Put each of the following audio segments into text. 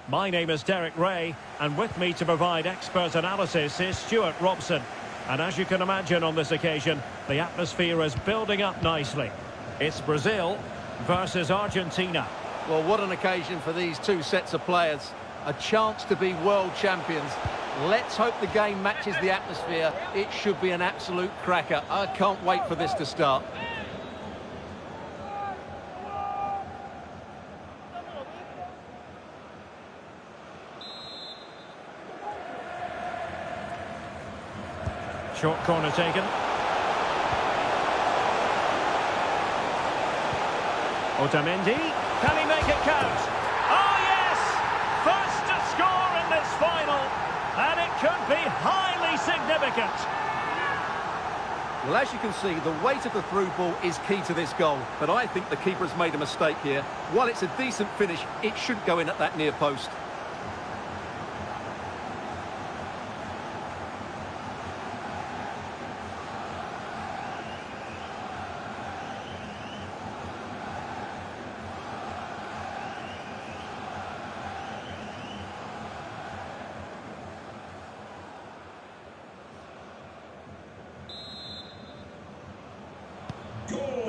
My name is Derek Ray, and with me to provide expert analysis is Stuart Robson. And as you can imagine on this occasion, the atmosphere is building up nicely. It's Brazil versus Argentina. Well, what an occasion for these two sets of players. A chance to be world champions. Let's hope the game matches the atmosphere. It should be an absolute cracker. I can't wait for this to start. Short corner taken. Otamendi, can he make it count? Oh yes! First to score in this final, and it could be highly significant. Well, as you can see, the weight of the through ball is key to this goal, but I think the keeper has made a mistake here. While it's a decent finish, it should go in at that near post.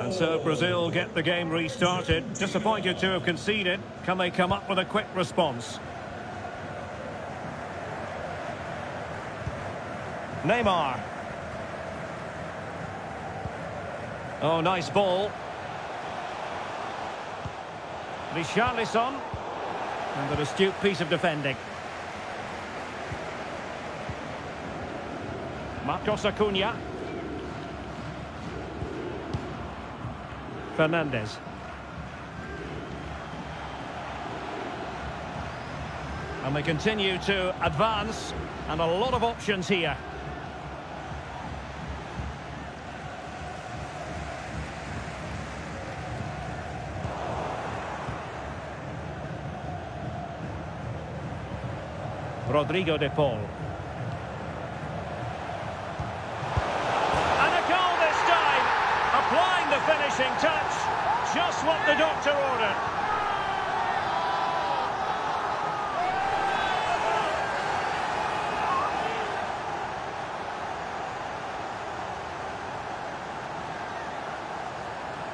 And so Brazil get the game restarted. Disappointed to have conceded. Can they come up with a quick response? Neymar. Oh, nice ball. Richarlison. And an astute piece of defending. Marcos Acuna. Fernandez. And they continue to advance, and a lot of options here. Rodrigo de Paul. Applying the finishing touch, just what the doctor ordered.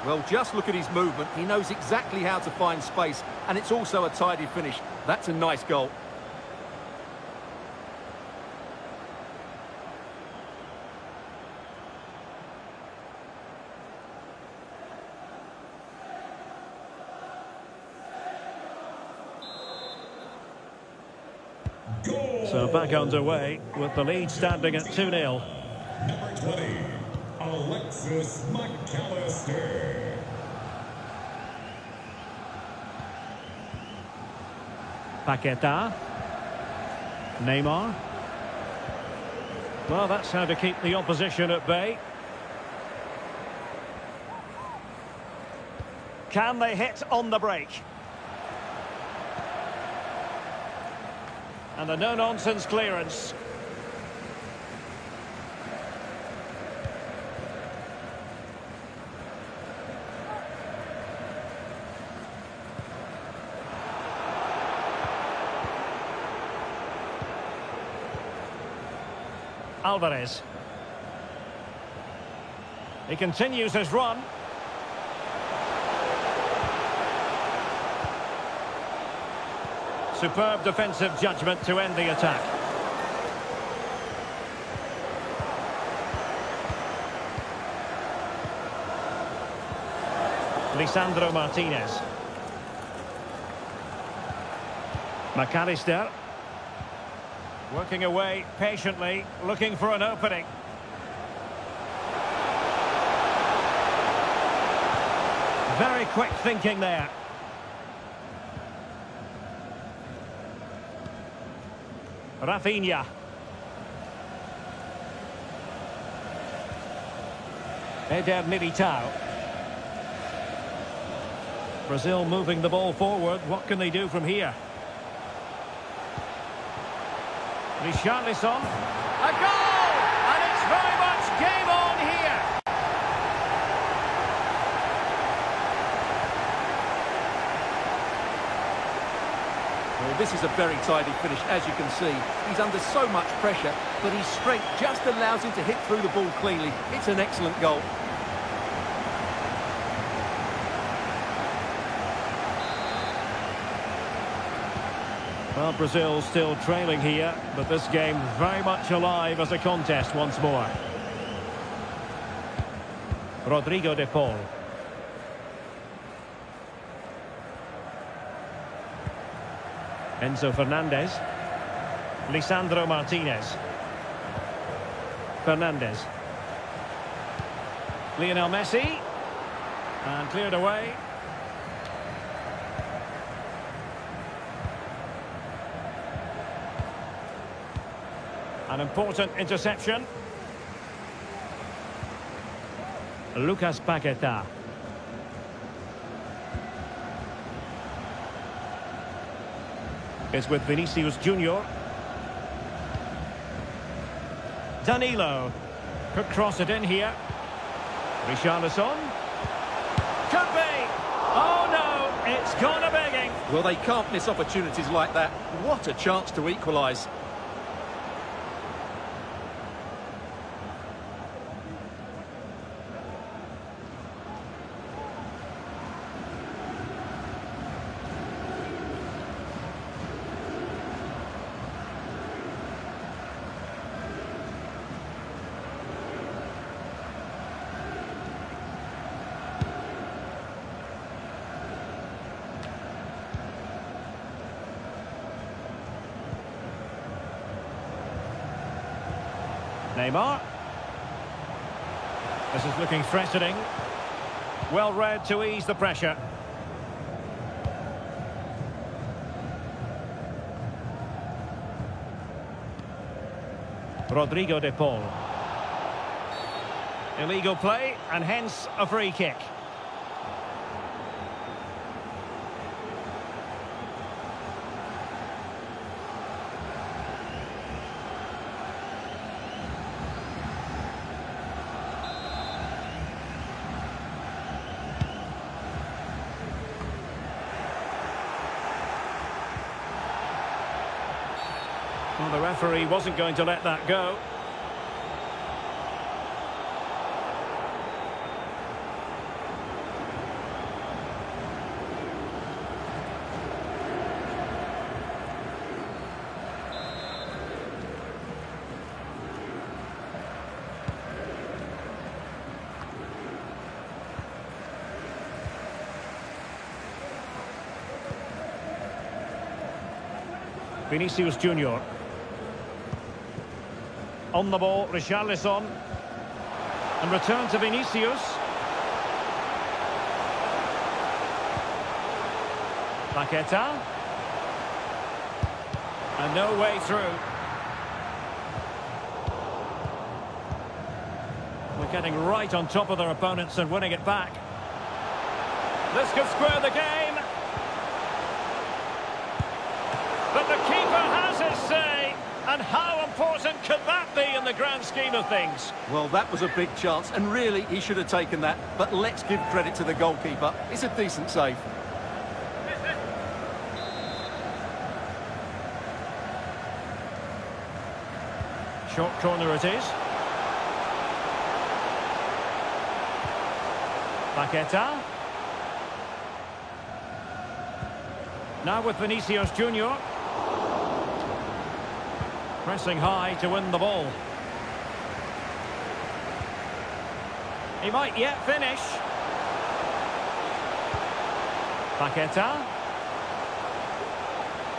Well, just look at his movement. He knows exactly how to find space, and it's also a tidy finish. That's a nice goal. So back underway with the lead standing at 2-0. Number 20, Alexis McAllister. Paqueta. Neymar. Well, that's how to keep the opposition at bay. Can they hit on the break? And a no-nonsense clearance. Alvarez. He continues his run. Superb defensive judgment to end the attack. Lisandro Martinez. McAllister. Working away patiently, looking for an opening. Very quick thinking there. Rafinha. Eder Militao. Brazil moving the ball forward. What can they do from here? Richarlison. A goal! And it's very much game on here. Well, this is a very tidy finish, as you can see. He's under so much pressure, but his strength just allows him to hit through the ball cleanly. It's an excellent goal. Well, Brazil still trailing here, but this game very much alive as a contest once more. Rodrigo de Paul. Enzo Fernandez. Lisandro Martinez. Fernandez. Lionel Messi. And cleared away. An important interception. Lucas Paqueta. It's with Vinicius Junior. Danilo. Could cross it in here. Richarlison. Could be. Oh no, it's gone a begging. Well, they can't miss opportunities like that. What a chance to equalise. Neymar. This is looking threatening. Well read to ease the pressure. Rodrigo de Paul. Illegal play and hence a free kick. Well, the referee wasn't going to let that go. Vinicius Junior. On the ball, Richarlison. And return to Vinicius. Paqueta. And no way through. They're getting right on top of their opponents and winning it back. This could square the game. But the keeper has his say. And how important could that be in the grand scheme of things? Well, that was a big chance, and really, he should have taken that. But let's give credit to the goalkeeper. It's a decent save. Short corner it is. Paqueta. Now with Vinicius Junior. Pressing high to win the ball. He might yet finish. Paqueta.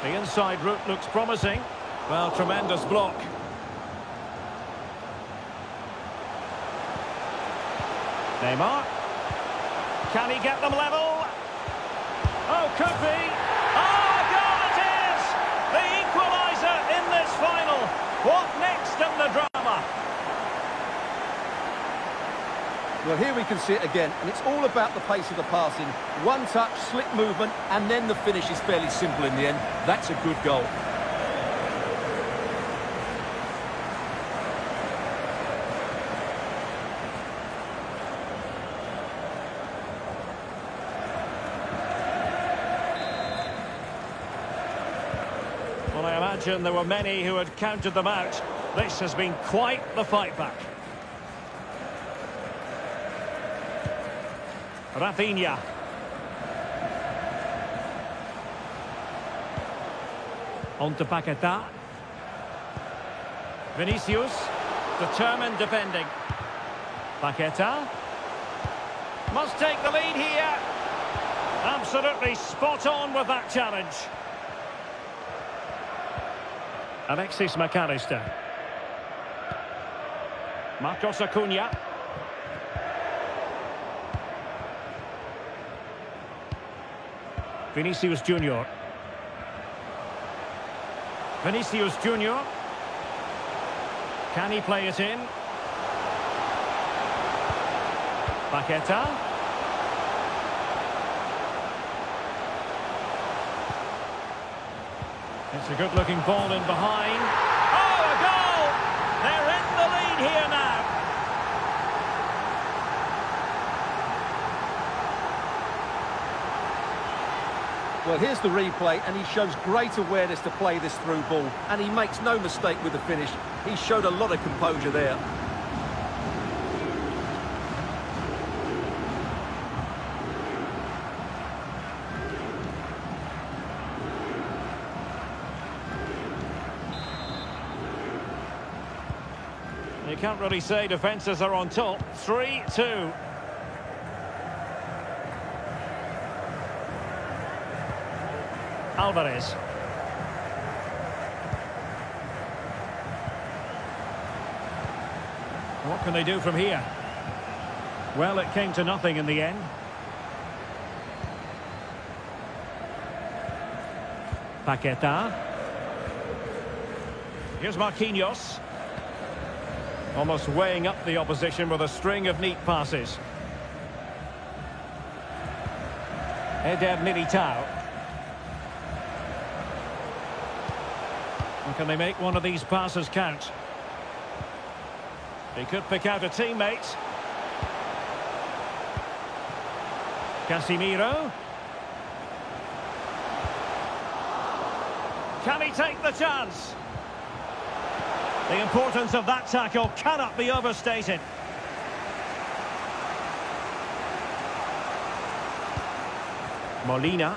The inside route looks promising. Well, tremendous block. Neymar. Can he get them level? Oh, could be. Oh, a goal it is! The equaliser in this final. What next in the drama? Well, here we can see it again, and it's all about the pace of the passing. One touch, slick movement, and then the finish is fairly simple in the end. That's a good goal. Well, I imagine there were many who had counted them out. This has been quite the fight back. Rafinha. On to Paquetá. Vinicius. Determined defending. Paquetá. Must take the lead here. Absolutely spot on with that challenge. Alexis McAllister. Marcos Acuna. Vinicius Junior. Vinicius Junior. Can he play it in? Paquetá. It's a good-looking ball in behind. Oh, a goal! They're in the lead here now. Well, here's the replay, and he shows great awareness to play this through ball, and he makes no mistake with the finish. He showed a lot of composure there. You can't really say defences are on top. 3-2. Alvarez. What can they do from here? Well, it came to nothing in the end. Paquetá. Here's Marquinhos. Almost weighing up the opposition with a string of neat passes. Eder Militao. Can they make one of these passes count? He could pick out a teammate. Casemiro. Can he take the chance? The importance of that tackle cannot be overstated. Molina.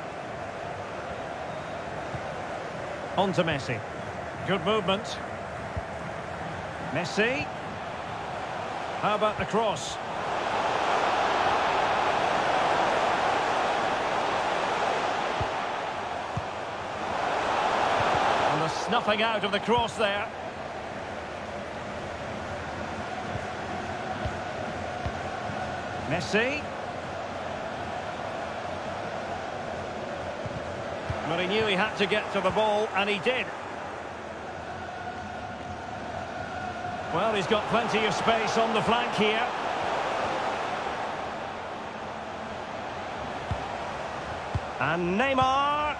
On to Messi. Good movement. Messi. How about the cross? And the snuffing out of the cross there. Messi. But he knew he had to get to the ball, and he did. Well, he's got plenty of space on the flank here. And Neymar.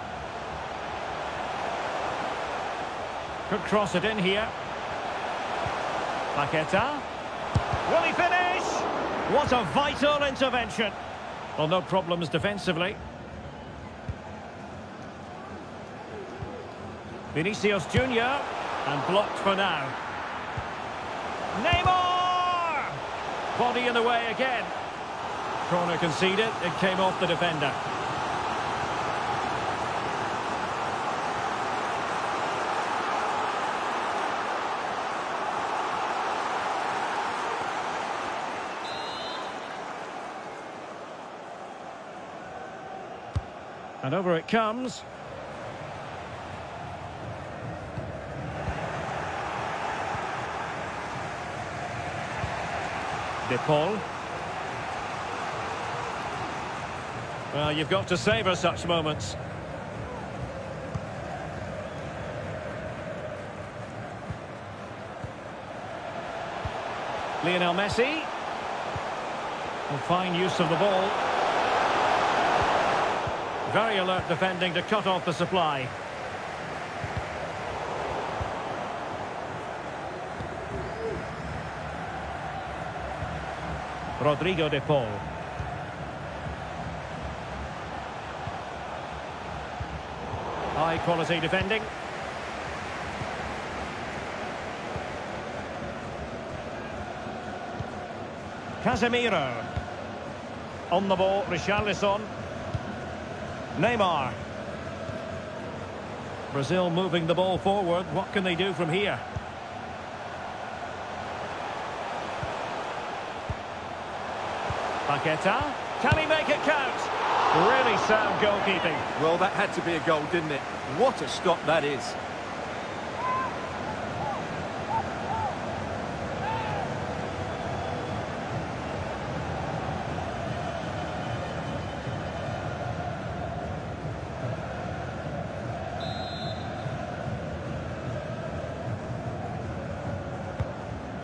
Could cross it in here. Paquetá. Will he finish? What a vital intervention. Well, no problems defensively. Vinicius Junior. And blocked for now. Neymar! Body in the way again. Corner conceded. It came off the defender. And over it comes. De Paul. Well, you've got to savour such moments. Lionel Messi. Will fine use of the ball. Very alert defending to cut off the supply. Rodrigo de Paul. High quality defending. Casemiro. On the ball, Richarlison. Neymar. Brazil moving the ball forward. What can they do from here? Paqueta. Can he make it count? Really sound goalkeeping. Well, that had to be a goal, didn't it? What a stop that is.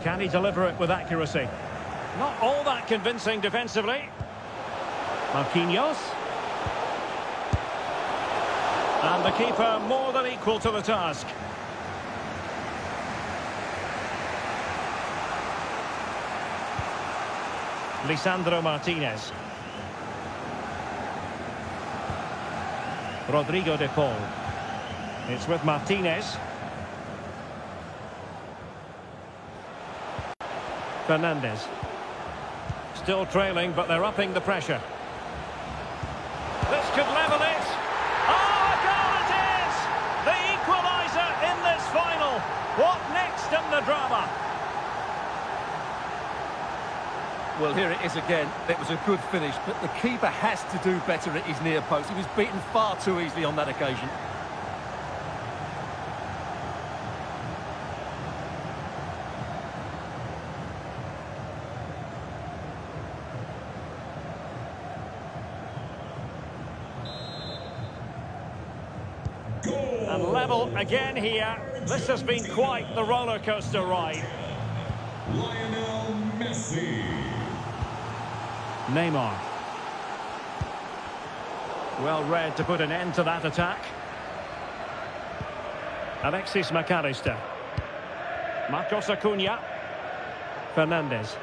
Can he deliver it with accuracy? Not all that convincing defensively. Marquinhos. And the keeper more than equal to the task. Lisandro Martinez. Rodrigo de Paul. It's with Martinez. Fernandez. Still trailing, but they're upping the pressure. This could level it. Oh, a goal it is! The equaliser in this final. What next in the drama? Well, here it is again. It was a good finish, but the keeper has to do better at his near post. He was beaten far too easily on that occasion. And level again here. This has been quite the roller coaster ride. Lionel Messi. Neymar. Well read to put an end to that attack. Alexis McAllister. Marcos Acuna. Fernandez.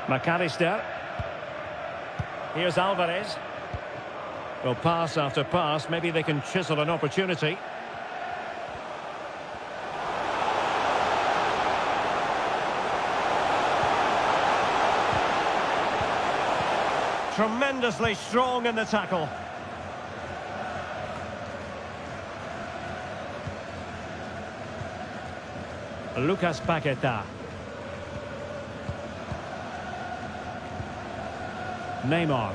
McAllister. Here's Alvarez. Well, pass after pass, maybe they can chisel an opportunity. Tremendously strong in the tackle. Lucas Paqueta. Neymar.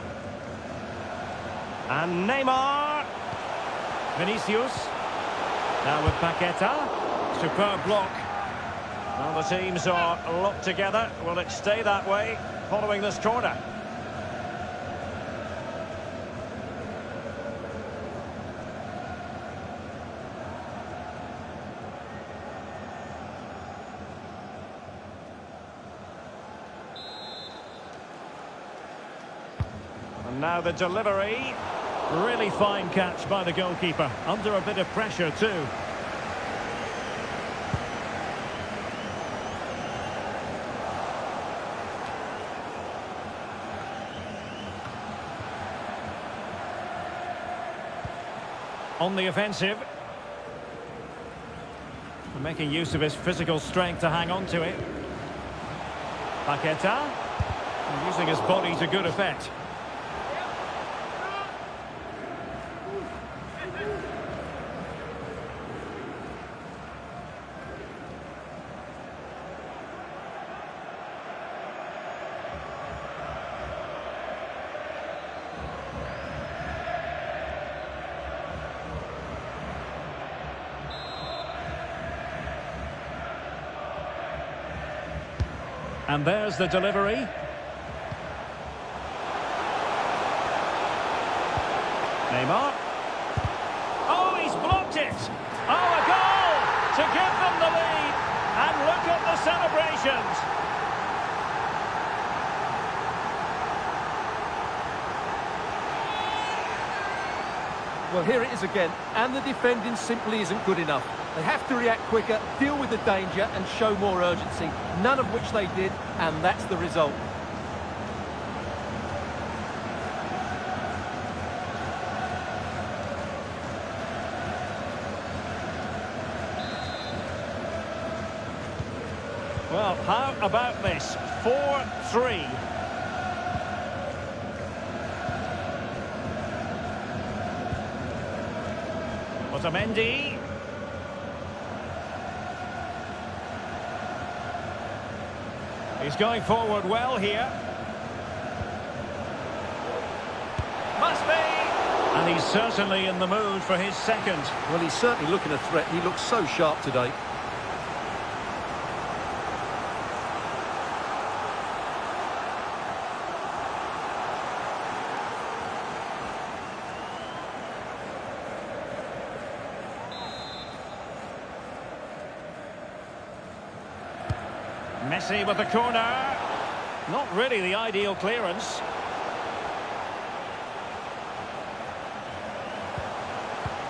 And Neymar. Vinicius. Now with Paqueta. Superb block. Well, the teams are locked together. Will it stay that way following this corner? And now the delivery. Really fine catch by the goalkeeper. Under a bit of pressure too. On the offensive. Making use of his physical strength to hang on to it. Paqueta. Using his body to good effect. And there's the delivery. Neymar. Oh, he's blocked it. Oh, a goal to give them the lead. And look at the celebrations. Well, here it is again, and the defending simply isn't good enough. They have to react quicker, deal with the danger, and show more urgency, none of which they did, and that's the result. Well, how about this? 4-3. Otamendi. He's going forward well here. Must be! And he's certainly in the mood for his second. Well, he's certainly looking a threat. He looks so sharp today. Messi with the corner. Not really the ideal clearance.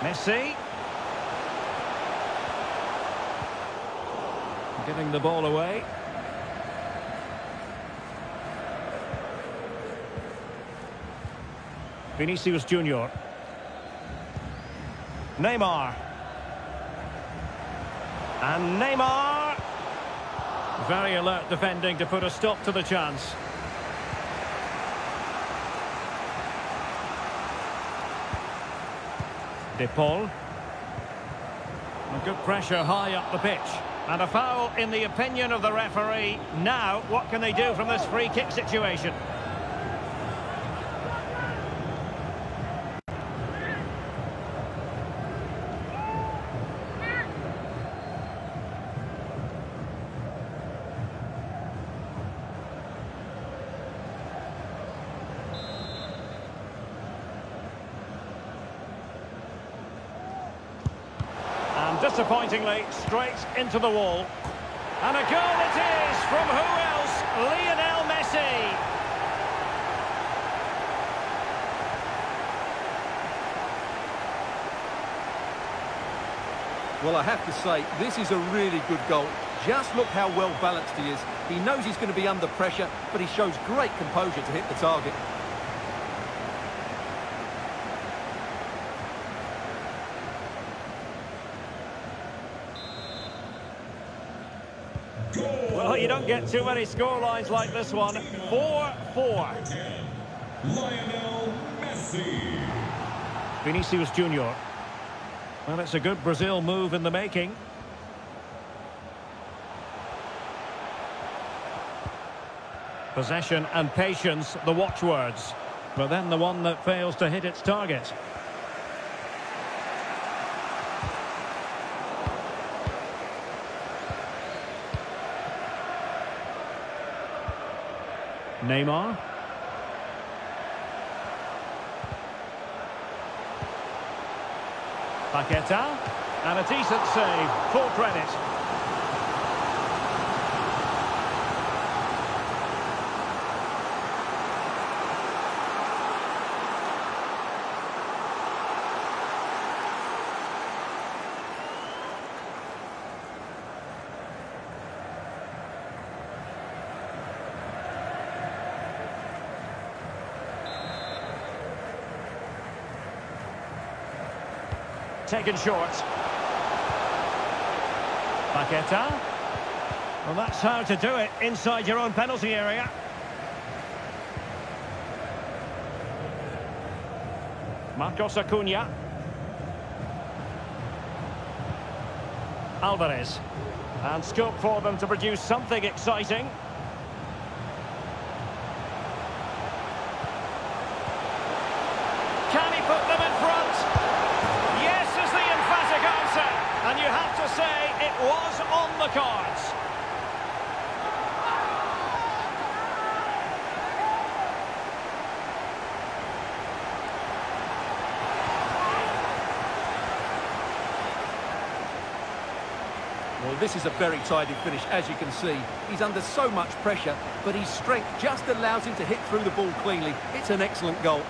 Messi. Giving the ball away. Vinicius Junior. Neymar. And Neymar. Very alert defending to put a stop to the chance. De Paul. A good pressure high up the pitch. And a foul in the opinion of the referee. Now, what can they do from this free kick situation? Disappointingly, straight into the wall. And a goal it is from who else? Lionel Messi. Well, I have to say, this is a really good goal. Just look how well balanced he is. He knows he's going to be under pressure, but he shows great composure to hit the target. Well, you don't get too many scorelines like this one. 4-4. Lionel Messi. Vinicius Junior. Well, it's a good Brazil move in the making. Possession and patience, the watchwords. But then the one that fails to hit its target. Neymar. Paqueta. And a decent save. Full credit. Taken short. Paqueta. Well, that's how to do it inside your own penalty area. Marcos Acuna. Alvarez. And scope for them to produce something exciting. Can he put them in front? And you have to say it was on the cards. Well, this is a very tidy finish, as you can see. He's under so much pressure, but his strength just allows him to hit through the ball cleanly. It's an excellent goal.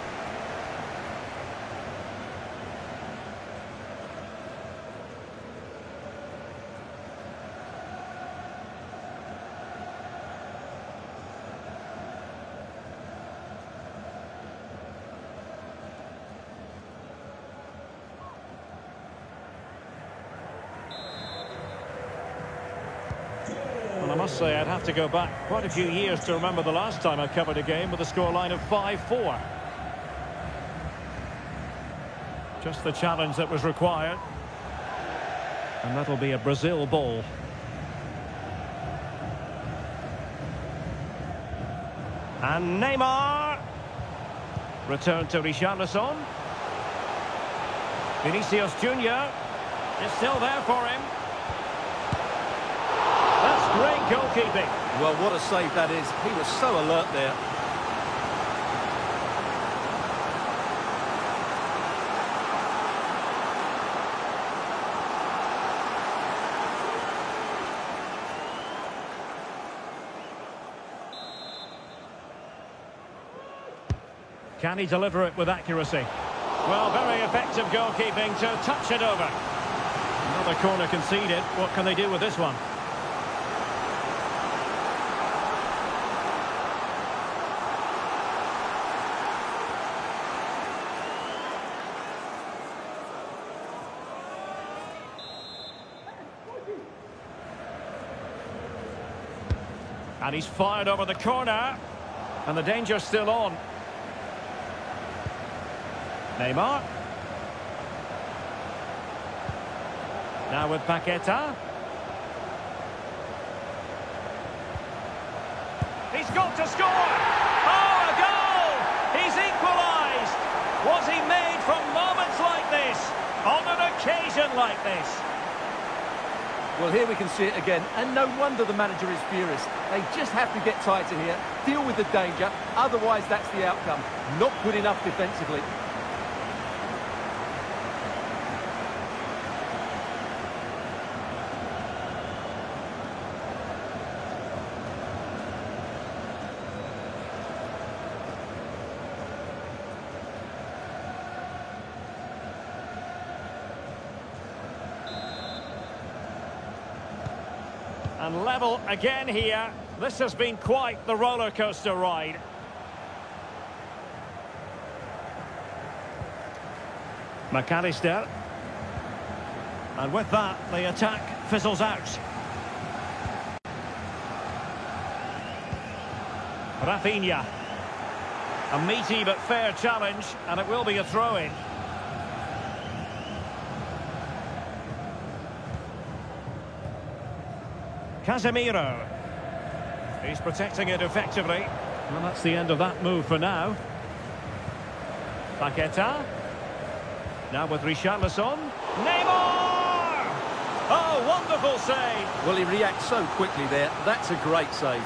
Well, I must say I'd have to go back quite a few years to remember the last time I covered a game with a scoreline of 5-4. Just the challenge that was required. And that'll be a Brazil ball. And Neymar. Return to Richarlison. Vinicius Junior is still there for him. That's great goalkeeping. Well, what a save that is. He was so alert there. Can he deliver it with accuracy? Well, very effective goalkeeping to touch it over. Another corner conceded. What can they do with this one? And he's fired over the corner. And the danger's still on. Neymar. Now with Paqueta. He's got to score! Oh, a goal! He's equalised! Was he made from moments like this? On an occasion like this? Well, here we can see it again, and no wonder the manager is furious. They just have to get tighter here, deal with the danger, otherwise that's the outcome. Not good enough defensively. And level again here. This has been quite the roller coaster ride. McAllister. And with that, the attack fizzles out. Rafinha. A meaty but fair challenge, and it will be a throw-in. Casemiro. He's protecting it effectively. Well, that's the end of that move for now. Paqueta. Now with Richarlison. Neymar! Oh, wonderful save! Well, he reacts so quickly there. That's a great save.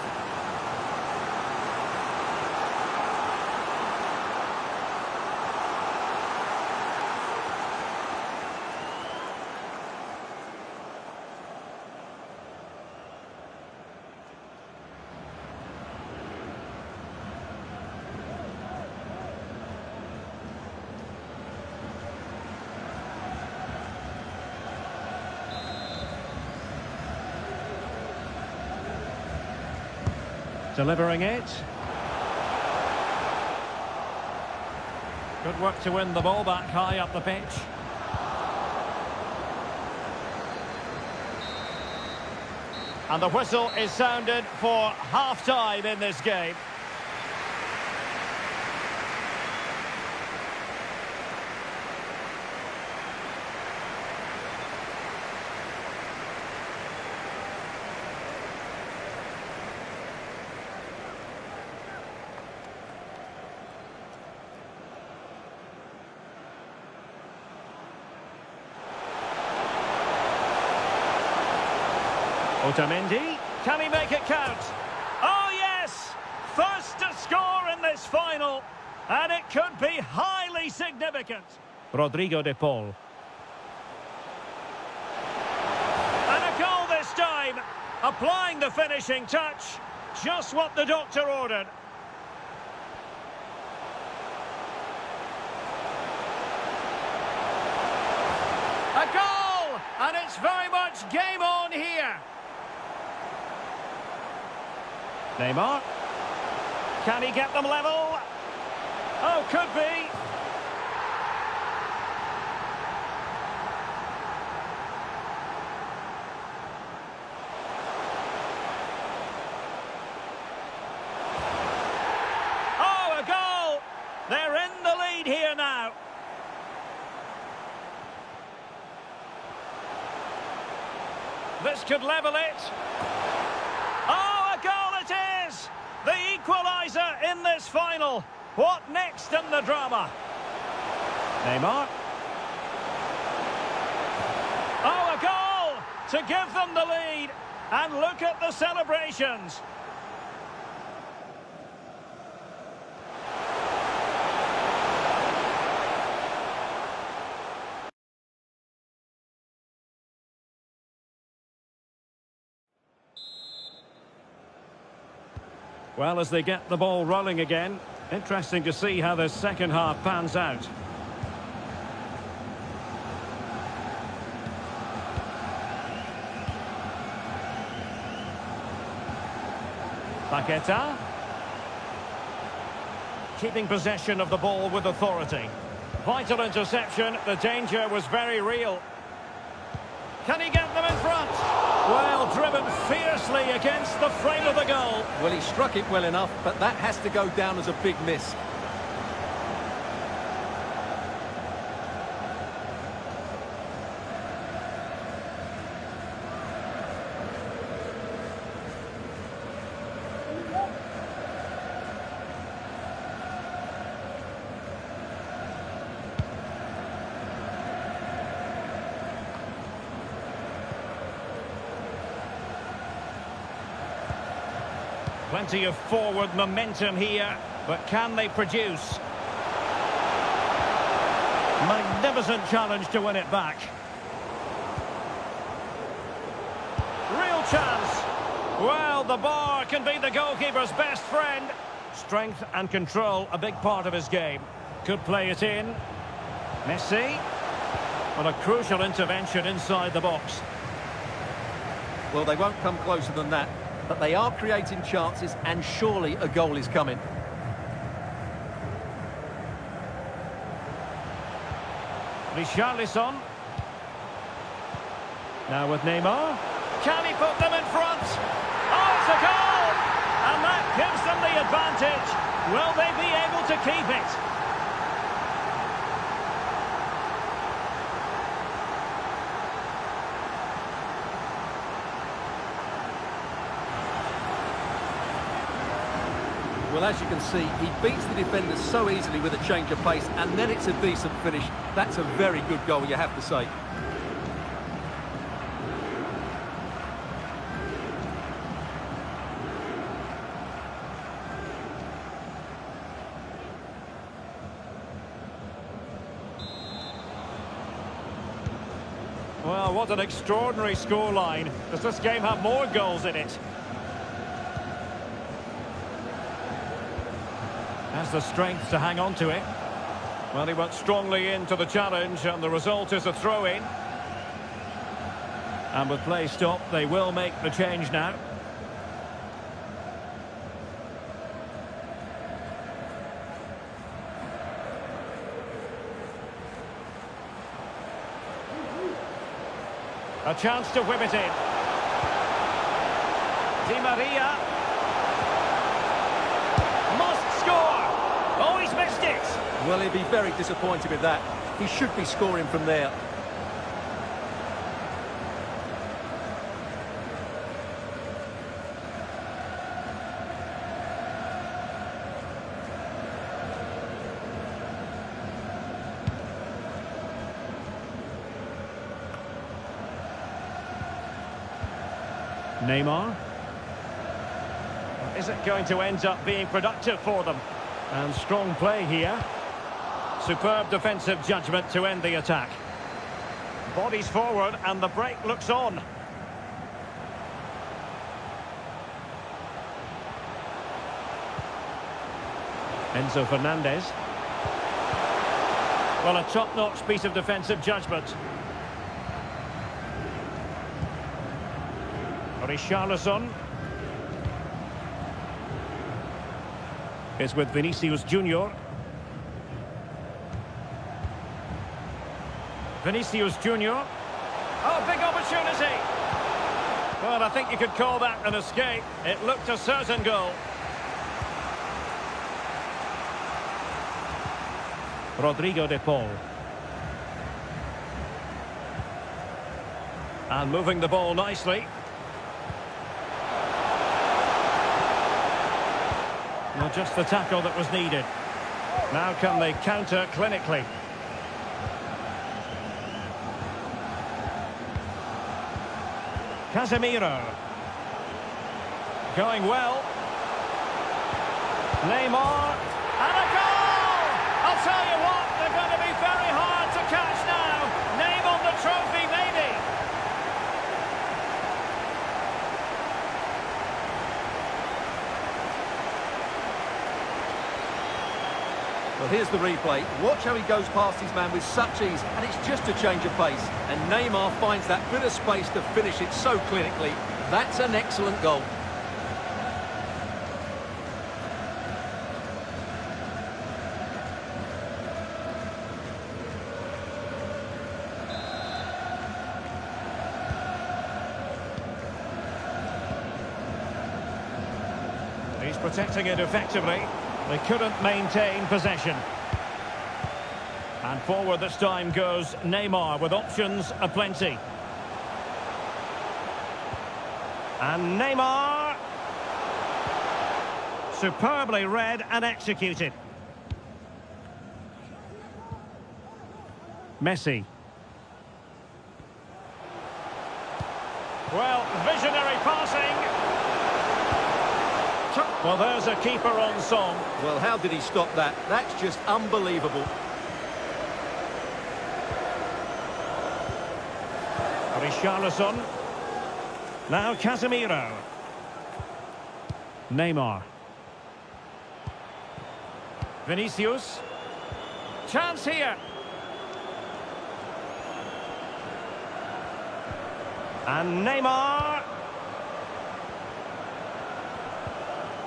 Delivering it. Good work to win the ball back high up the pitch. And the whistle is sounded for half-time in this game. Otamendi, can he make it count? Oh yes! First to score in this final, and it could be highly significant. Rodrigo de Paul. And a goal this time, applying the finishing touch, just what the doctor ordered. A goal! And it's very much game on here. Neymar. Can he get them level? Oh, could be. This could level it. Oh, a goal it is! The equaliser in this final. What next in the drama? Neymar. Oh, a goal to give them the lead. And look at the celebrations. Well, as they get the ball rolling again, interesting to see how the second half pans out. Paqueta. Keeping possession of the ball with authority. Vital interception, the danger was very real. Can he get them in front? Well, driven fiercely against the frame of the goal. Well, he struck it well enough, but that has to go down as a big miss. Plenty of forward momentum here, but can they produce? Magnificent challenge to win it back. Real chance. Well, the bar can be the goalkeeper's best friend. Strength and control, a big part of his game. Could play it in. Messi. Well, a crucial intervention inside the box. Well, they won't come closer than that. But they are creating chances, and surely a goal is coming. Richarlison. Now with Neymar. Can he put them in front? Oh, it's a goal! And that gives them the advantage. Will they be able to keep it? Well, as you can see, he beats the defenders so easily with a change of pace, and then it's a decent finish. That's a very good goal, you have to say. Well, what an extraordinary scoreline. Does this game have more goals in it? Has the strength to hang on to it. Well, he went strongly into the challenge, and the result is a throw-in. And with play stopped, they will make the change now. A chance to whip it in. Di Maria. Must score! Oh, he's missed it! Well, he'll be very disappointed with that. He should be scoring from there. Neymar. Is it going to end up being productive for them? And strong play here. Superb defensive judgment to end the attack. Bodies forward and the break looks on. Enzo Fernandez. Well, a top-notch piece of defensive judgment. Richarlison. It's with Vinicius Junior. Vinicius Junior. Oh, big opportunity. Well, I think you could call that an escape. It looked a certain goal. Rodrigo de Paul. And moving the ball nicely. Well, just the tackle that was needed. Now can they counter clinically? Casemiro. Going well. Neymar. And a goal! I'll tell you what, they're going to be very hard to catch now. Name on the trophy, maybe. Well, here's the replay. Watch how he goes past his man with such ease, and it's just a change of pace. And Neymar finds that bit of space to finish it so clinically. That's an excellent goal. He's protecting it effectively. They couldn't maintain possession. And forward this time goes Neymar with options aplenty. And Neymar. Superbly read and executed. Messi. Well, visionary passing. Well, there's a keeper on song. Well, how did he stop that? That's just unbelievable. Richarlison. Now Casemiro. Neymar. Vinicius. Chance here. And Neymar.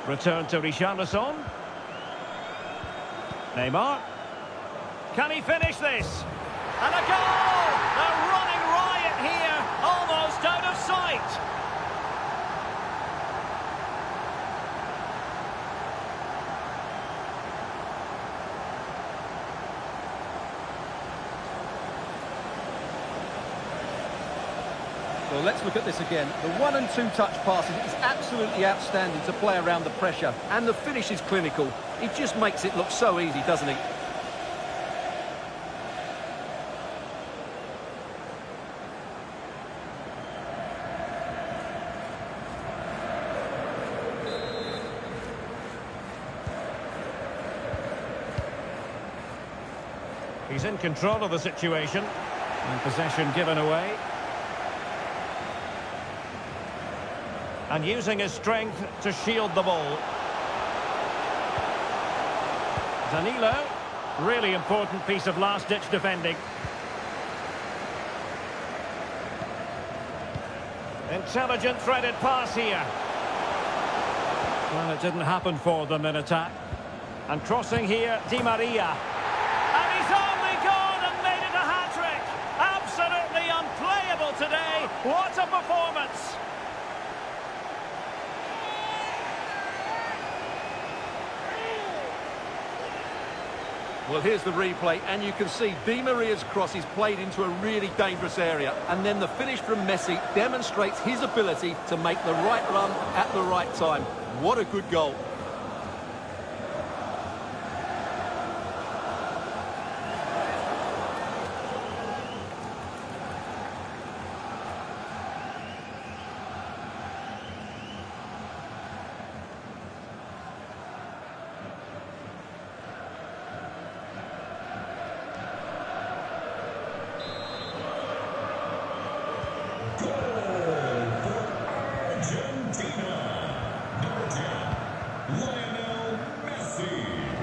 Return to Richarlison. Neymar. Can he finish this? And a goal! They're running riot here, almost out of sight. Well, let's look at this again. The 1- and 2-touch passes is absolutely outstanding to play around the pressure. And the finish is clinical. He just makes it look so easy, doesn't he? He's in control of the situation. And possession given away. And using his strength to shield the ball. Danilo. Really important piece of last-ditch defending. Intelligent threaded pass here. Well, it didn't happen for them in attack. And crossing here, Di Maria. And he's only gone and made it a hat-trick. Absolutely unplayable today. What a performance. Well, here's the replay, and you can see Di Maria's cross is played into a really dangerous area. And then the finish from Messi demonstrates his ability to make the right run at the right time. What a good goal.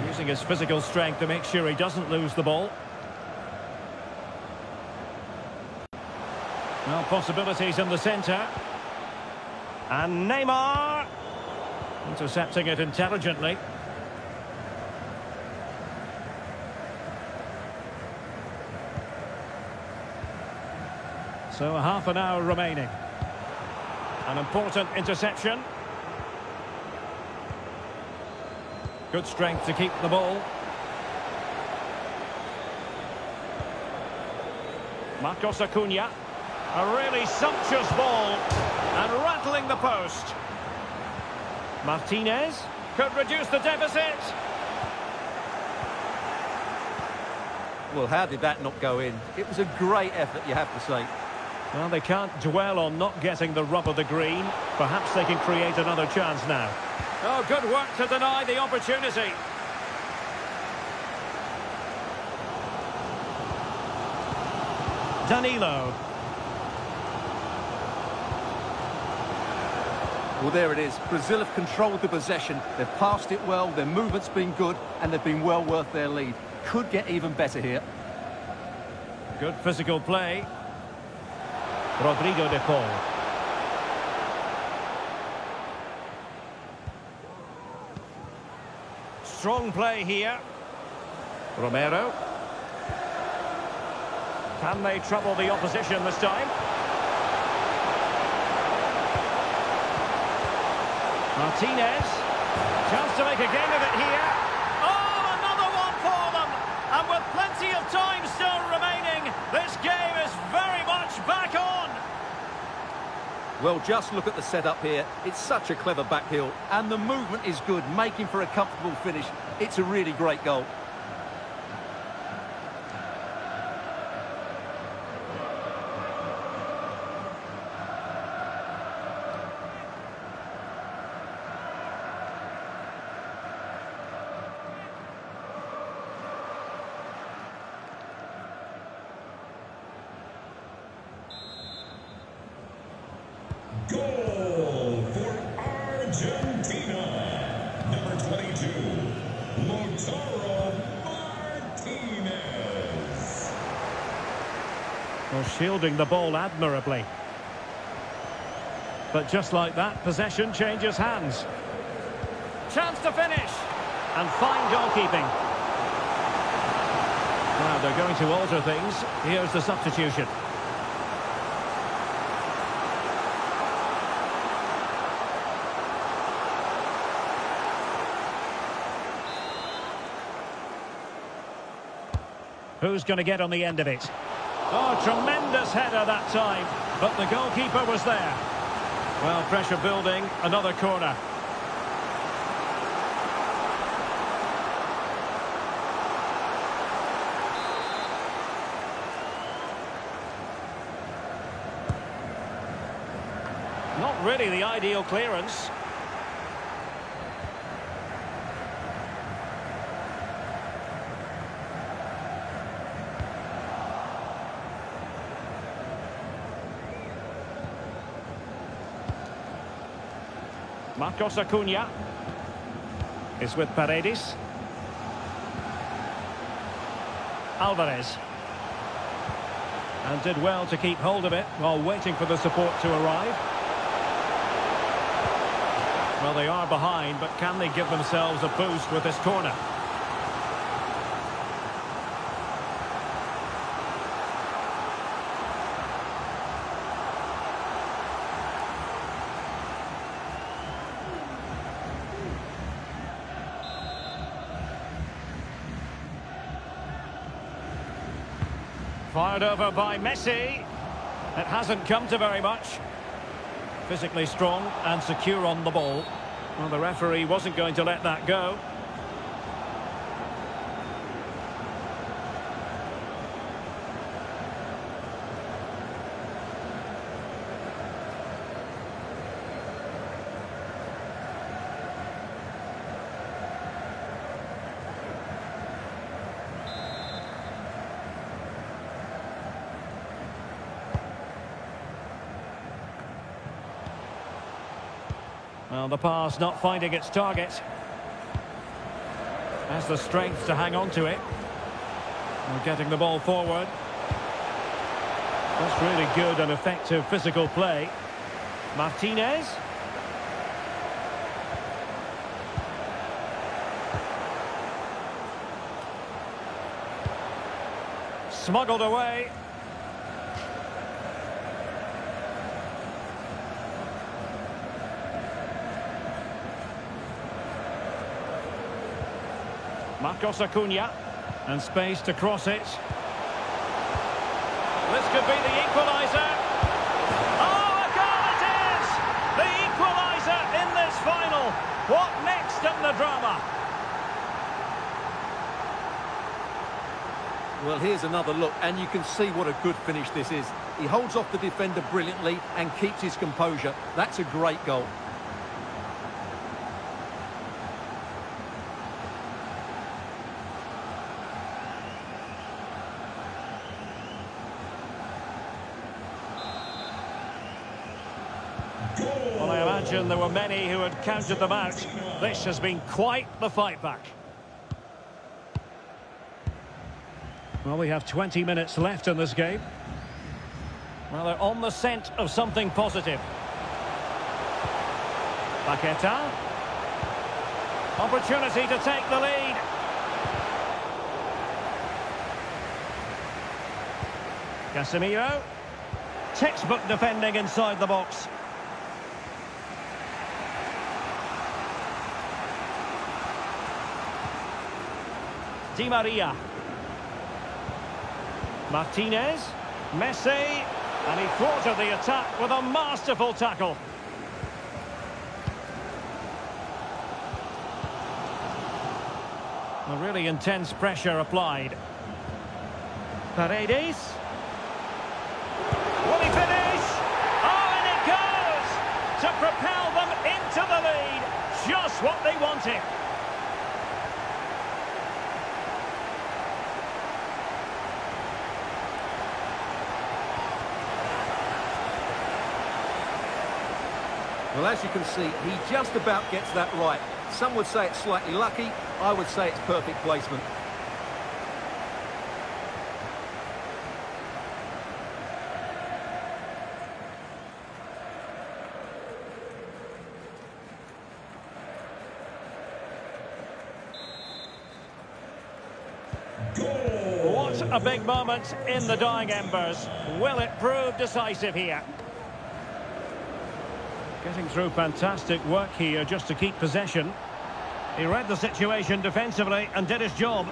Using his physical strength to make sure he doesn't lose the ball. Now possibilities in the centre. And Neymar. Intercepting it intelligently. So half an hour remaining. An important interception. Good strength to keep the ball. Marcos Acuna. A really sumptuous ball. And rattling the post. Martinez could reduce the deficit. Well, how did that not go in? It was a great effort, you have to say. Well, they can't dwell on not getting the rub of the green. Perhaps they can create another chance now. Oh, good work to deny the opportunity. Danilo. Well, there it is. Brazil have controlled the possession. They've passed it well, their movement's been good, and they've been well worth their lead. Could get even better here. Good physical play. Rodrigo de Paul. Strong play here. Romero. Can they trouble the opposition this time? Martinez. Chance to make a game of it here. Oh, another one for them. And with plenty of time still remaining, this game is very much back on. Well, just look at the setup here. It's such a clever backheel, and the movement is good, making for a comfortable finish. It's a really great goal. Goal for Argentina. Number 22, Lautaro Martinez. Well, shielding the ball admirably. But just like that, possession changes hands. Chance to finish. And fine goalkeeping. Now they're going to alter things. Here's the substitution. Who's going to get on the end of it? Oh, tremendous header that time. But the goalkeeper was there. Well, pressure building. Another corner. Not really the ideal clearance. Marcos Acuna is with Paredes. Alvarez. And did well to keep hold of it while waiting for the support to arrive. Well, they are behind, but can they give themselves a boost with this corner? Fired over by Messi. It hasn't come to very much. Physically strong and secure on the ball. Well, the referee wasn't going to let that go. Well, the pass not finding its target. Has the strength to hang on to it. And getting the ball forward. That's really good and effective physical play. Martinez. Smuggled away. Marcos Acuna, and space to cross it. This could be the equaliser. drama. Well, here's another look, and you can see what a good finish this is. He holds off the defender brilliantly and keeps his composure. That's a great goal. Well, I imagine there were many who had counted them out. This has been quite the fight back. Well, we have 20 minutes left in this game. Well, they're on the scent of something positive. Paqueta. Opportunity to take the lead. Casemiro. Textbook defending inside the box. Di Maria. Martinez, Messi, and he thwarted the attack with a masterful tackle. A really intense pressure applied. Paredes. Will he finish? Oh, and it goes! To propel them into the lead. Just what they wanted. Well, as you can see, he just about gets that right. Some would say it's slightly lucky. I would say it's perfect placement. What a big moment in the dying embers. Will it prove decisive here? Getting through fantastic work here just to keep possession. He read the situation defensively and did his job.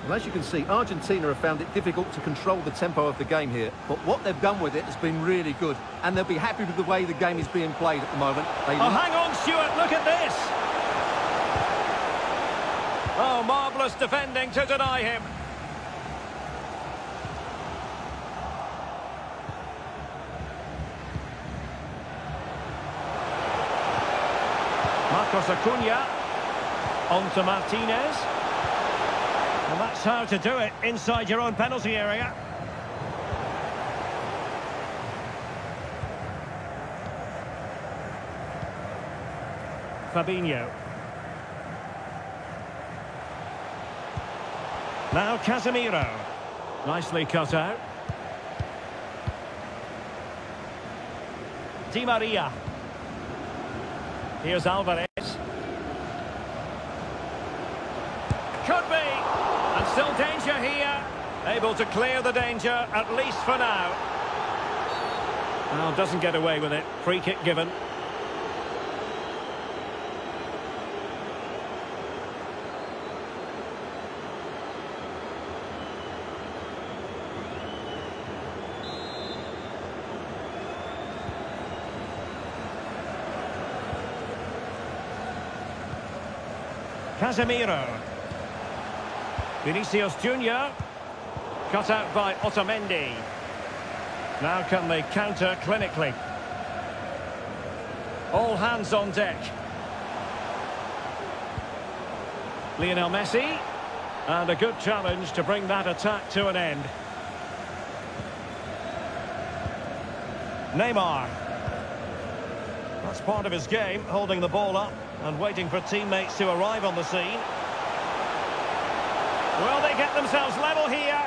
Well, as you can see, Argentina have found it difficult to control the tempo of the game here. But what they've done with it has been really good. And they'll be happy with the way the game is being played at the moment. Oh, hang on, Stuart, look at this! Oh, marvellous defending to deny him. Marcos Acuna, on to Martinez. And that's how to do it inside your own penalty area. Fabinho. Now Casemiro. Nicely cut out. Di Maria. Here's Alvarez. Could be. And still danger here. Able to clear the danger, at least for now. Well, doesn't get away with it. Free kick given. Casemiro. Vinicius Junior. Cut out by Otamendi. Now can they counter clinically? All hands on deck. Lionel Messi. And a good challenge to bring that attack to an end. Neymar. That's part of his game, holding the ball up and waiting for teammates to arrive on the scene. Will they get themselves level here?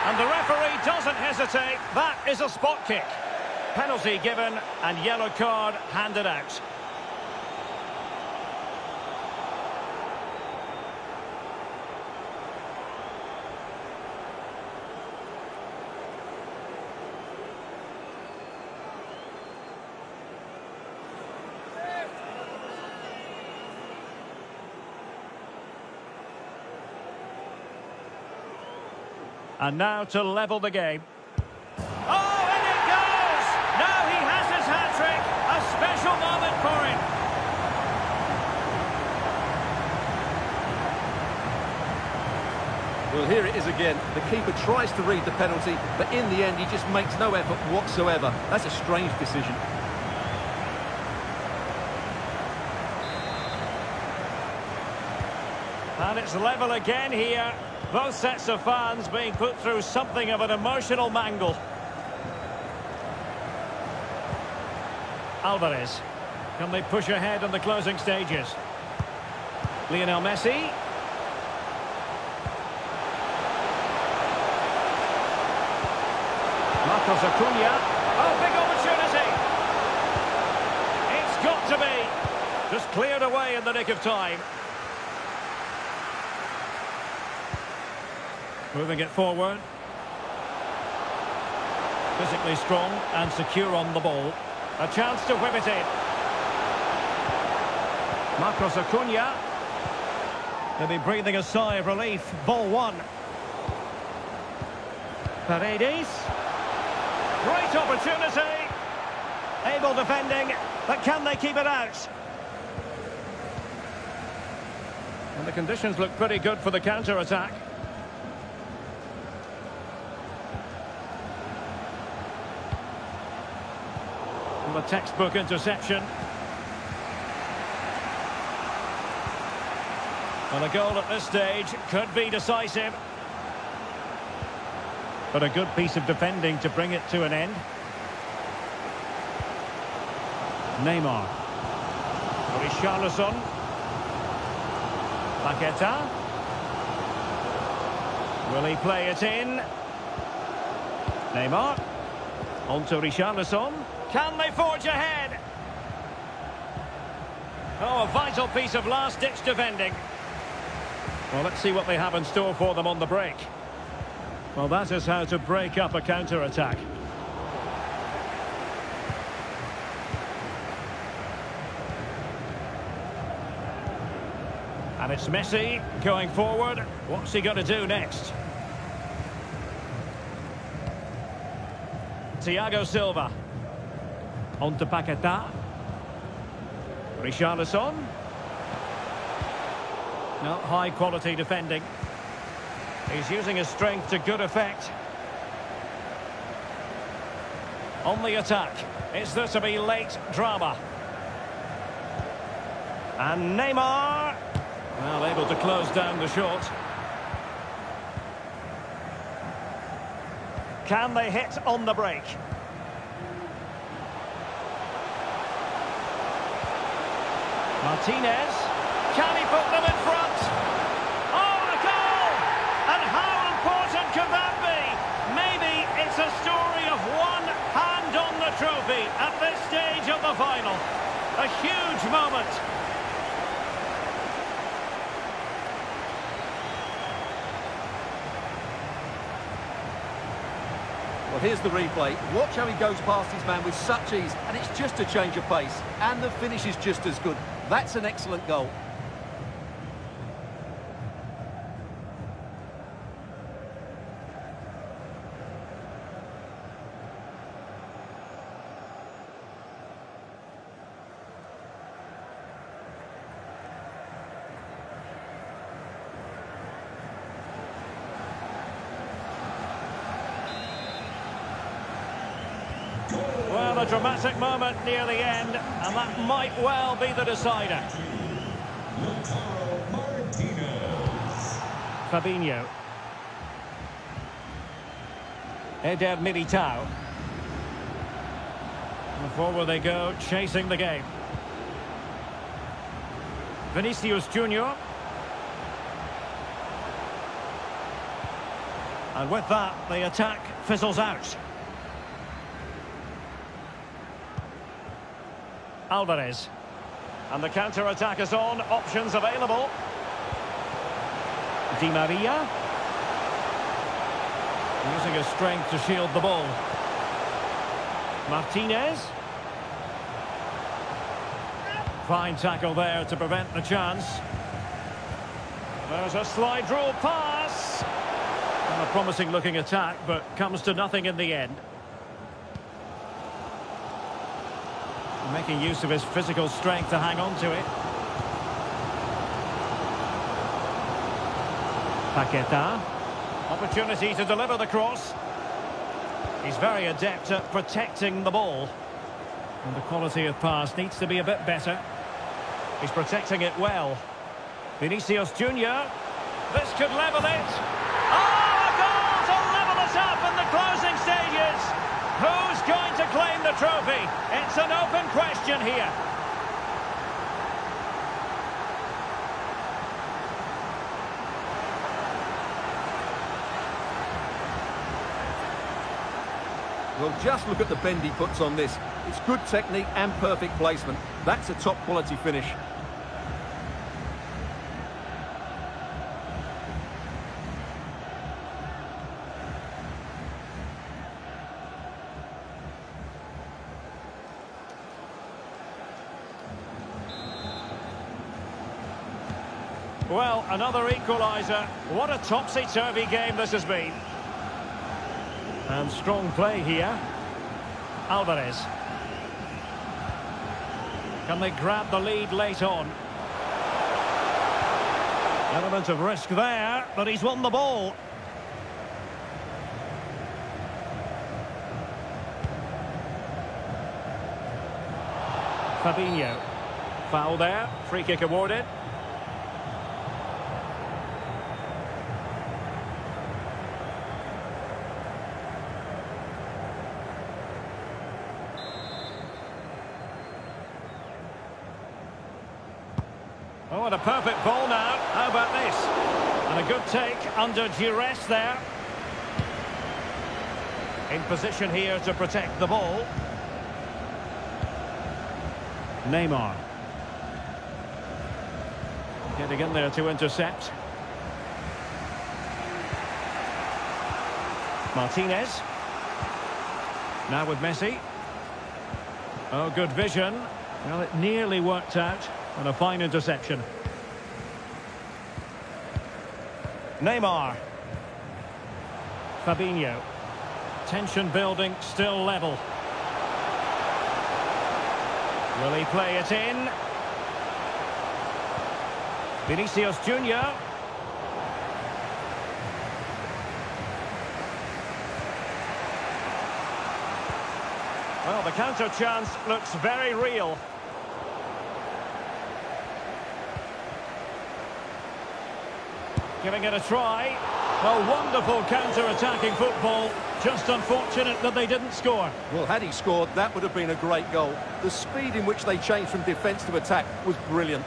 And the referee doesn't hesitate. That is a spot kick. Penalty given and yellow card handed out. And now to level the game. Oh, and it goes! Now he has his hat-trick. A special moment for him. again. The keeper tries to read the penalty, but in the end he just makes no effort whatsoever. That's a strange decision. And it's level again here. Both sets of fans being put through something of an emotional mangle. Alvarez. Can they push ahead in the closing stages? Lionel Messi. Marcos Acuna. Oh, big opportunity. It's got to be. Just cleared away in the nick of time. Moving it forward. Physically strong and secure on the ball. A chance to whip it in. Marcos Acuna. They'll be breathing a sigh of relief. Ball one. Paredes. Great opportunity. Able defending, but can they keep it out? And the conditions look pretty good for the counter-attack. A textbook interception. And a goal at this stage could be decisive. But a good piece of defending to bring it to an end. Neymar. Richarlison. Paqueta. Will he play it in? Neymar. On to Richarlison. Can they forge ahead? Oh, a vital piece of last-ditch defending. Well, let's see what they have in store for them on the break. Well, that is how to break up a counter-attack. And it's Messi going forward. What's he going to do next? Thiago Silva. On to Paqueta. Richarlison. No, high quality defending. He's using his strength to good effect. On the attack. Is there to be late drama? And Neymar. Well, able to close down the shot. Can they hit on the break? Martinez, can he put them in front? Oh, a goal! And how important could that be? Maybe it's a story of one hand on the trophy at this stage of the final. A huge moment. Well, here's the replay. Watch how he goes past his man with such ease, and it's just a change of pace. And the finish is just as good. That's an excellent goal. Well, a dramatic moment near the end, and that might well be the decider. Fabinho. Eder Militao. And forward they go, chasing the game. Vinicius Junior. And with that, the attack fizzles out. Alvarez. And the counter-attack is on. Options available. Di Maria. Using his strength to shield the ball. Martinez. Fine tackle there to prevent the chance. There's a slide rule pass. And a promising looking attack, but comes to nothing in the end. Making use of his physical strength to hang on to it. Paqueta. Opportunity to deliver the cross. He's very adept at protecting the ball. And the quality of pass needs to be a bit better. He's protecting it well. Vinicius Junior. This could level it. Oh, a goal to level us up in the closing stages. Who's going to claim the trophy? It's an open question here. Well, just look at the bend he puts on this. It's good technique and perfect placement. That's a top quality finish. Well, another equaliser. What a topsy-turvy game this has been. And strong play here. Alvarez. Can they grab the lead late on? Element of risk there, but he's won the ball. Fabinho. Foul there. Free kick awarded. Oh, and a perfect ball now. How about this? And a good take under duress there. In position here to protect the ball. Neymar. Getting in there to intercept. Martinez. Now with Messi. Oh, good vision. Well, it nearly worked out. And a fine interception. Neymar. Fabinho. Tension building, still level. Will he play it in? Vinicius Junior. Well, the counter chance looks very real. Giving it a try. A wonderful counter-attacking football. Just unfortunate that they didn't score. Well, had he scored, that would have been a great goal. The speed in which they changed from defence to attack was brilliant.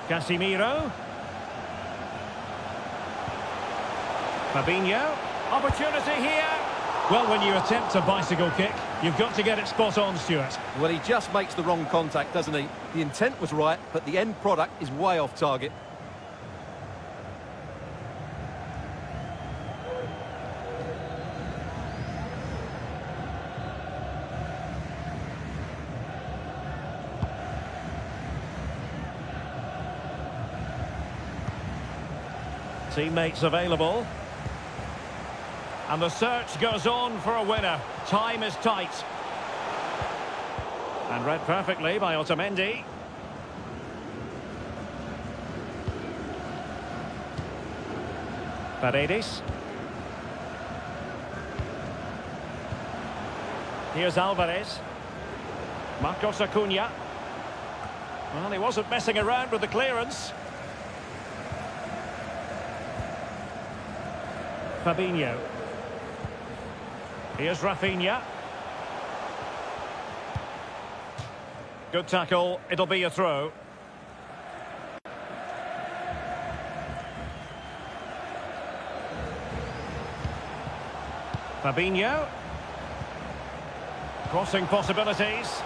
Casemiro. Fabinho. Opportunity here. Well, when you attempt a bicycle kick, you've got to get it spot on, Stuart. Well, he just makes the wrong contact, doesn't he? The intent was right, but the end product is way off target. Teammates available. And the search goes on for a winner. Time is tight. And read perfectly by Otamendi. Paredes. Here's Alvarez. Marcos Acuna. Well, he wasn't messing around with the clearance. Fabinho. Here's Rafinha. Good tackle. It'll be a throw. Fabinho. Crossing possibilities.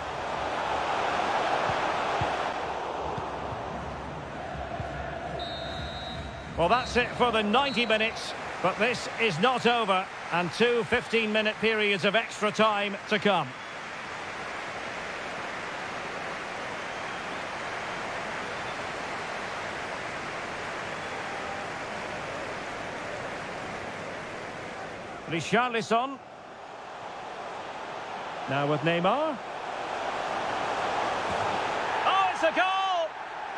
Well, that's it for the 90 minutes. But this is not over, and two 15-minute periods of extra time to come. Richarlison. Now with Neymar. Oh, it's a goal!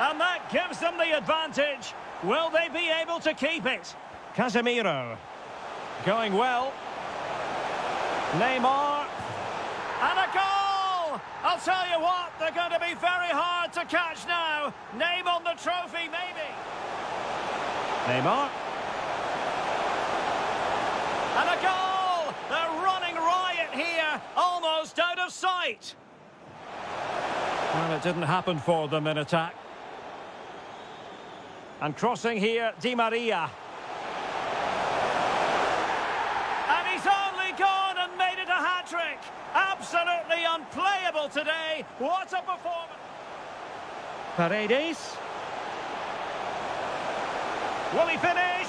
And that gives them the advantage. Will they be able to keep it? Casemiro. Going well. Neymar. And a goal! I'll tell you what, they're going to be very hard to catch now. Name on the trophy, maybe. Neymar. And a goal! They're running riot here, almost out of sight. Well, it didn't happen for them in attack. And crossing here, Di Maria. And he's only gone and made it a hat-trick. Absolutely unplayable today. What a performance. Paredes. Will he finish?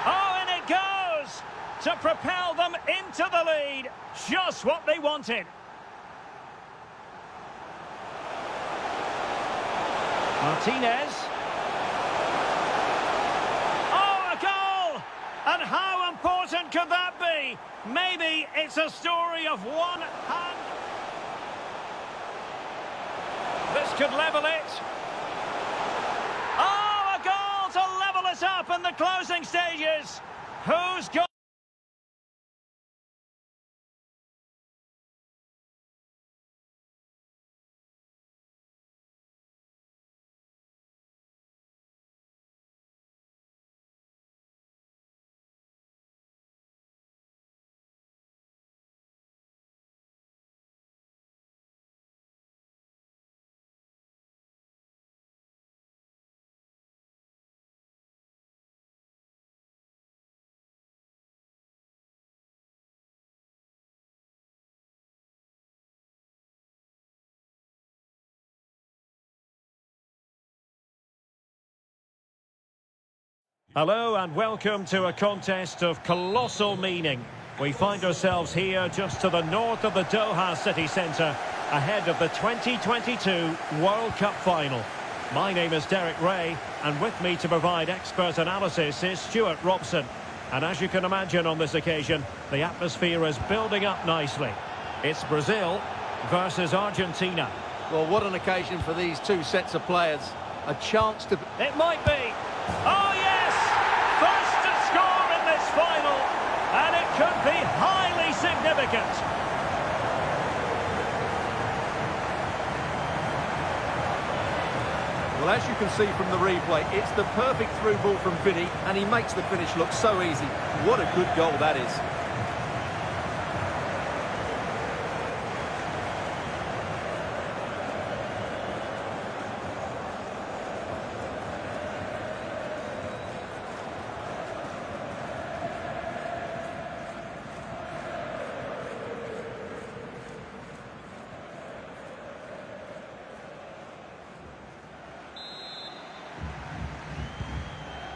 Oh, and it goes to propel them into the lead. Just what they wanted. Martinez. Oh, a goal! And how important could that be? Maybe it's a story of one hand. This could level it. Oh, a goal to level us up in the closing stages. Who's got... Hello and welcome to a contest of colossal meaning. We find ourselves here just to the north of the Doha city centre, ahead of the 2022 World Cup final. My name is Derek Ray, and with me to provide expert analysis is Stuart Robson. And as you can imagine on this occasion, the atmosphere is building up nicely. It's Brazil versus Argentina. Well, what an occasion for these two sets of players. A chance to... It might be. Oh, yes! First to score in this final, and it could be highly significant. Well, as you can see from the replay, it's the perfect through ball from Vinny, and he makes the finish look so easy. What a good goal that is.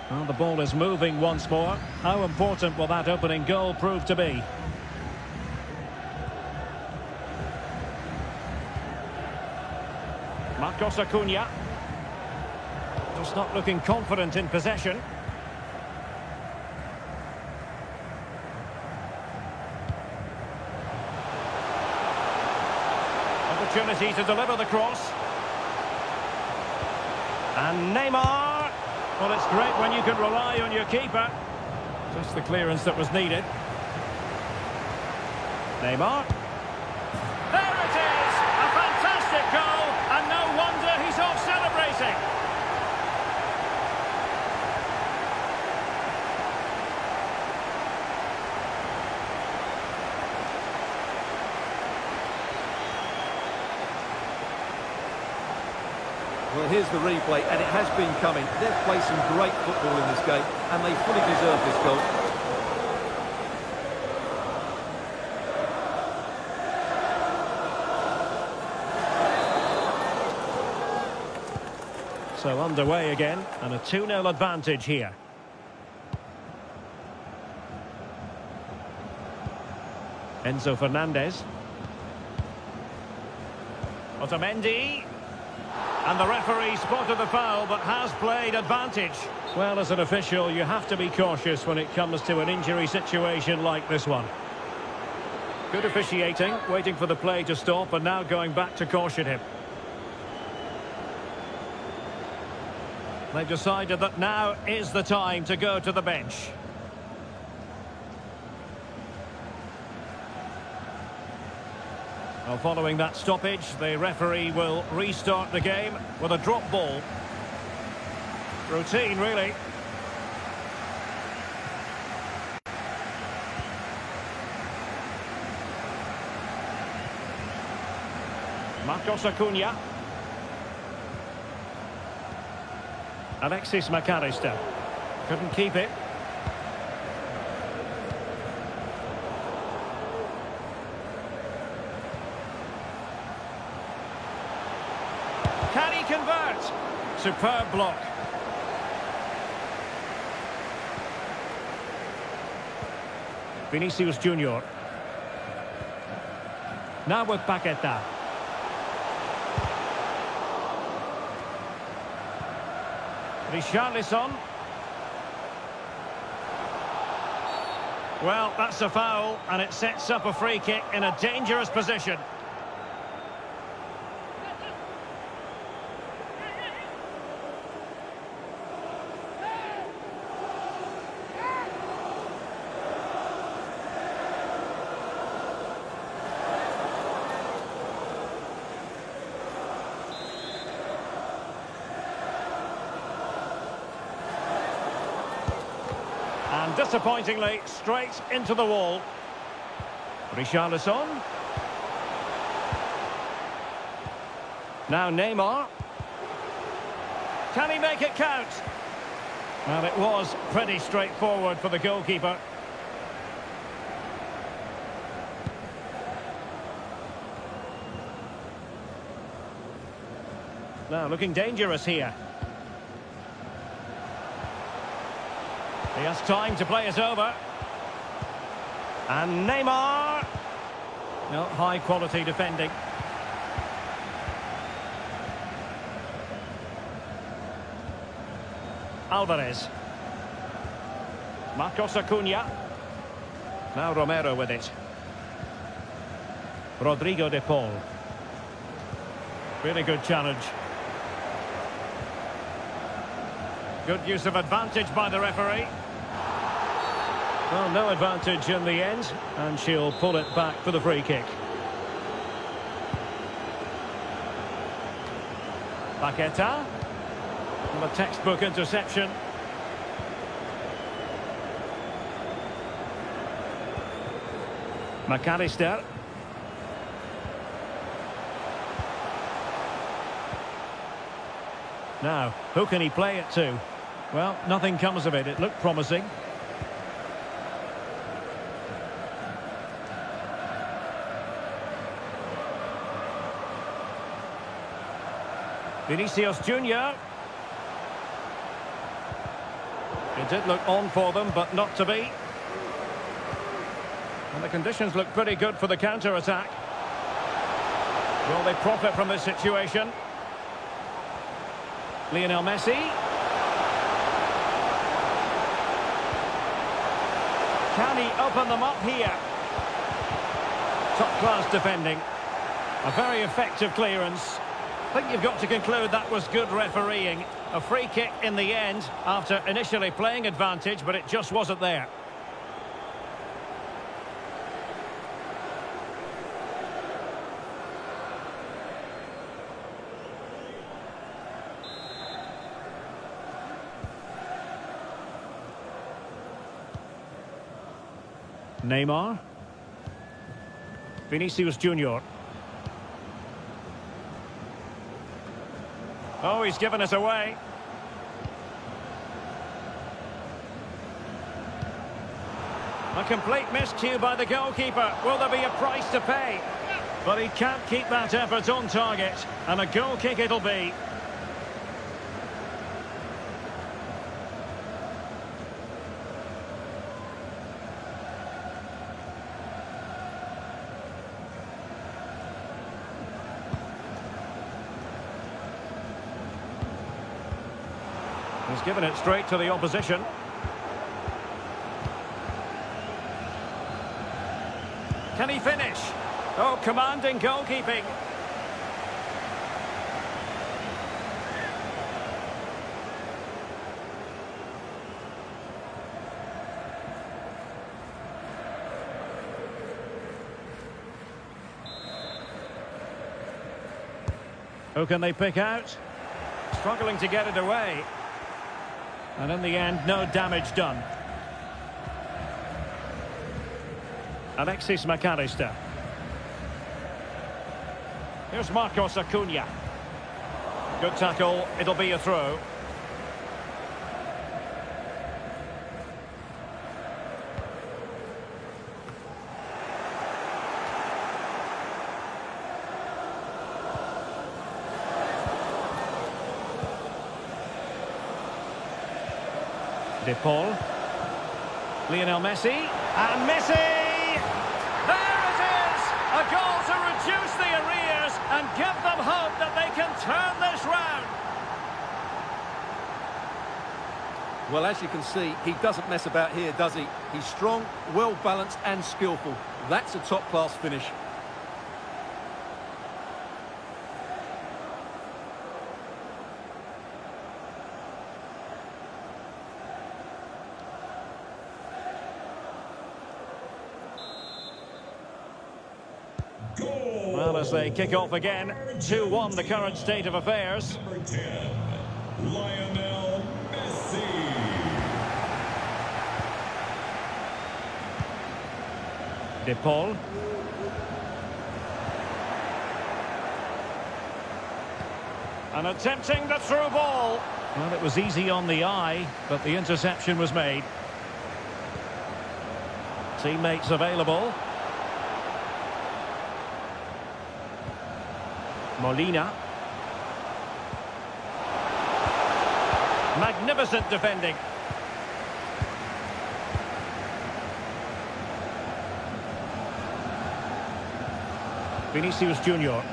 Well, the ball is moving once more. How important will that opening goal prove to be? Marcos Acuna. Just not looking confident in possession. Opportunity to deliver the cross. And Neymar. Well, it's great when you can rely on your keeper. Just the clearance that was needed. Neymar. There it is! A fantastic goal, and no wonder he's off celebrating. Well, here's the replay, and it has been coming. They've played some great football in this game, and they fully deserve this goal. So underway again, and a 2-0 advantage here. Enzo Fernandez. Otamendi. And the referee spotted the foul, but has played advantage. Well, as an official, you have to be cautious when it comes to an injury situation like this one. Good officiating, waiting for the play to stop, and now going back to caution him. They've decided that now is the time to go to the bench. Well, following that stoppage, the referee will restart the game with a drop ball. Routine, really. Marcos Acuna. Alexis McAllister. Couldn't keep it. Can he convert? Superb block. Vinicius Junior. Now with Paqueta. Richarlison. Well, that's a foul, and it sets up a free kick in a dangerous position. And disappointingly, straight into the wall. Richarlison. Now Neymar. Can he make it count? Well, it was pretty straightforward for the goalkeeper. Now looking dangerous here. He has time to play it over. And Neymar. No, high quality defending. Alvarez. Marcos Acuna. Now Romero with it. Rodrigo de Paul. Really good challenge. Good use of advantage by the referee. Well, no advantage in the end, and she'll pull it back for the free kick. Paqueta. And a textbook interception. McAllister. Now, who can he play it to? Well, nothing comes of it. It looked promising. Vinicius Junior. It did look on for them, but not to be. And the conditions look pretty good for the counter-attack. Will they profit from this situation? Lionel Messi. Can he open them up here? Top-class defending. A very effective clearance. I think you've got to conclude that was good refereeing. A free kick in the end after initially playing advantage, but it just wasn't there. Neymar. Vinicius Junior. Oh, he's given us away. A complete miscue by the goalkeeper. Will there be a price to pay? But he can't keep that effort on target. And a goal kick it'll be. He's given it straight to the opposition. Can he finish? Oh, commanding goalkeeping. Who can they pick out? Struggling to get it away. And in the end, no damage done. Alexis McAllister. Here's Marcos Acuna. Good tackle, it'll be a throw. De Paul. Lionel Messi. And Messi! There it is! A goal to reduce the arrears and give them hope that they can turn this round. Well, as you can see, he doesn't mess about here, does he? He's strong, well-balanced and skillful. That's a top-class finish. Well, as they kick off again, 2-1 the current state of affairs. Number 10, Lionel Messi. De Paul. And attempting the through ball. Well, it was easy on the eye, but the interception was made. Teammates available. Molina. Magnificent defending. Vinicius Junior.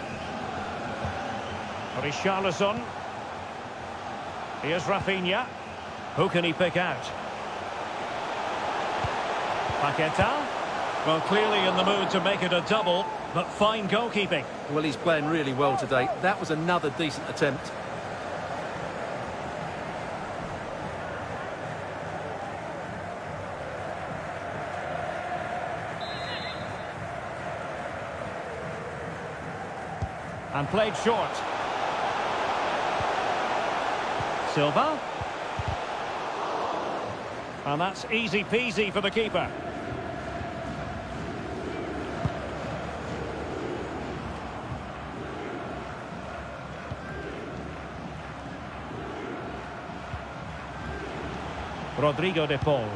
Richarlison. Here's Rafinha. Who can he pick out? Paqueta. Well, clearly in the mood to make it a double, but fine goalkeeping. Well, he's playing really well today. That was another decent attempt. And played short. Silva. And that's easy peasy for the keeper. Rodrigo de Paul.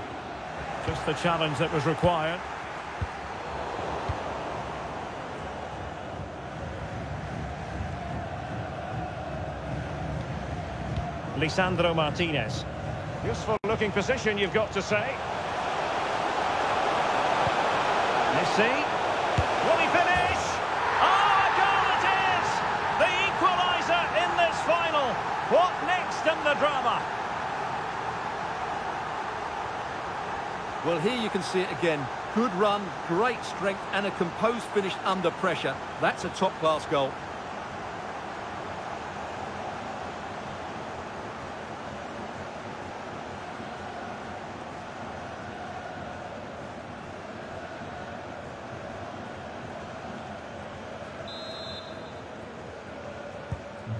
Just the challenge that was required. Lisandro Martinez. Useful looking position, you've got to say. Messi. Will he finish? Oh, a goal it is! The equaliser in this final. What next in the drama? Well, here you can see it again. Good run, great strength and a composed finish under pressure. That's a top-class goal.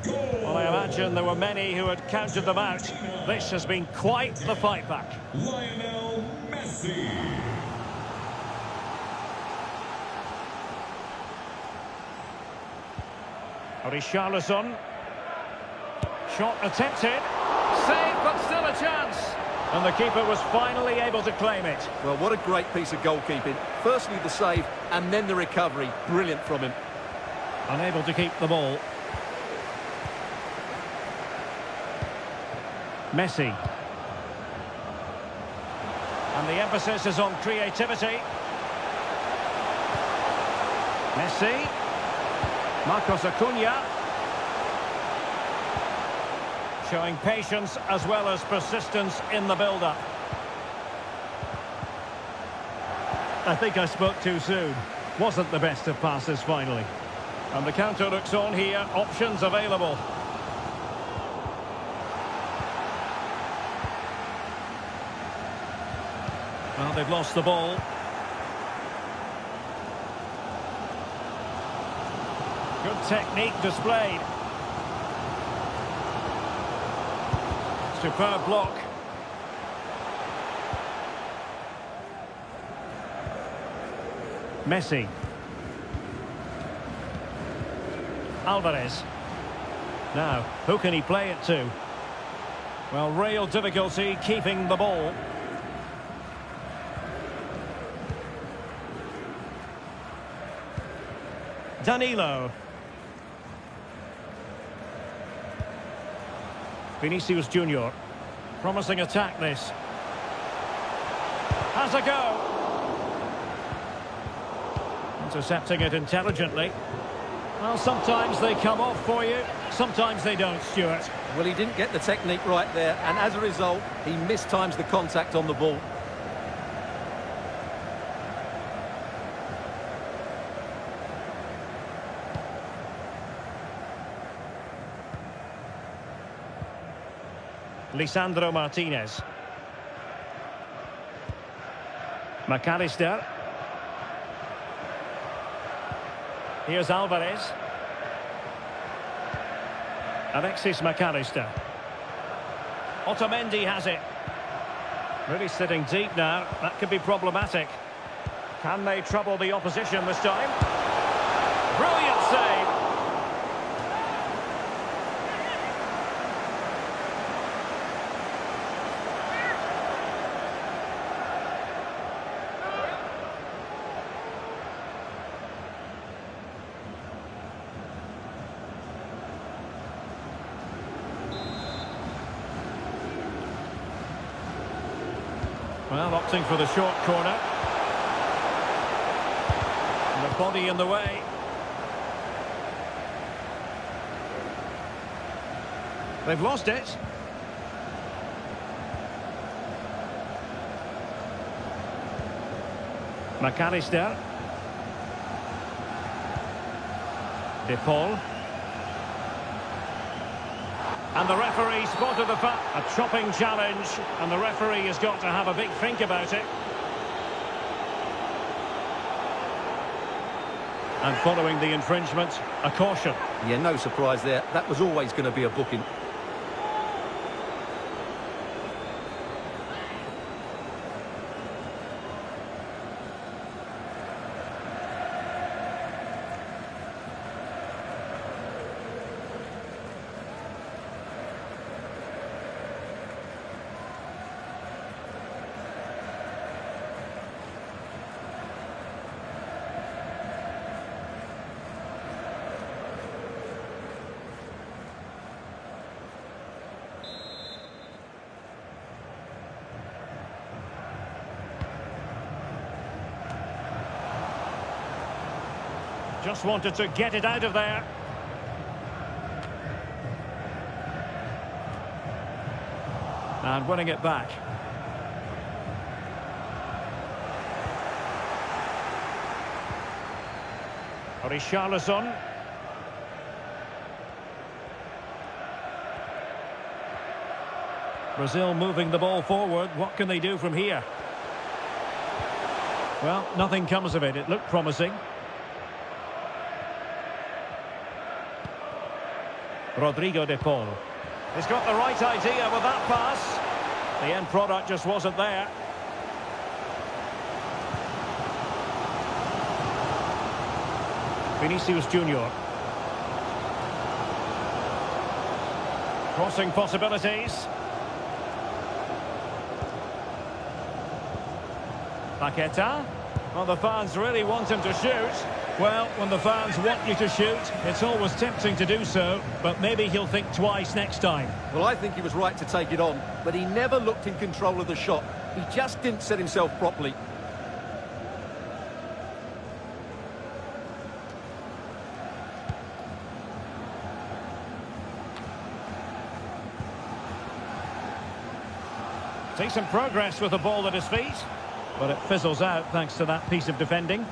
Well, I imagine there were many who had counted them out. This has been quite the fight back. Lionel Messi. Richarlison. Shot attempted. Save, but still a chance. And the keeper was finally able to claim it. Well, what a great piece of goalkeeping. Firstly the save and then the recovery. Brilliant from him. Unable to keep the ball. Messi. And the emphasis is on creativity. Messi. Marcos Acuna. Showing patience as well as persistence in the build-up. I think I spoke too soon. Wasn't the best of passes finally. And the counter looks on here. Options available. Well, they've lost the ball. Good technique displayed. Superb block. Messi. Alvarez. Now, who can he play it to? Well, real difficulty keeping the ball. Danilo. Vinicius Junior. Promising attack this. Has a go. Intercepting it intelligently. Well, sometimes they come off for you, sometimes they don't, Stuart. Well, he didn't get the technique right there, and as a result, he mistimes the contact on the ball. Lisandro Martinez. McAllister. Here's Alvarez. Alexis McAllister. Otamendi has it. Really sitting deep now. That could be problematic. Can they trouble the opposition this time? Brilliant save. Well, opting for the short corner. And the body in the way. They've lost it. McAllister. De Paul. And the referee spotted the fact. A chopping challenge, and the referee has got to have a big think about it. And following the infringement, a caution. Yeah, no surprise there. That was always going to be a booking. Just wanted to get it out of there. And winning it back. Richarlison. Brazil moving the ball forward. What can they do from here? Well, nothing comes of it. It looked promising. Rodrigo de Paul. He's got the right idea with that pass. The end product just wasn't there. Vinicius Junior. Crossing possibilities. Paqueta. Well, the fans really want him to shoot. Well, when the fans want you to shoot, it's always tempting to do so, but maybe he'll think twice next time. Well, I think he was right to take it on, but he never looked in control of the shot. He just didn't set himself properly. Decent progress with the ball at his feet, but it fizzles out thanks to that piece of defending.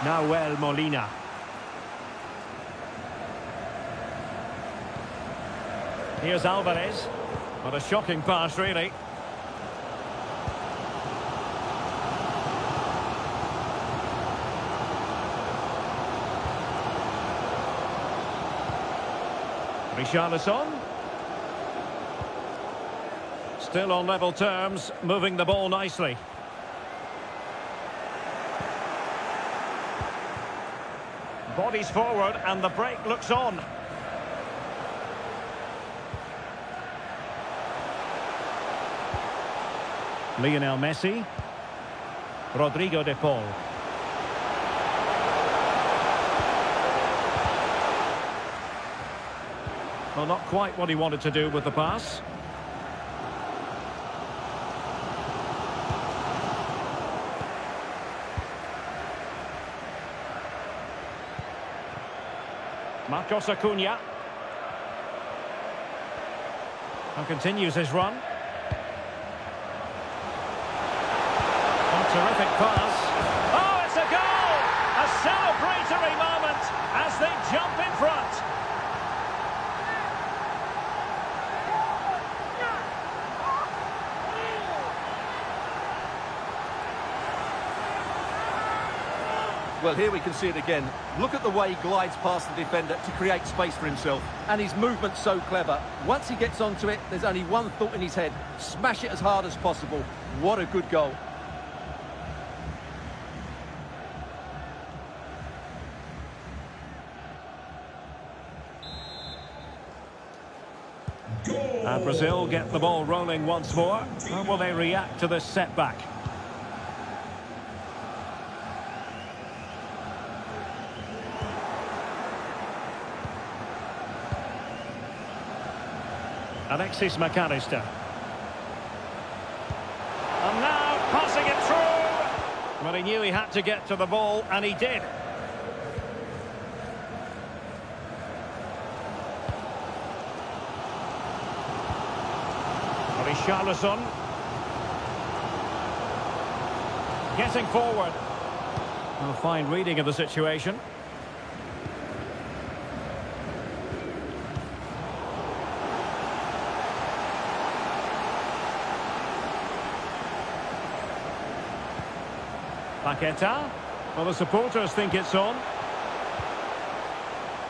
Nahuel Molina. Here's Alvarez. What a shocking pass, really. Richarlison. Still on level terms, moving the ball nicely. Bodies forward and the break looks on. Lionel Messi. Rodrigo de Paul. Well, not quite what he wanted to do with the pass. Marcos Acuna. And continues his run. Oh, terrific pass. Oh, it's a goal! A celebratory moment as they jump in front. Well, here we can see it again. Look at the way he glides past the defender to create space for himself. And his movement's so clever. Once he gets onto it, there's only one thought in his head. Smash it as hard as possible. What a good goal. And Brazil get the ball rolling once more. How will they react to this setback? Alexis McAllister. And now passing it through. Well, he knew he had to get to the ball, and he did. Richarlison. Getting forward. A fine reading of the situation. Paqueta. Well, the supporters think it's on.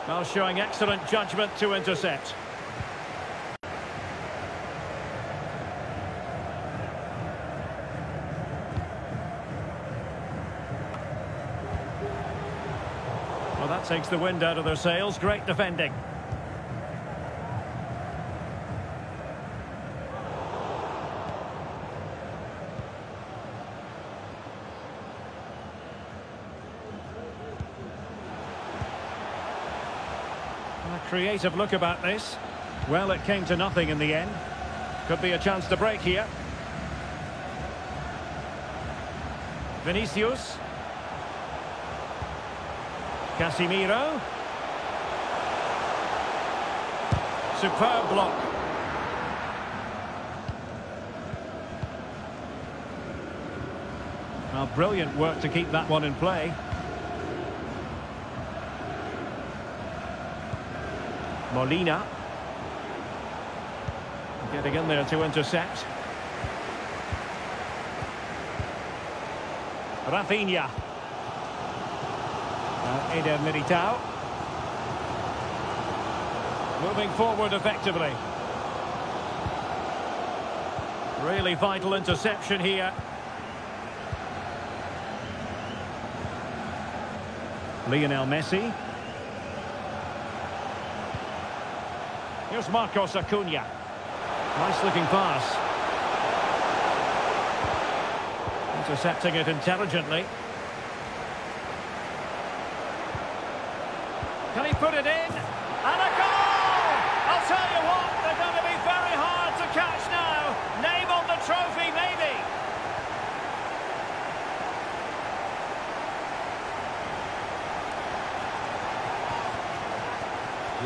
Well, showing excellent judgment to intercept. Well, that takes the wind out of their sails. Great defending. A creative look about this. Well, it came to nothing in the end. Could be a chance to break here. Vinicius. Casemiro. Superb block. Well, brilliant work to keep that one in play. Molina. Getting in there to intercept. Rafinha. Eder Militao. Moving forward effectively. Really vital interception here. Lionel Messi. Here's Marcos Acuna. Nice looking pass. Intercepting it intelligently. Can he put it in? And a goal! I'll tell you what, they're going to be very hard to catch now. Name on the trophy, maybe.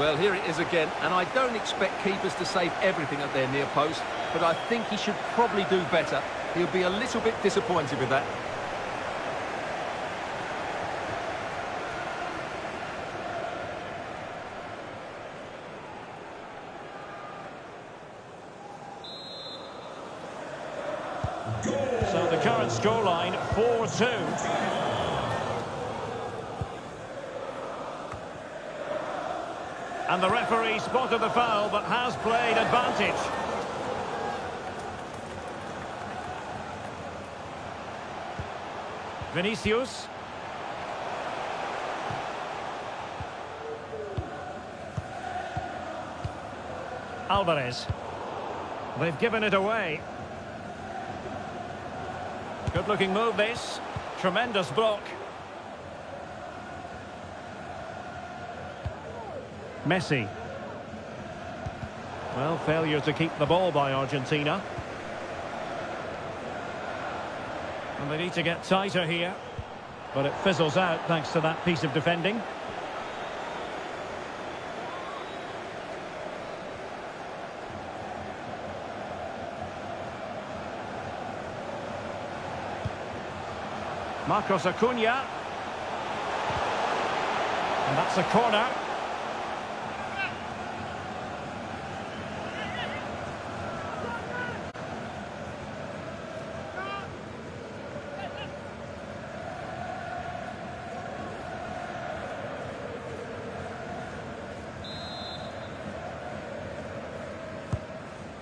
Well, here it is again, and I don't expect keepers to save everything at their near post, but I think he should probably do better. He'll be a little bit disappointed with that. So the current scoreline, 4-2. And the referee spotted the foul, but has played advantage. Vinicius. Alvarez. They've given it away. Good-looking move, this. Tremendous block. Messi. Well, failure to keep the ball by Argentina. And they need to get tighter here. But it fizzles out thanks to that piece of defending. Marcos Acuna. And that's a corner.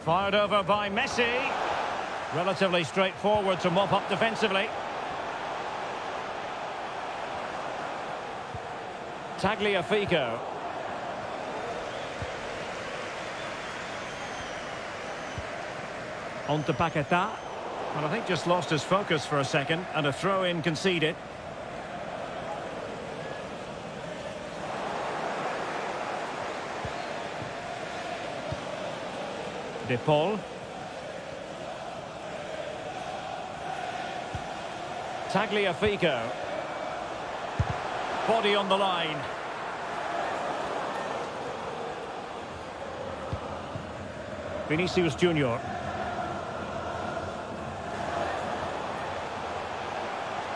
Fired over by Messi. Relatively straightforward to mop up defensively. Tagliafico. On to Paquetá. Well, I think just lost his focus for a second, and a throw-in conceded. De Paul. Tagliafico. Body on the line. Vinicius Junior.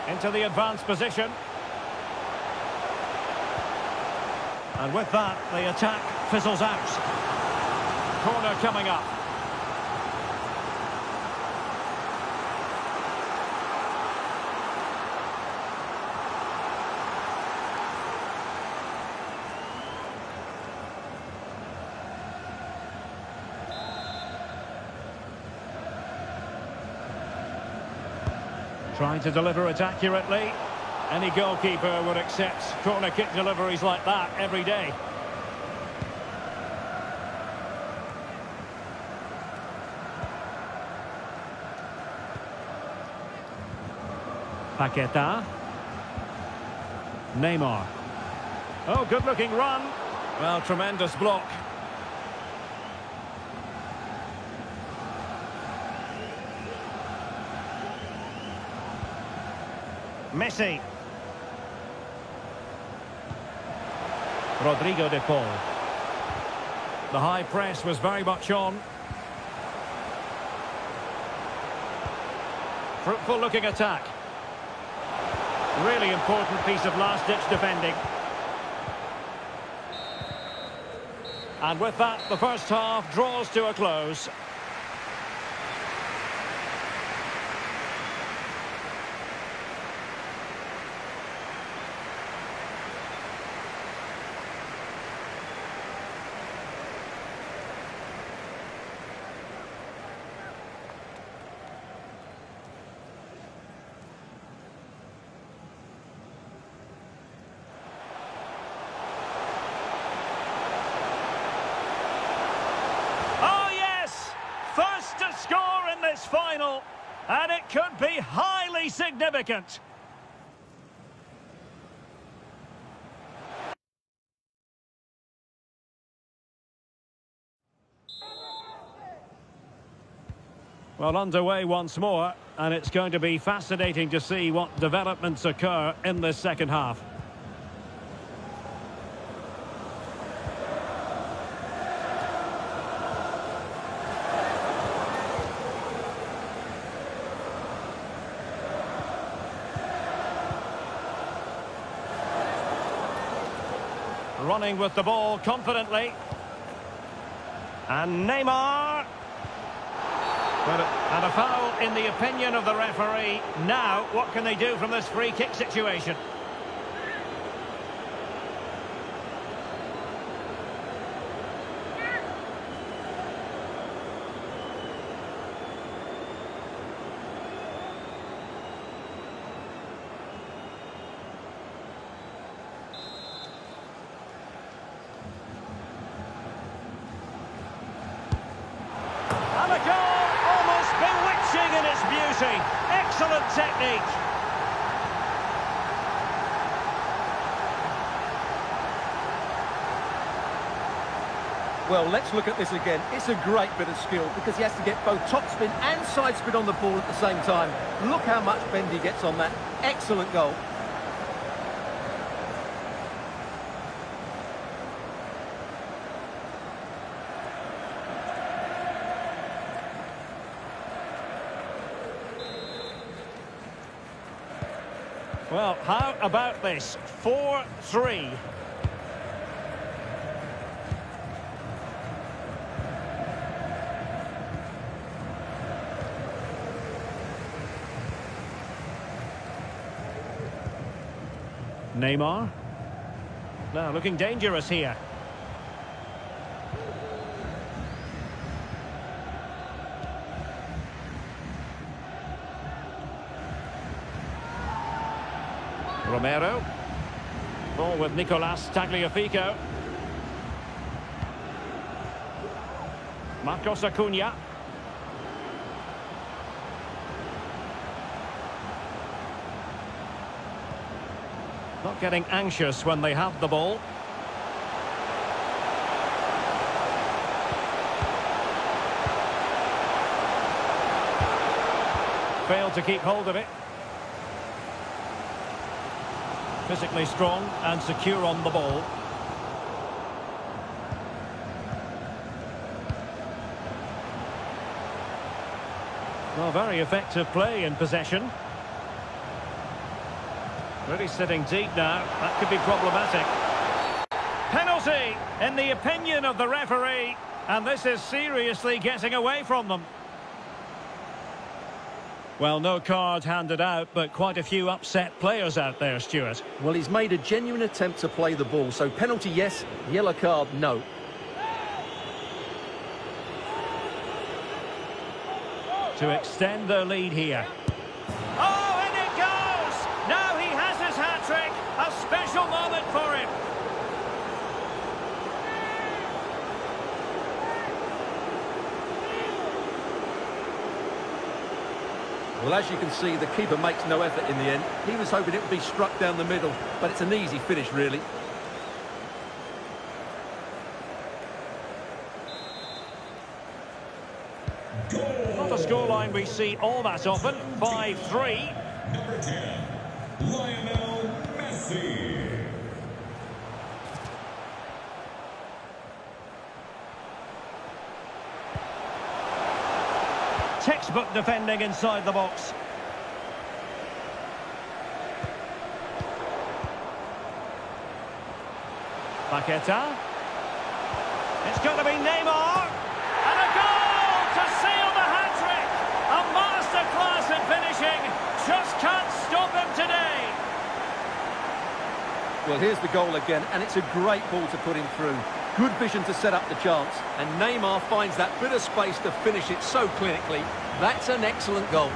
Into the advanced position. And with that, the attack fizzles out. Corner coming up. Trying to deliver it accurately. Any goalkeeper would accept corner kick deliveries like that every day. Paquetá. Neymar. Oh, good-looking run. Well, tremendous block. Messi. Rodrigo de Paul. The high press was very much on. Fruitful looking attack. Really important piece of last-ditch defending. And with that, the first half draws to a close. Score in this final, and it could be highly significant. Well, underway once more, and it's going to be fascinating to see what developments occur in this second half. running with the ball confidently. And Neymar. And a foul in the opinion of the referee. Now, what can they do from this free kick situation? And a goal, almost bewitching in its beauty. Excellent technique. Well, let's look at this again. It's a great bit of skill because he has to get both topspin and side spin on the ball at the same time. Look how much bend he gets on that. Excellent goal. Well, how about this? 4-3. Neymar. Now looking dangerous here. Romero. Ball with Nicolas Tagliafico. Marcos Acuna. Not getting anxious when they have the ball. Failed to keep hold of it. Physically strong and secure on the ball. Well, very effective play in possession. Really sitting deep now. That could be problematic. Penalty, in the opinion of the referee. And this is seriously getting away from them. Well, no card handed out, but quite a few upset players out there, Stuart. Well, he's made a genuine attempt to play the ball. So penalty, yes. Yellow card, no. To extend their lead here. Oh, and it goes! Now he has his hat-trick. A special moment for him. Well, as you can see, the keeper makes no effort in the end. He was hoping it would be struck down the middle, but it's an easy finish, really. Not a scoreline we see all that often. 5-3. Number 10, Lionel Messi. Textbook defending inside the box. Paqueta. It's going to be Neymar. And a goal to seal the hat-trick. A masterclass in finishing. Just can't stop him today. Well, here's the goal again, and it's a great ball to put him through. Good vision to set up the chance, and Neymar finds that bit of space to finish it so clinically. That's an excellent goal.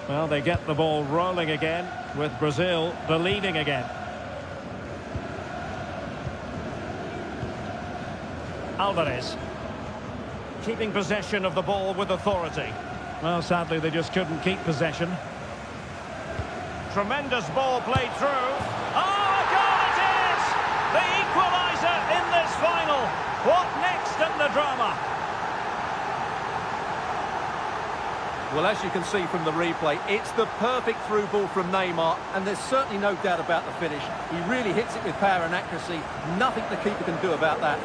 Well, they get the ball rolling again, with Brazil believing again. Alvarez. Keeping possession of the ball with authority. Well, sadly, they just couldn't keep possession. Tremendous ball played through. Oh, a goal it is! The equaliser in this final. What next in the drama? Well, as you can see from the replay, it's the perfect through ball from Neymar, and there's certainly no doubt about the finish. He really hits it with power and accuracy. Nothing the keeper can do about that.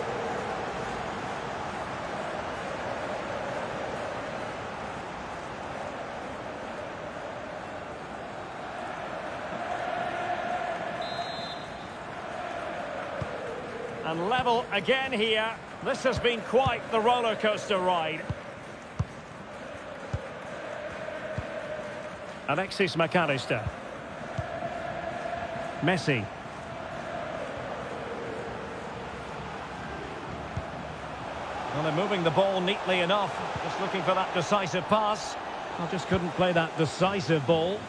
And level again here. This has been quite the roller coaster ride. Alexis McAllister. Messi. Well, they're moving the ball neatly enough. Just looking for that decisive pass. I just couldn't play that decisive ball.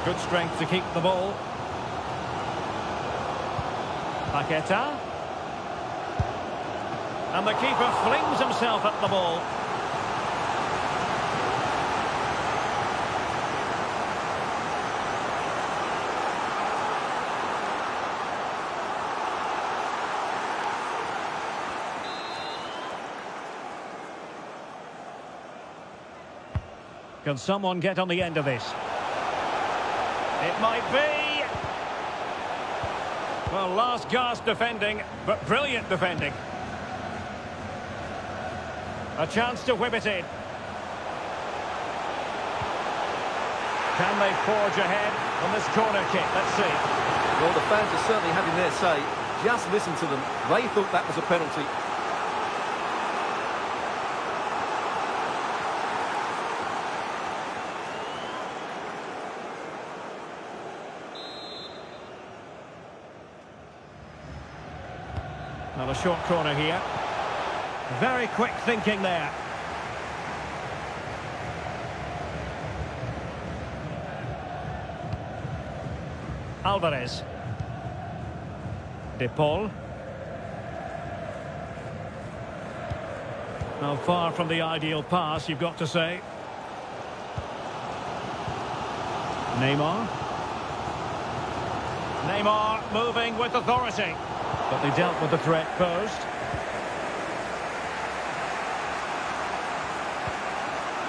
Good strength to keep the ball. Paqueta. And the keeper flings himself at the ball. Can someone get on the end of this? It might be. Well, last gasp defending, but brilliant defending. A chance to whip it in. Can they forge ahead on this corner kick? Let's see. Well, the fans are certainly having their say. Just listen to them. They thought that was a penalty. Well, a short corner here. Very quick thinking there. Alvarez. De Paul. Well, far from the ideal pass, you've got to say. Neymar. Neymar moving with authority. But they dealt with the threat posed.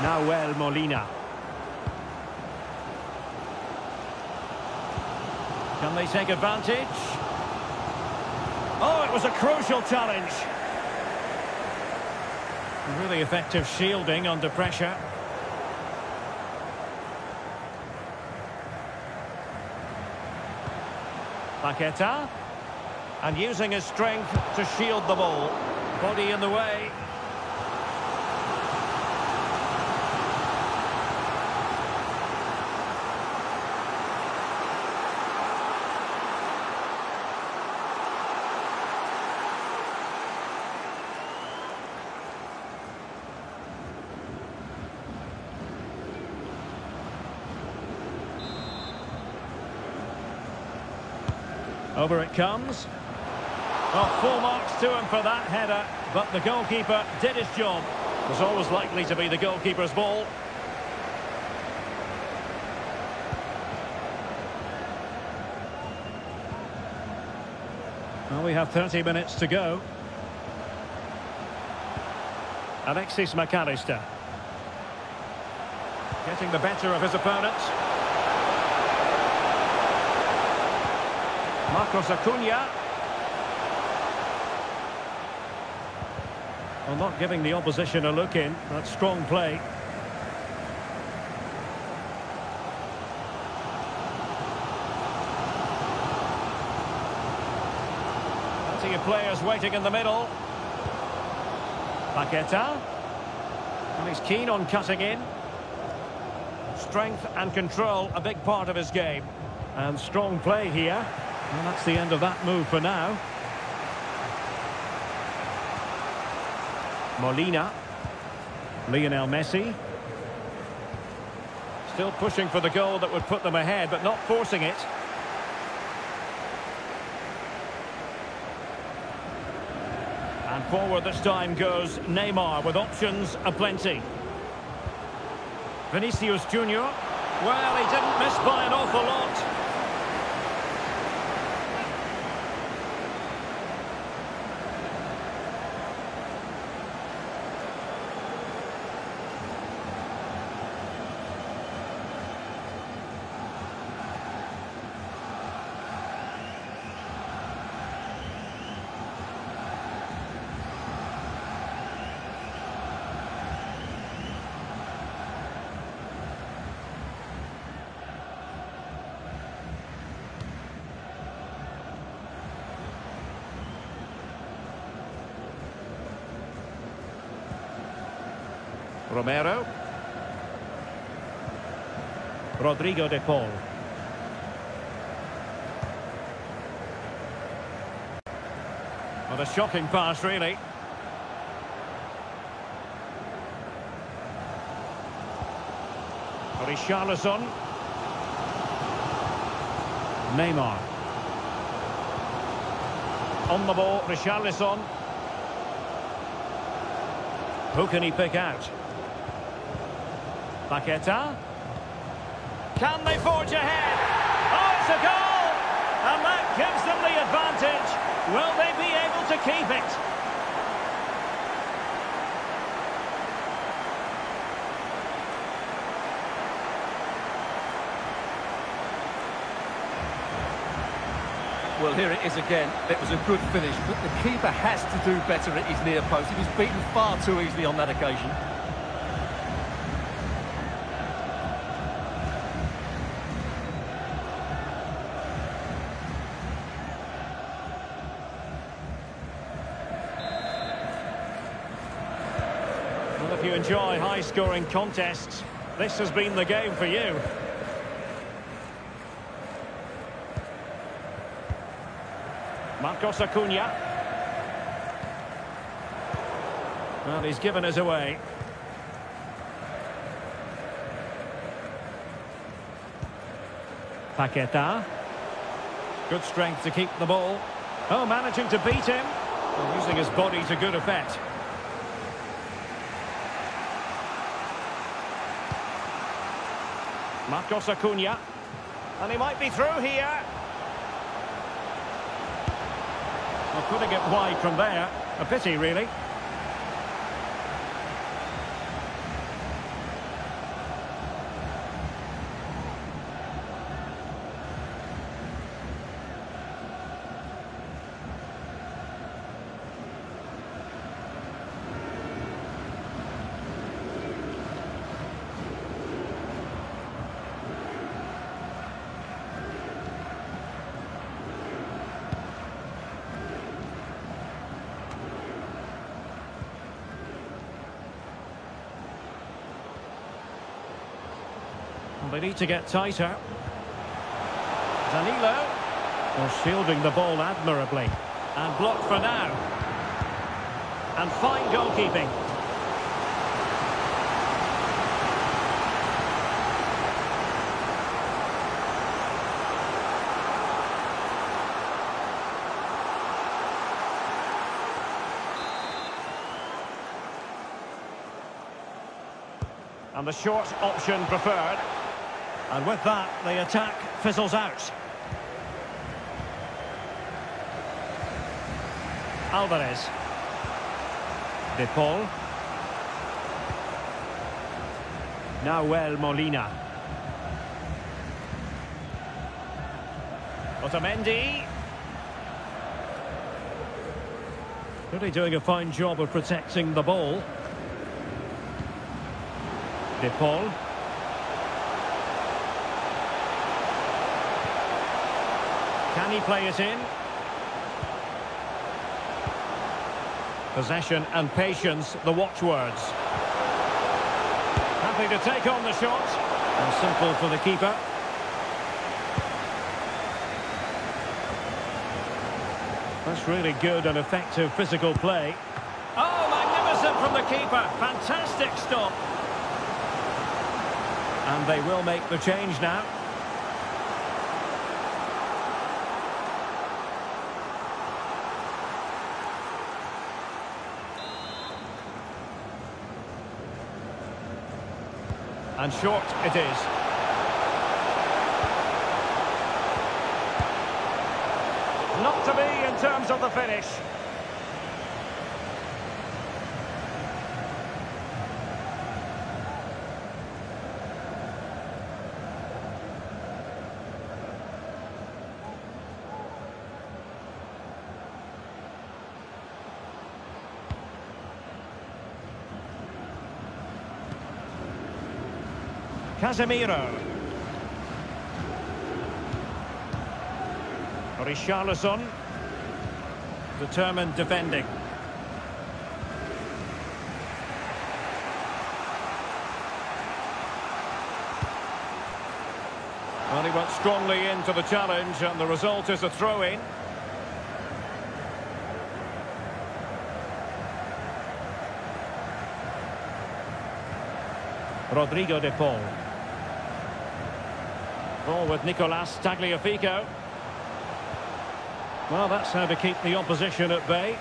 Nahuel Molina. Can they take advantage? Oh, it was a crucial challenge. Really effective shielding under pressure. Paqueta. And using his strength to shield the ball. Body in the way. Over it comes. Well, full marks to him for that header, but the goalkeeper did his job. It was always likely to be the goalkeeper's ball. Well, we have 30 minutes to go. Alexis McAllister. Getting the better of his opponent. Marcos Acuna. Well, not giving the opposition a look in. That's strong play. Plenty of players waiting in the middle. Paqueta. And he's keen on cutting in. Strength and control, a big part of his game. And strong play here. And that's the end of that move for now. Molina. Lionel Messi. Still pushing for the goal that would put them ahead, but not forcing it. And forward this time goes Neymar with options aplenty. Vinicius Junior. Well, he didn't miss by an awful lot. Romero. Rodrigo de Paul. What a shocking pass, really. Richarlison. Neymar. On the ball, Richarlison. Who can he pick out? Paqueta. Can they forge ahead? Oh, it's a goal! And that gives them the advantage. Will they be able to keep it? Well, here it is again. It was a good finish, but the keeper has to do better at his near post. He was beaten far too easily on that occasion. Well, if you enjoy high-scoring contests, this has been the game for you. Marcos Acuna. Well, he's given us away. Paqueta. Good strength to keep the ball. Oh, managing to beat him. Well, using his body to good effect. Marcos Acuna. And he might be through here. Well, putting it wide from there. A pity, really. They need to get tighter. Danilo. Well, shielding the ball admirably. And blocked for now. And fine goalkeeping. And the short option preferred. And with that, the attack fizzles out. Alvarez. De Paul. Nahuel Molina. Otamendi. Really doing a fine job of protecting the ball. De Paul. Can he play it in? Possession and patience, the watchwords. Happy to take on the shot. And simple for the keeper. That's really good and effective physical play. Oh, magnificent from the keeper. Fantastic stop. And they will make the change now. And short it is. Not to be in terms of the finish. Casemiro. Richarlison. Determined defending. Well, he went strongly into the challenge, and the result is a throw-in. Rodrigo de Paul. Ball with Nicolas Tagliafico. Well, that's how to keep the opposition at bay.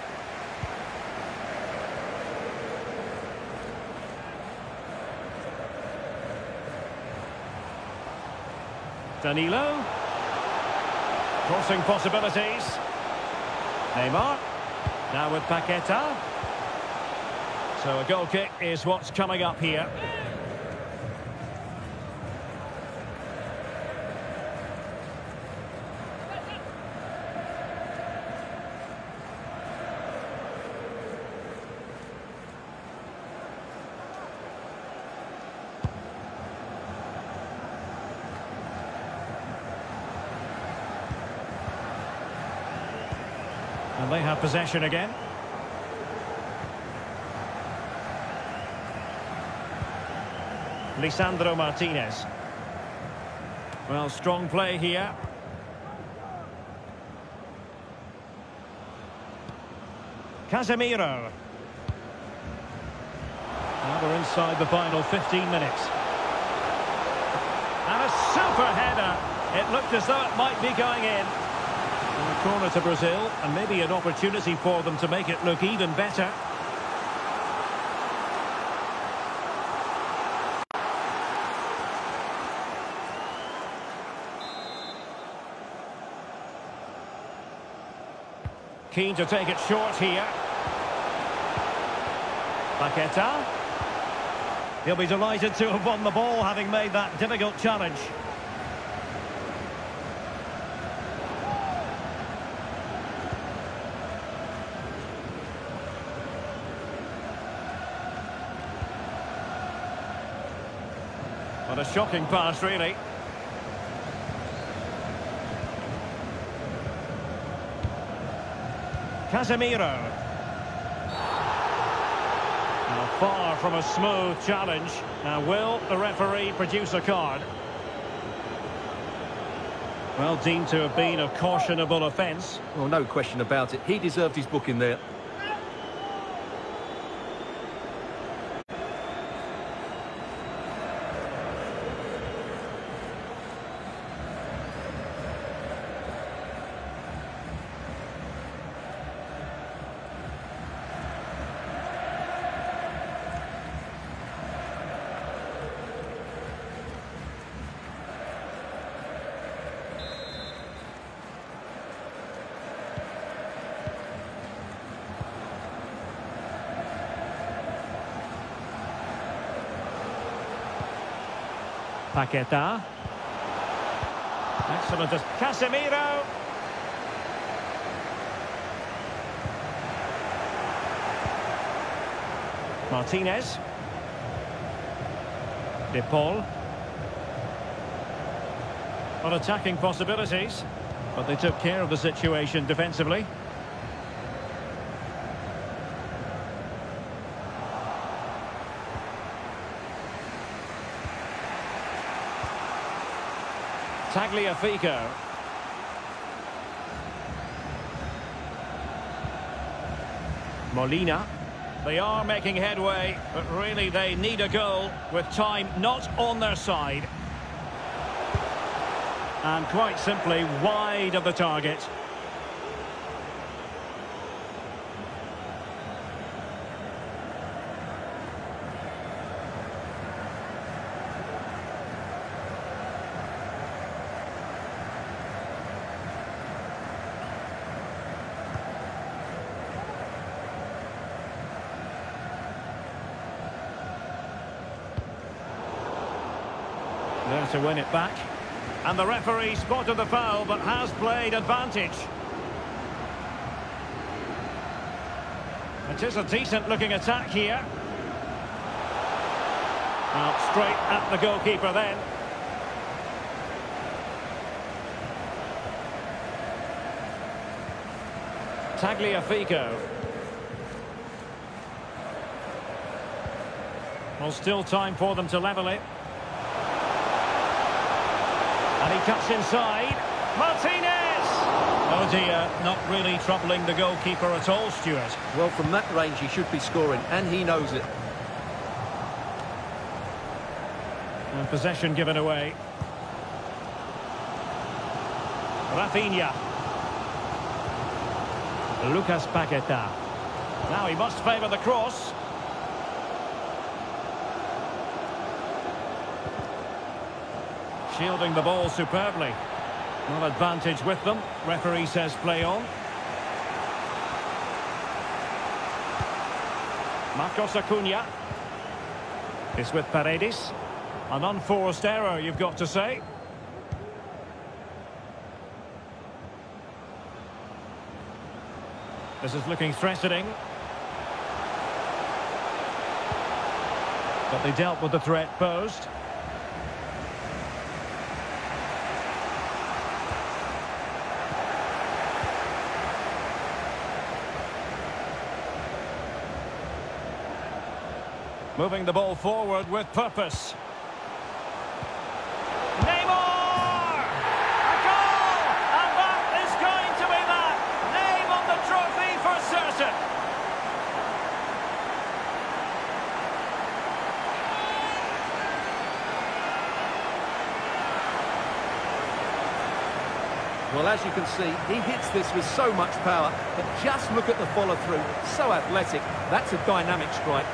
Danilo. Crossing possibilities. Neymar. Now with Paqueta. So a goal kick is what's coming up here. And they have possession again. Lisandro Martinez. Well, strong play here. Casemiro. Now we're inside the final 15 minutes. And a super header. It looked as though it might be going in. And a corner to Brazil, and maybe an opportunity for them to make it look even better. Keen to take it short here. Paqueta. He'll be delighted to have won the ball, having made that difficult challenge. What a shocking pass, really. Casemiro. Now far from a smooth challenge. Now will the referee produce a card? Well, deemed to have been a cautionable offence. Well, no question about it. He deserved his booking there. Paqueta. Excellent. Casemiro. Martinez. De Paul. On attacking possibilities, but they took care of the situation defensively. Tagliafico. Molina. They are making headway, but really they need a goal with time not on their side. And quite simply wide of the target. There to win it back. And the referee spotted the foul, but has played advantage. It is a decent-looking attack here. Well, straight at the goalkeeper then. Tagliafico. Well, still time for them to level it. And he cuts inside. Martinez! Oh dear, not really troubling the goalkeeper at all, Stuart. Well, from that range, he should be scoring, and he knows it. And possession given away. Rafinha. Lucas Paqueta. Now he must favour the cross. Shielding the ball superbly. Well, advantage with them. Referee says play on. Marcos Acuna is with Paredes. An unforced error, you've got to say. This is looking threatening. But they dealt with the threat posed. Moving the ball forward with purpose. Neymar! A goal! And that is going to be that! Name on the trophy for certain! Well, as you can see, he hits this with so much power, but just look at the follow-through. So athletic. That's a dynamic strike.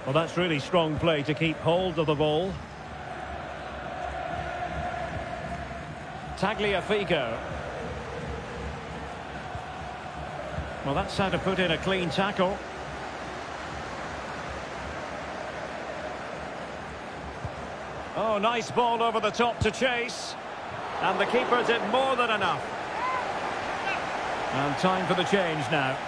Well, that's really strong play to keep hold of the ball. Tagliafico. Well, that's how to put in a clean tackle. Oh, nice ball over the top to chase. And the keeper did more than enough. And time for the change now.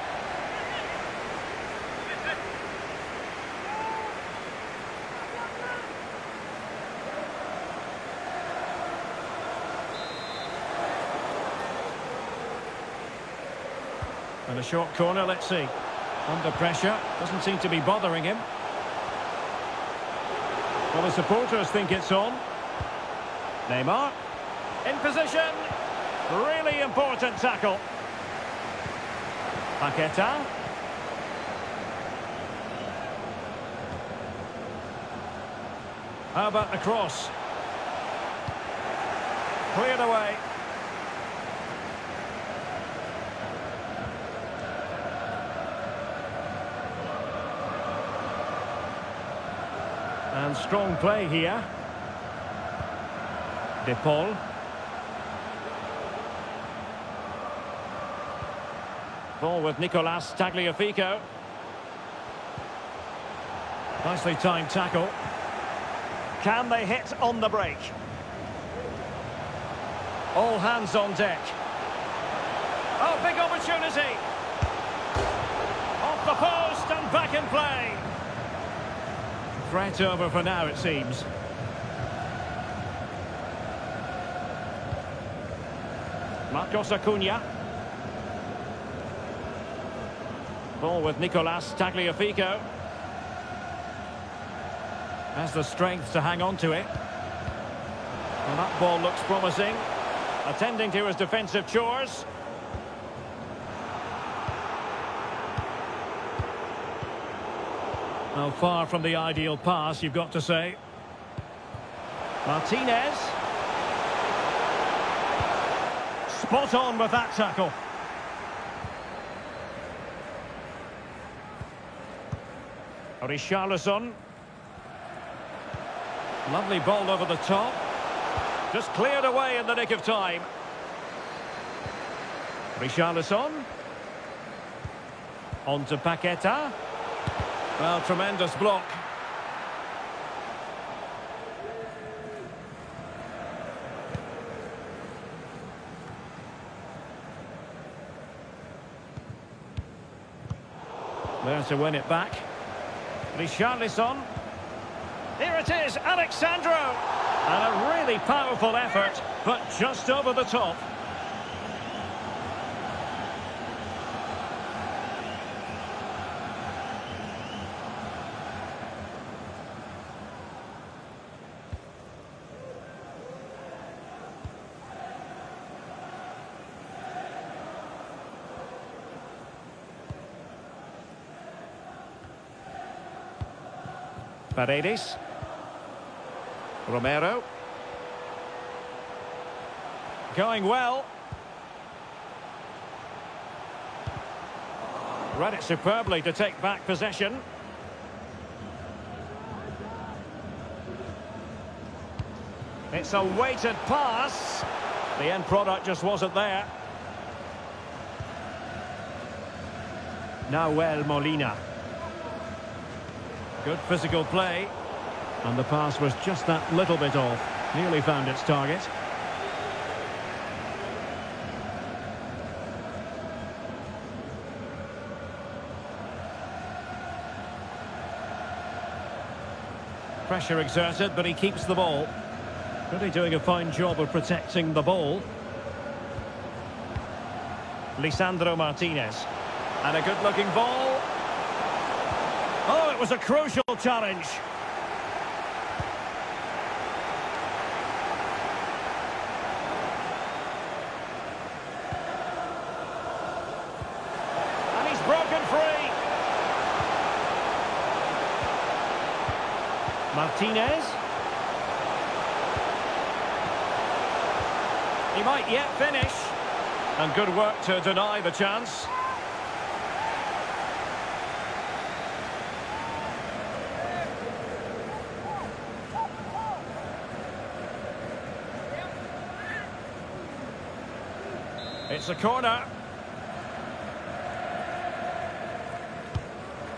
And a short corner, let's see. Under pressure, doesn't seem to be bothering him. Well, the supporters think it's on. Neymar, in position. Really important tackle. Paqueta. How about the cross? Cleared away. And strong play here. De Paul. Ball with Nicolas Tagliafico. Nicely timed tackle. Can they hit on the break? All hands on deck. Oh, big opportunity. Off the post and back in play. Threat over for now, it seems. Marcos Acuna. Ball with Nicolas Tagliafico. Has the strength to hang on to it. Well, that ball looks promising. Attending to his defensive chores. Well, far from the ideal pass, you've got to say. Martinez. Spot on with that tackle. Richarlison. Lovely ball over the top. Just cleared away in the nick of time. Richarlison. On to Paqueta. Well, tremendous block. There to win it back. Richarlison. Here it is, Alexandro. And a really powerful effort, but just over the top. Paredes. Romero. Going well. Read it superbly to take back possession. It's a weighted pass. The end product just wasn't there. Nahuel Molina. Good physical play. And the pass was just that little bit off. Nearly found its target. Pressure exerted, but he keeps the ball. Really doing a fine job of protecting the ball. Lisandro Martinez. And a good-looking ball. Oh, it was a crucial challenge. And he's broken free. Martinez. He might yet finish. And good work to deny the chance. It's a corner.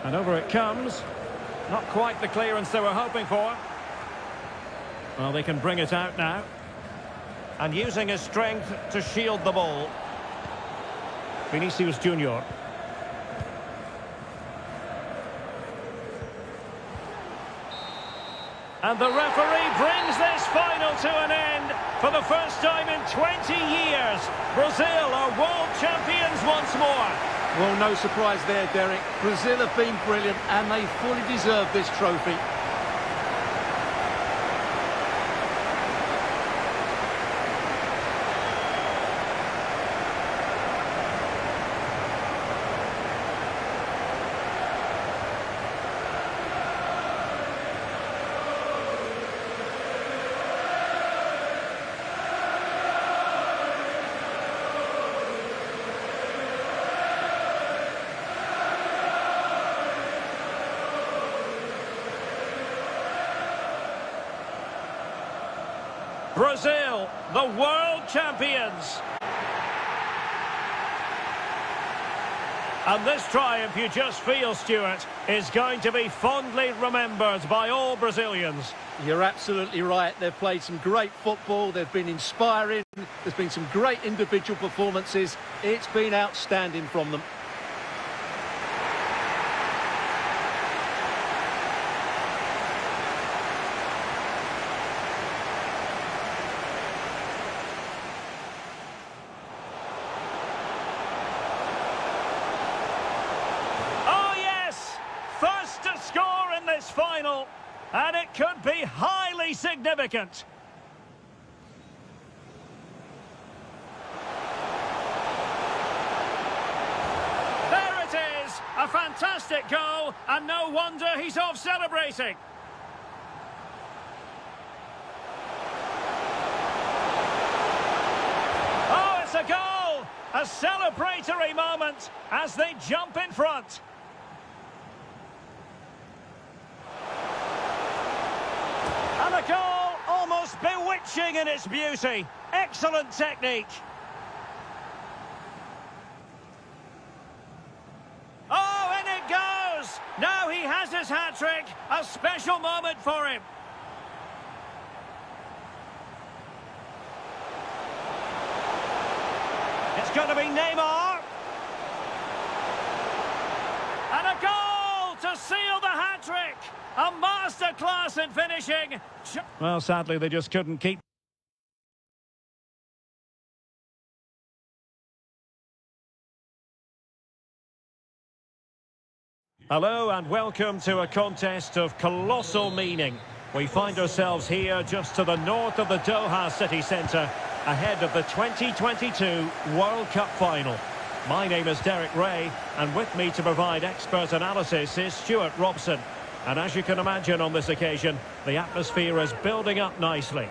And over it comes. Not quite the clearance they were hoping for. Well, they can bring it out now. And using his strength to shield the ball. Vinicius Junior. And the referee brings this final to an end. For the first time in 20 years, Brazil are world champions once more. Well, no surprise there, Derek. Brazil have been brilliant and they fully deserve this trophy. Brazil, the world champions. And this triumph, you just feel, Stuart, is going to be fondly remembered by all Brazilians. You're absolutely right. They've played some great football. They've been inspiring. There's been some great individual performances. It's been outstanding from them. First to score in this final, and it could be highly significant. There it is, a fantastic goal, and no wonder he's off celebrating. Oh, it's a goal! A celebratory moment as they jump in front. And a goal almost bewitching in its beauty. Excellent technique. Oh, and it goes! Now he has his hat-trick. A special moment for him. It's going to be Neymar. And a goal to seal the hat-trick! A masterclass in finishing! Well, sadly, they just couldn't keep... Hello and welcome to a contest of colossal meaning. We find ourselves here just to the north of the Doha city centre, ahead of the 2022 World Cup final. My name is Derek Ray, and with me to provide expert analysis is Stuart Robson. And as you can imagine on this occasion, the atmosphere is building up nicely.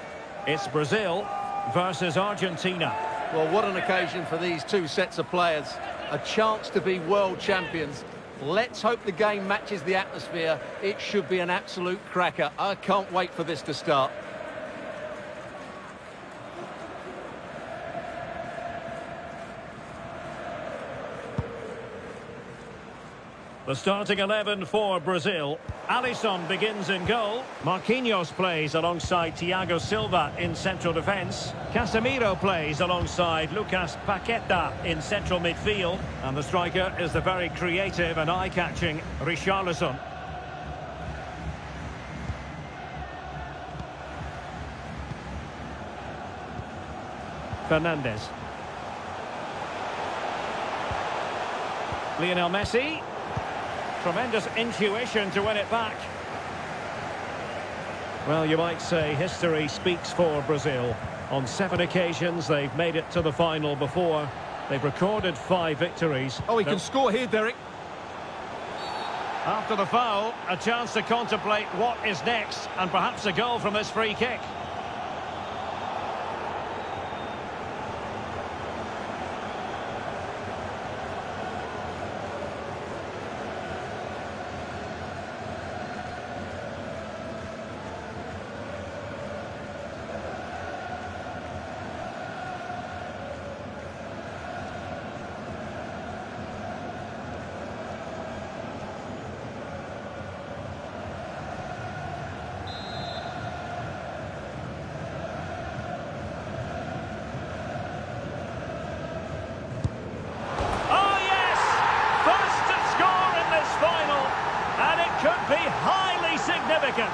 It's Brazil versus Argentina. Well, what an occasion for these two sets of players. A chance to be world champions. Let's hope the game matches the atmosphere. It should be an absolute cracker. I can't wait for this to start. The starting 11 for Brazil. Alisson begins in goal. Marquinhos plays alongside Thiago Silva in central defence. Casemiro plays alongside Lucas Paqueta in central midfield. And the striker is the very creative and eye-catching Richarlison. Fernandes. Lionel Messi. Tremendous intuition to win it back. Well, you might say history speaks for Brazil. On 7 occasions, they've made it to the final before. They've recorded 5 victories. Oh, he can score here, Derek. After the foul, a chance to contemplate what is next, and perhaps a goal from this free kick. Could be highly significant.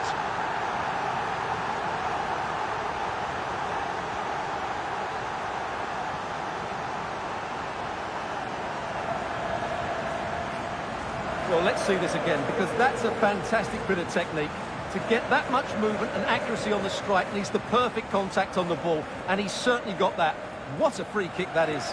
Well, let's see this again, because that's a fantastic bit of technique. To get that much movement and accuracy on the strike needs the perfect contact on the ball, and he's certainly got that. What a free kick that is.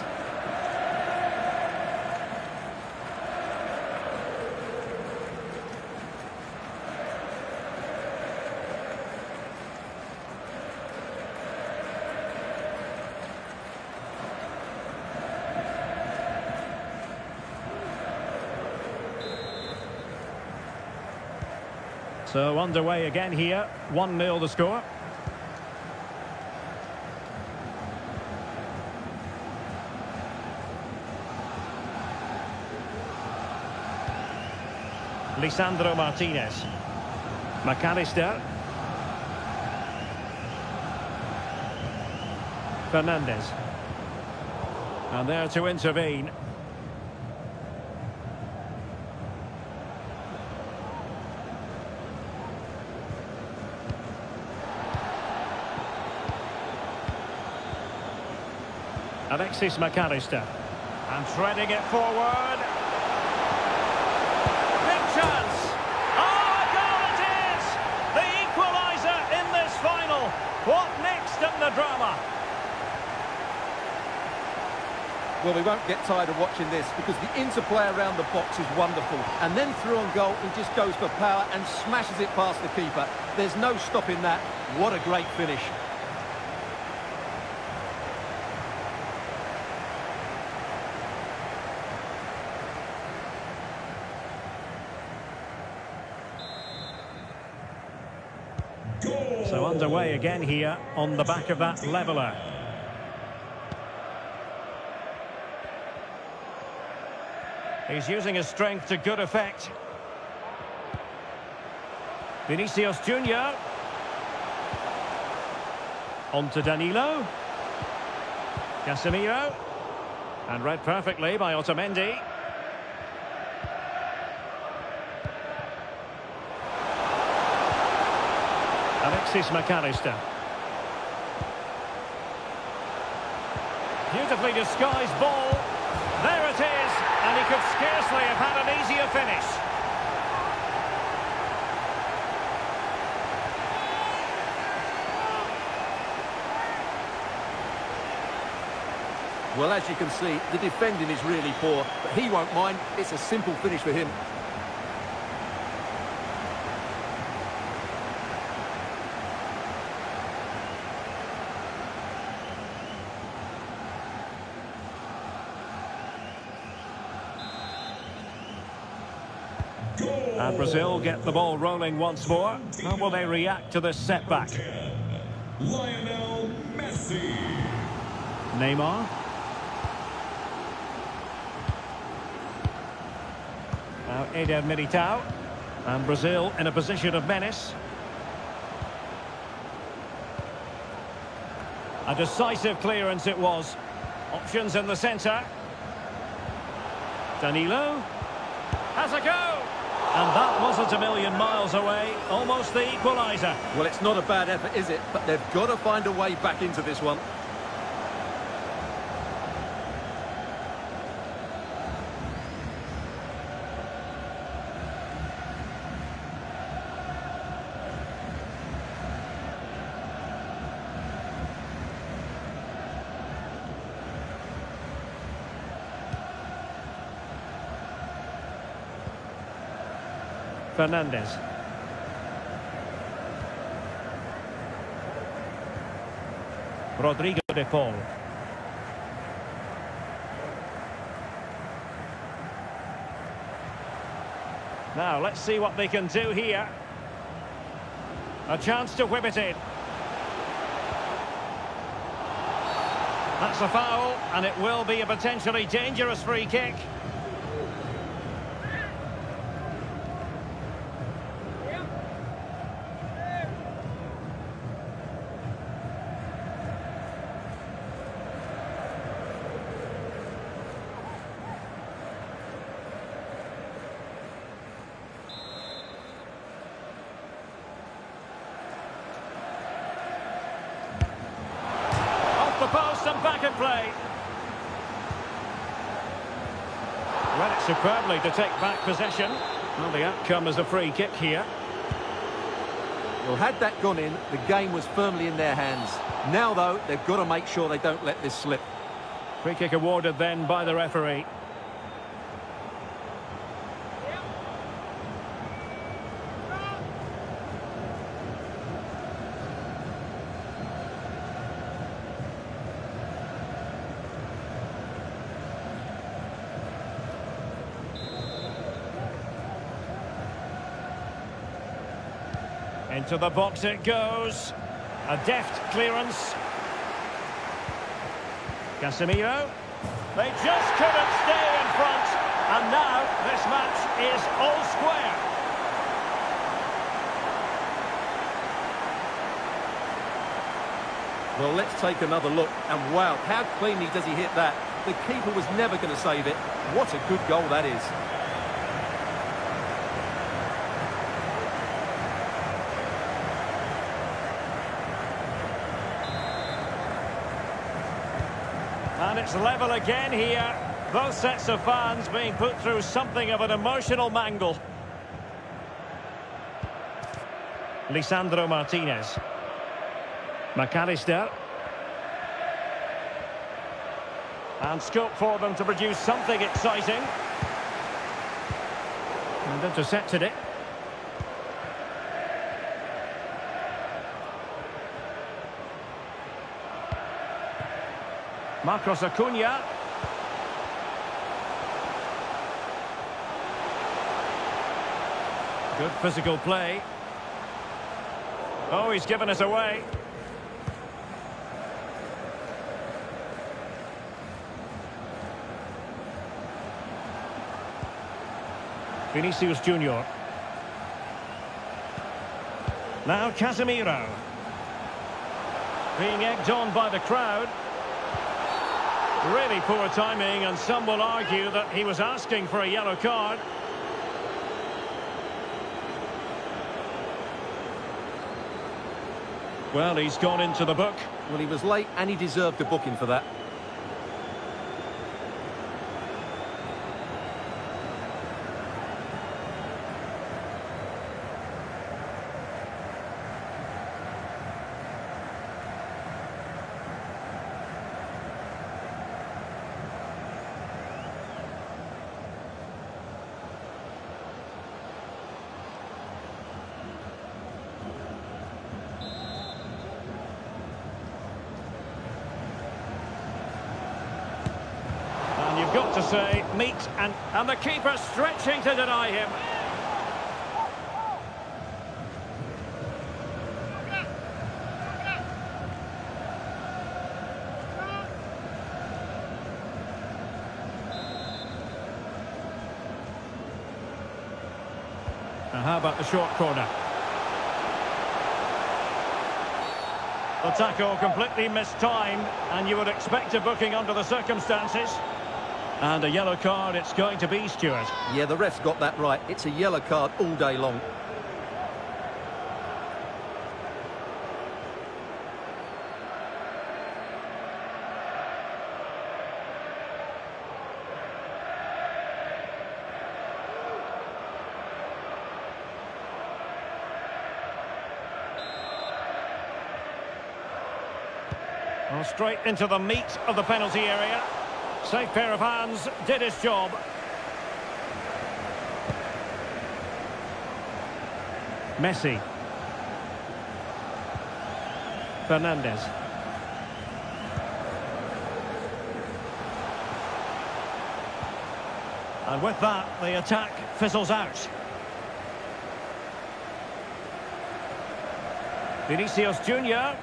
So underway again here, 1-0 the score. Lisandro Martinez. McAllister. Fernandes. And there to intervene. Alexis McAllister, and threading it forward. Big chance. Oh, a goal it is! The equaliser in this final. What next in the drama? Well, we won't get tired of watching this, because the interplay around the box is wonderful. And then through on goal, he just goes for power and smashes it past the keeper. There's no stopping that. What a great finish. So underway again here on the back of that leveller. He's using his strength to good effect. Vinicius Junior. On to Danilo. Casemiro. And read perfectly by Otamendi. Alexis McAllister. Beautifully disguised ball. There it is, and he could scarcely have had an easier finish. Well, as you can see, the defending is really poor, but he won't mind. It's a simple finish for him. And Brazil get the ball rolling once more. How will they react to this setback? Lionel Messi. Neymar. Now Eder Militao. And Brazil in a position of menace. A decisive clearance it was. Options in the centre. Danilo. Has a go! And that wasn't a million miles away. Almost the equaliser. Well, it's not a bad effort, is it? But they've got to find a way back into this one. Fernandez. Rodrigo de Paul. Now, let's see what they can do here. A chance to whip it in. That's a foul, and it will be a potentially dangerous free kick. The post and back in play. Read it superbly to take back possession. Well, the outcome is a free kick here. Well, had that gone in, the game was firmly in their hands. Now, though, they've got to make sure they don't let this slip. Free kick awarded then by the referee. Into the box it goes. A deft clearance. Casemiro. They just couldn't stay in front. And now this match is all square. Well, let's take another look. And wow, how cleanly does he hit that? The keeper was never going to save it. What a good goal that is. And it's level again here. Both sets of fans being put through something of an emotional mangle. Lisandro Martinez. McAllister. And scope for them to produce something exciting. And intercepted it. Marcos Acuna. Good physical play. Oh, he's given us away. Vinicius Junior. Now Casemiro. Being egged on by the crowd. Really poor timing, and some will argue that he was asking for a yellow card. Well, he's gone into the book. Well, he was late and he deserved a booking for that. You've got to say, meet and the keeper stretching to deny him. Now how about the short corner? The tackle completely mistimed, and you would expect a booking under the circumstances. And a yellow card it's going to be, Stuart. Yeah, the ref's got that right. It's a yellow card all day long. Well, straight into the meat of the penalty area. Safe pair of hands, did his job. Messi. Fernandez. And with that, the attack fizzles out. Vinicius Junior.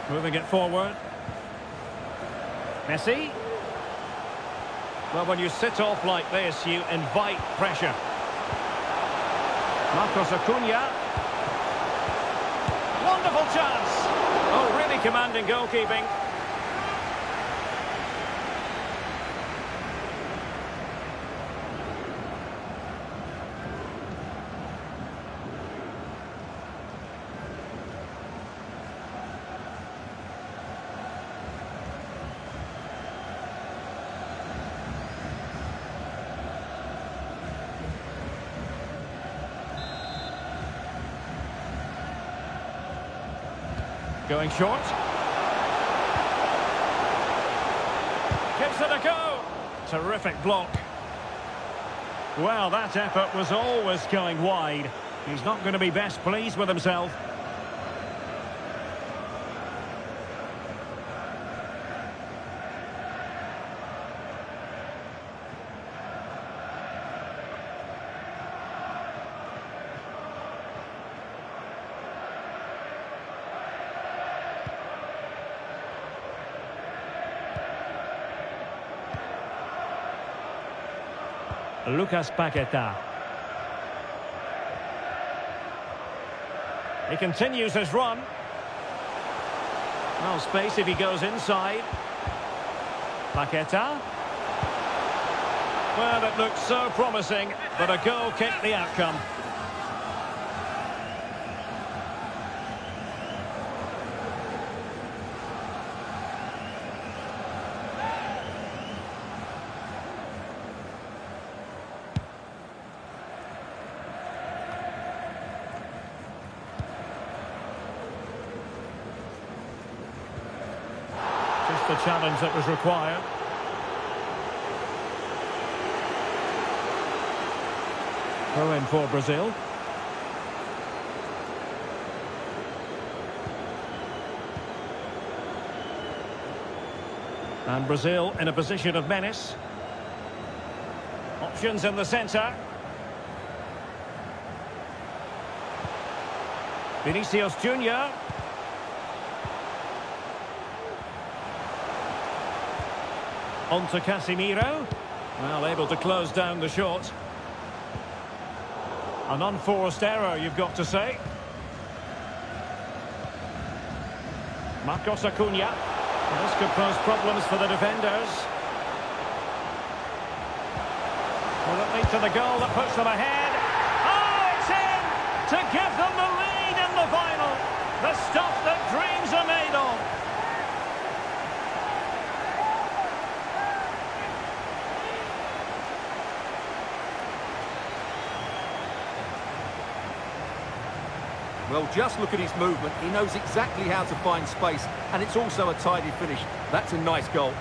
Moving it forward. Messi. Well, when you sit off like this, you invite pressure. Marcos Acuna. Wonderful chance. Oh, really commanding goalkeeping. Going short. Gives it a go. Terrific block. Well, that effort was always going wide. He's not going to be best pleased with himself. Lucas Paqueta. He continues his run. Well, space if he goes inside. Paqueta. Well, it looks so promising, but a goal kicked the outcome. The challenge that was required. Throw in for Brazil. And Brazil in a position of menace. Options in the centre. Vinicius Junior. On to Casemiro. Well, able to close down the shot. An unforced error, you've got to say. Marcos Acuna. Well, this could pose problems for the defenders. Will it lead to the goal that puts them ahead? Oh, it's in! To give them the lead in the final. The stuff that dreams are made of. Well, just look at his movement. He knows exactly how to find space, and it's also a tidy finish. That's a nice goal.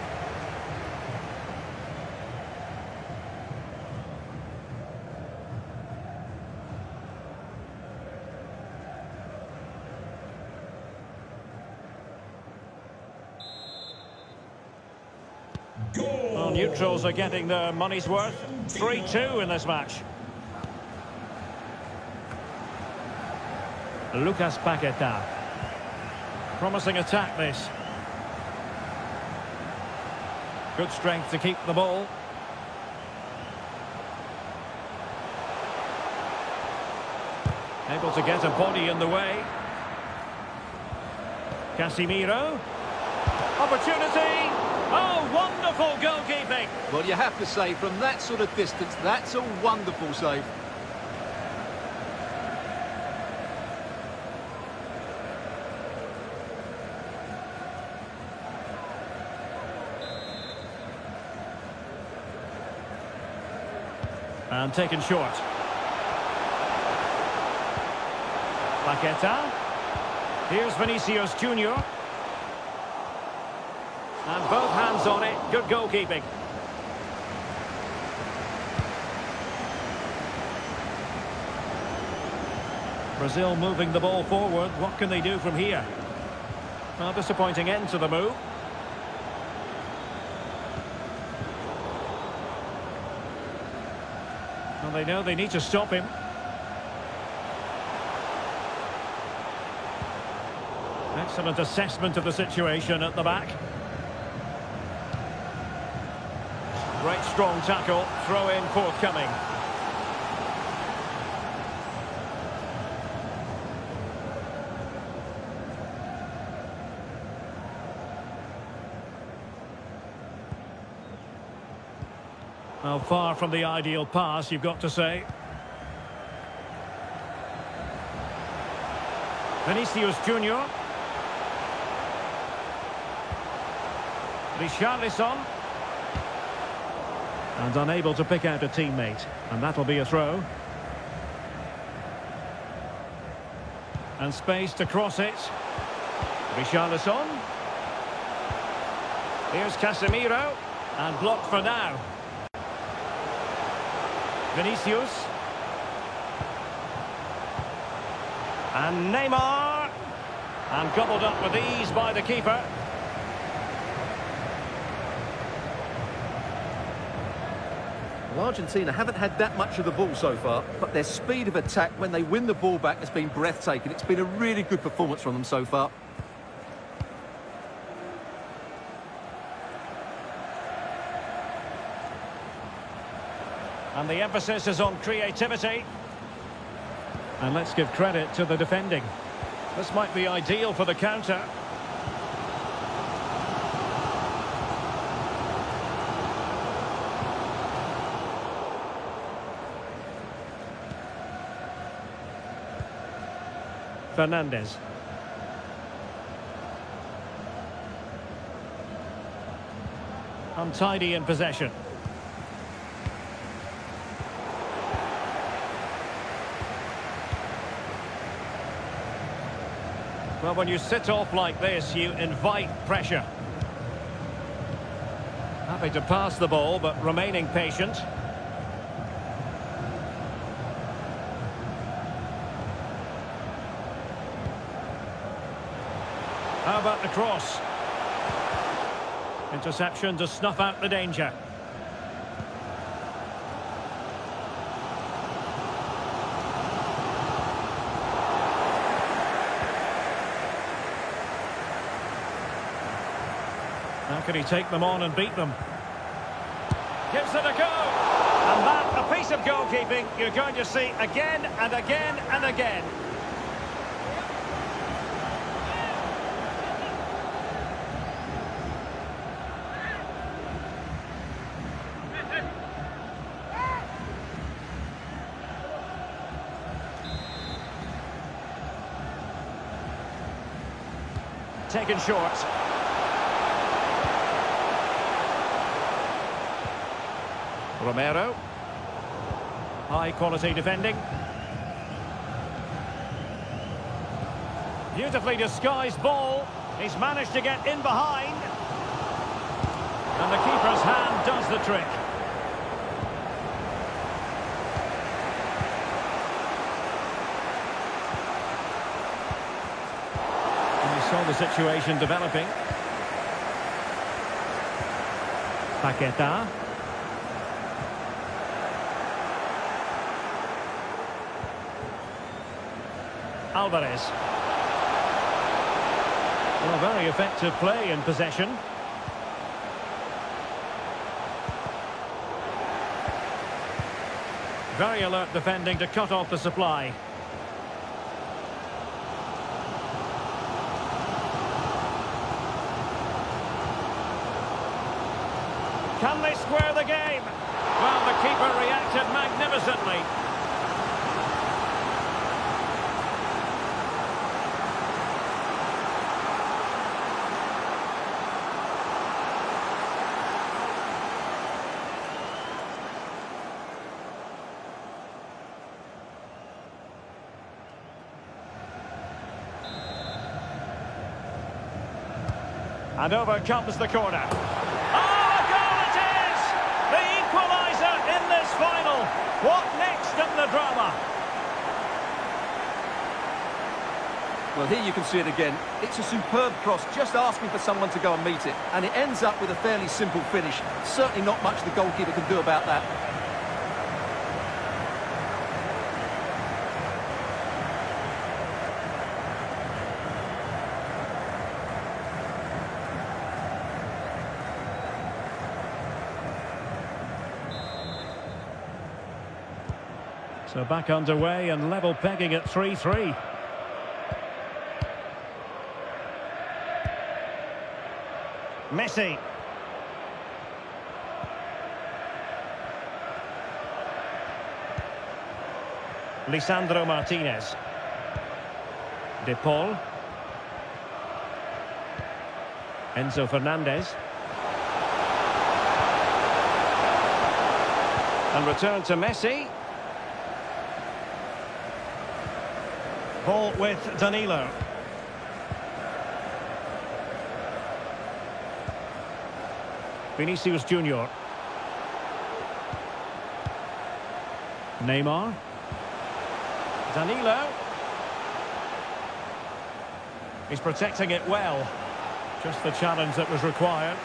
Well, neutrals are getting their money's worth. 3-2 in this match. Lucas Paqueta. Promising attack, this. Good strength to keep the ball. Able to get a body in the way. Casemiro. Opportunity. Oh, wonderful goalkeeping. Well, you have to say, from that sort of distance, that's a wonderful save. And taken short. Paqueta. Here's Vinicius Junior. And both hands on it. Good goalkeeping. Brazil moving the ball forward. What can they do from here? Well, disappointing end to the move. Well, they know they need to stop him. Excellent assessment of the situation at the back. Great strong tackle, throw in forthcoming. Well, far from the ideal pass, you've got to say. Vinicius Junior. Richarlison. And unable to pick out a teammate. And that'll be a throw. And space to cross it. Richarlison. Here's Casemiro. And blocked for now. Vinicius. And Neymar. And gobbled up with ease by the keeper. Well, Argentina haven't had that much of the ball so far, but their speed of attack when they win the ball back has been breathtaking. It's been a really good performance from them so far. And the emphasis is on creativity. And let's give credit to the defending. This might be ideal for the counter. Fernandez. Untidy in possession. Well, when you sit off like this, you invite pressure. Happy to pass the ball, but remaining patient. How about the cross? Interception to snuff out the danger. How can he take them on and beat them? Gives it a go. And that, a piece of goalkeeping you're going to see again and again and again. taken short. Romero. High quality defending. Beautifully disguised ball. He's managed to get in behind. And the keeper's hand does the trick. And he saw the situation developing. Paqueta. Alvarez. Well, very effective play in possession. Very alert defending to cut off the supply. Can they square the game? Well, the keeper reacted magnificently. And over comes the corner. Oh, a goal it is! The equaliser in this final. What next in the drama? Well, here you can see it again. It's a superb cross, just asking for someone to go and meet it. And it ends up with a fairly simple finish. Certainly not much the goalkeeper can do about that. So back underway and level pegging at 3-3. Messi. Lisandro Martinez. De Paul. Enzo Fernandez. And return to Messi. Ball with Danilo. Vinicius Junior. Neymar. Danilo. He's protecting it well. Just the challenge that was required.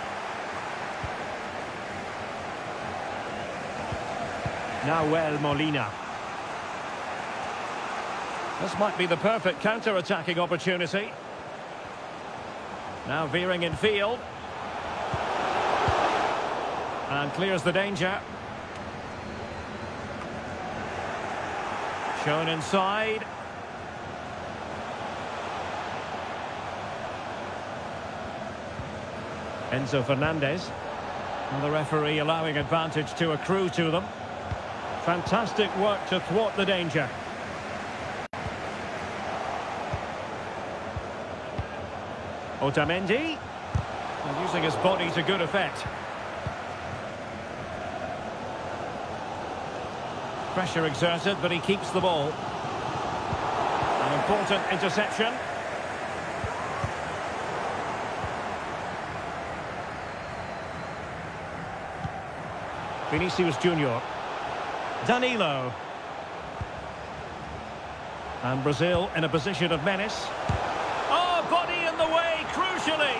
Nahuel Molina. This might be the perfect counter-attacking opportunity. Now veering in field. And clears the danger. Shown inside. Enzo Fernandez. And the referee allowing advantage to accrue to them. Fantastic work to thwart the danger. Otamendi, and using his body to good effect. Pressure exerted, but he keeps the ball. An important interception. Vinicius Junior. Danilo. And Brazil in a position of menace. Body in the way, crucially.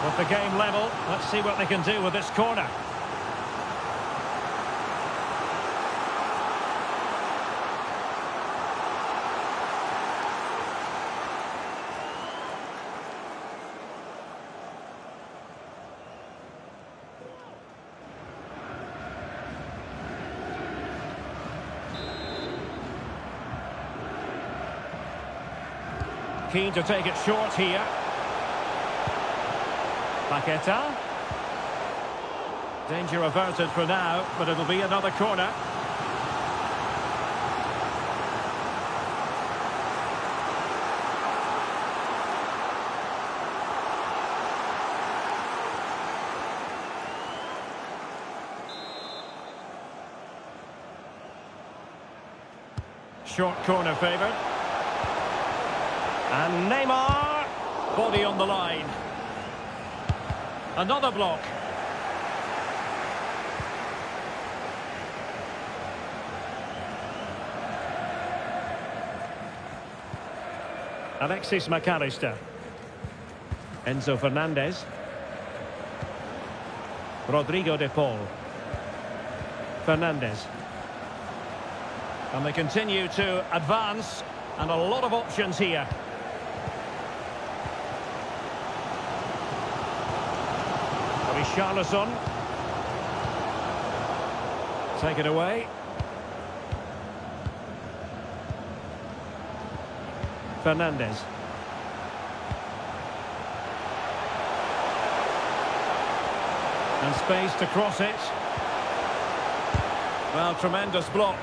With the game level, let's see what they can do with this corner. Keen to take it short here. Paqueta. Danger averted for now, but it'll be another corner. Short corner favoured. And Neymar. Body on the line. Another block. Alexis McAllister. Enzo Fernandez. Rodrigo de Paul. Fernandez. And they continue to advance, and a lot of options here. Richarlison. Take it away. Fernandez. And space to cross it. Well, tremendous block.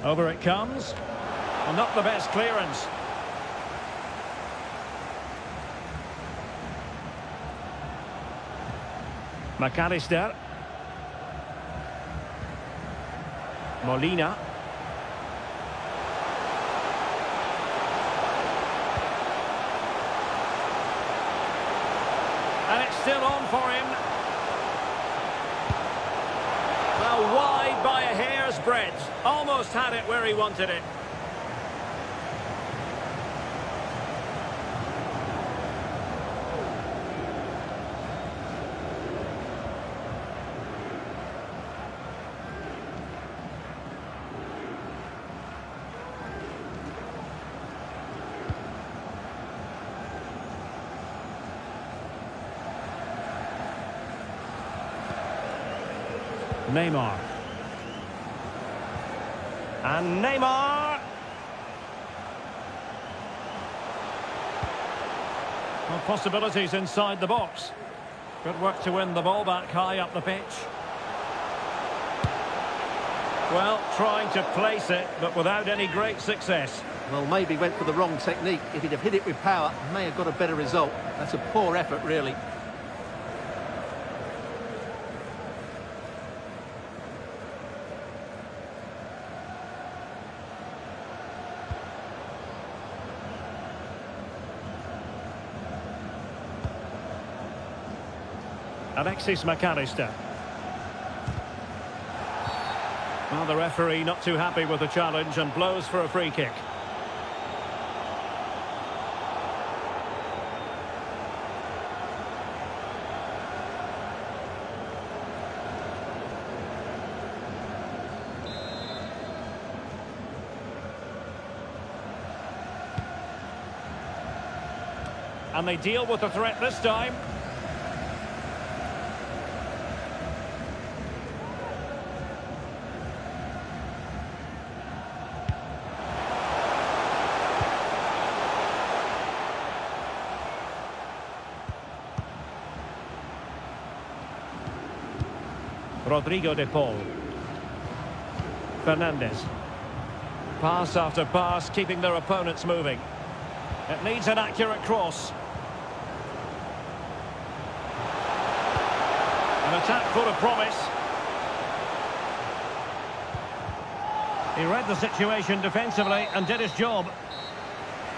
Over it comes. And not the best clearance. McAllister. Molina. And it's still on for him. Well, wide by a hair's breadth. Almost had it where he wanted it. Neymar. And Neymar. Well, possibilities inside the box. Good work to win the ball back high up the pitch. Well, trying to place it, but without any great success. Well, maybe went for the wrong technique. If he'd have hit it with power, may have got a better result. That's a poor effort, really. Alexis McAllister. Well, the referee not too happy with the challenge and blows for a free kick. And they deal with the threat this time. Rodrigo de Paul. Fernandez. Pass after pass, keeping their opponents moving. It needs an accurate cross. An attack full of promise. He read the situation defensively and did his job.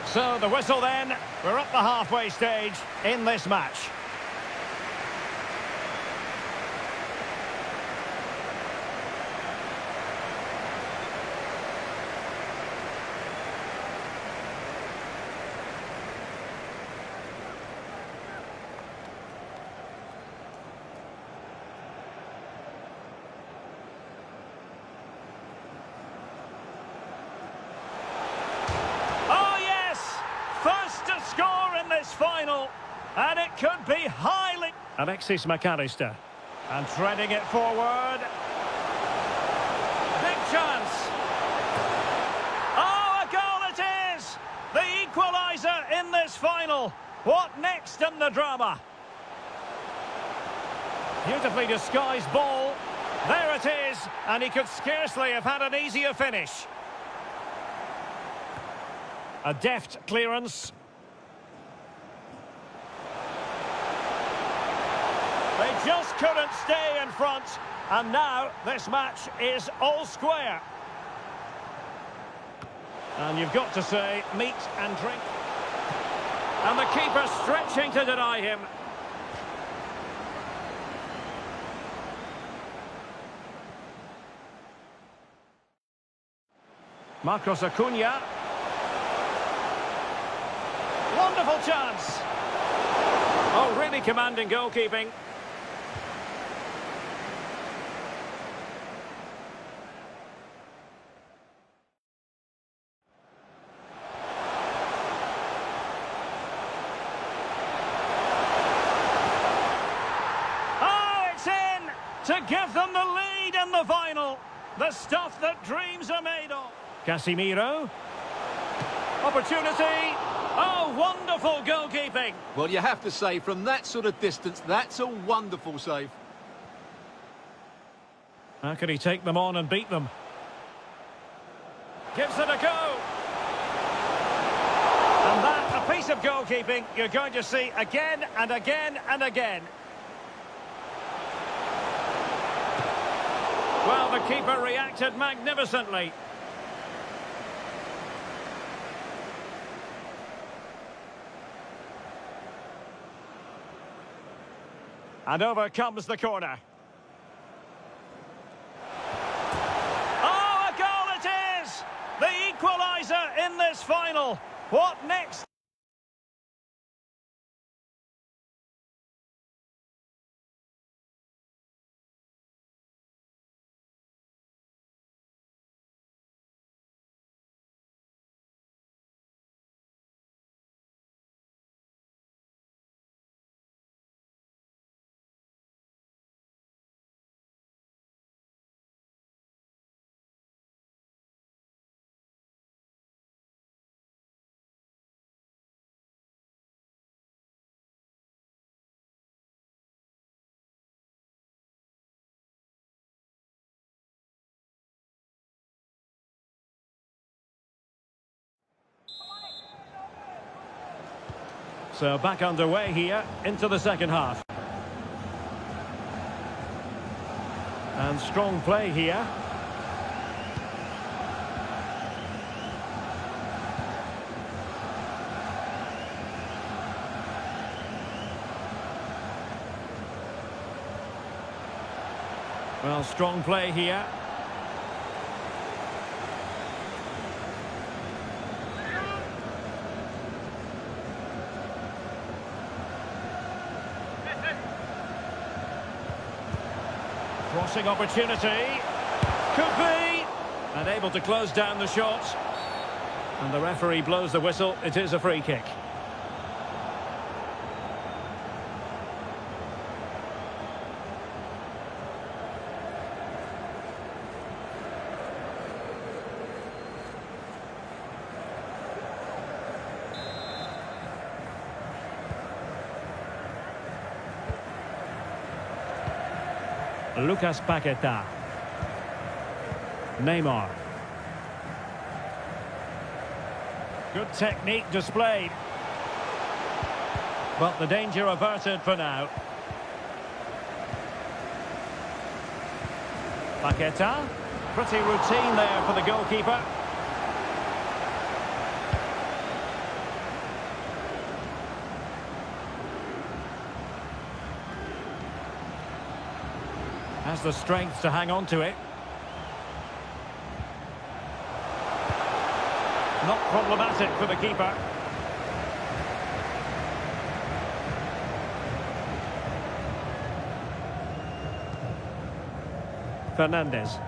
So the whistle then. We're up the halfway stage in this match. Final, and it could be highly... Alexis McAllister, and threading it forward. Big chance. Oh, a goal it is! The equaliser in this final. What next in the drama? Beautifully disguised ball. There it is, and he could scarcely have had an easier finish. A deft clearance. They just couldn't stay in front, and now this match is all square. And you've got to say, meat and drink. And the keeper stretching to deny him. Marcos Acuna. Wonderful chance. Oh, really commanding goalkeeping. Oh, it's in to give them the lead in the final. The stuff that dreams are made of. Casemiro. Opportunity. Oh, wonderful goalkeeping. Well, you have to say, from that sort of distance, that's a wonderful save. How can he take them on and beat them? Gives it a go. And that, a piece of goalkeeping you're going to see again and again and again. Well, the keeper reacted magnificently. And over comes the corner. Oh, a goal it is! The equaliser in this final. What next? So back underway here into the second half. And strong play here. Well, strong play here. Crossing opportunity. Could be. And able to close down the shot. And the referee blows the whistle. It is a free kick. Lucas Paqueta. Neymar. Good technique displayed. But the danger averted for now. Paqueta. Pretty routine there for the goalkeeper. Has the strength to hang on to it. Not problematic for the keeper. Fernandez.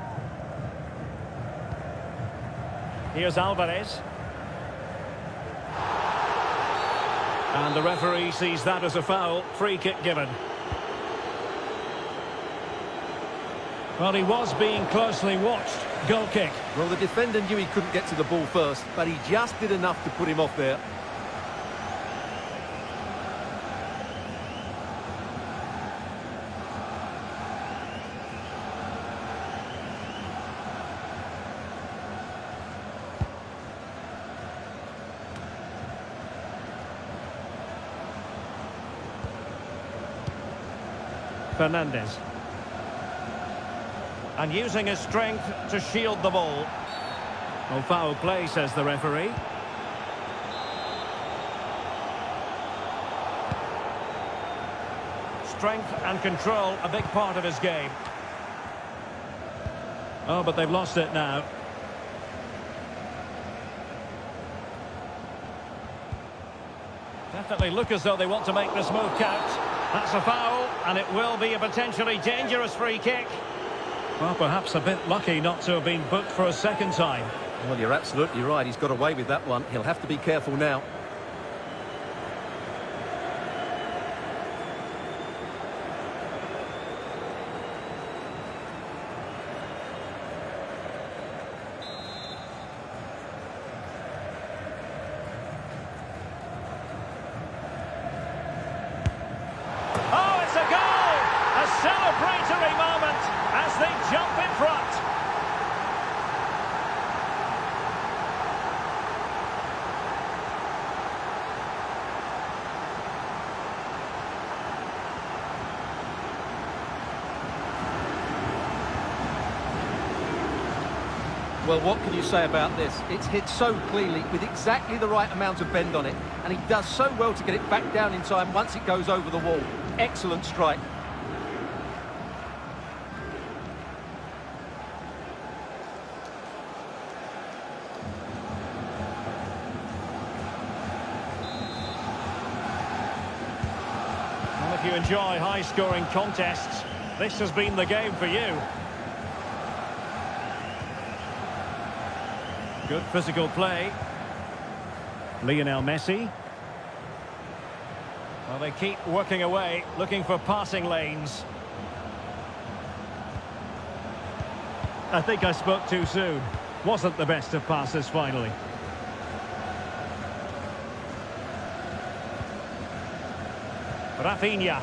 Here's Alvarez. And the referee sees that as a foul. Free kick given. Well, he was being closely watched. Goal kick. Well, the defender knew he couldn't get to the ball first, but he just did enough to put him off there. Fernandez. And using his strength to shield the ball. Well, foul play, says the referee. Strength and control, a big part of his game. Oh, but they've lost it now. Definitely look as though they want to make this move count. That's a foul, and it will be a potentially dangerous free kick. Well, perhaps a bit lucky not to have been booked for a second time. Well, you're absolutely right. He's got away with that one. He'll have to be careful now. Oh, it's a goal! A celebratory moment as they jump in front. Well, what can you say about this? It's hit so cleanly with exactly the right amount of bend on it, and he does so well to get it back down in time once it goes over the wall. Excellent strike. Well, if you enjoy high-scoring contests, this has been the game for you. Good physical play. Lionel Messi. Well, they keep working away, looking for passing lanes. I think I spoke too soon. Wasn't the best of passes finally. Rafinha.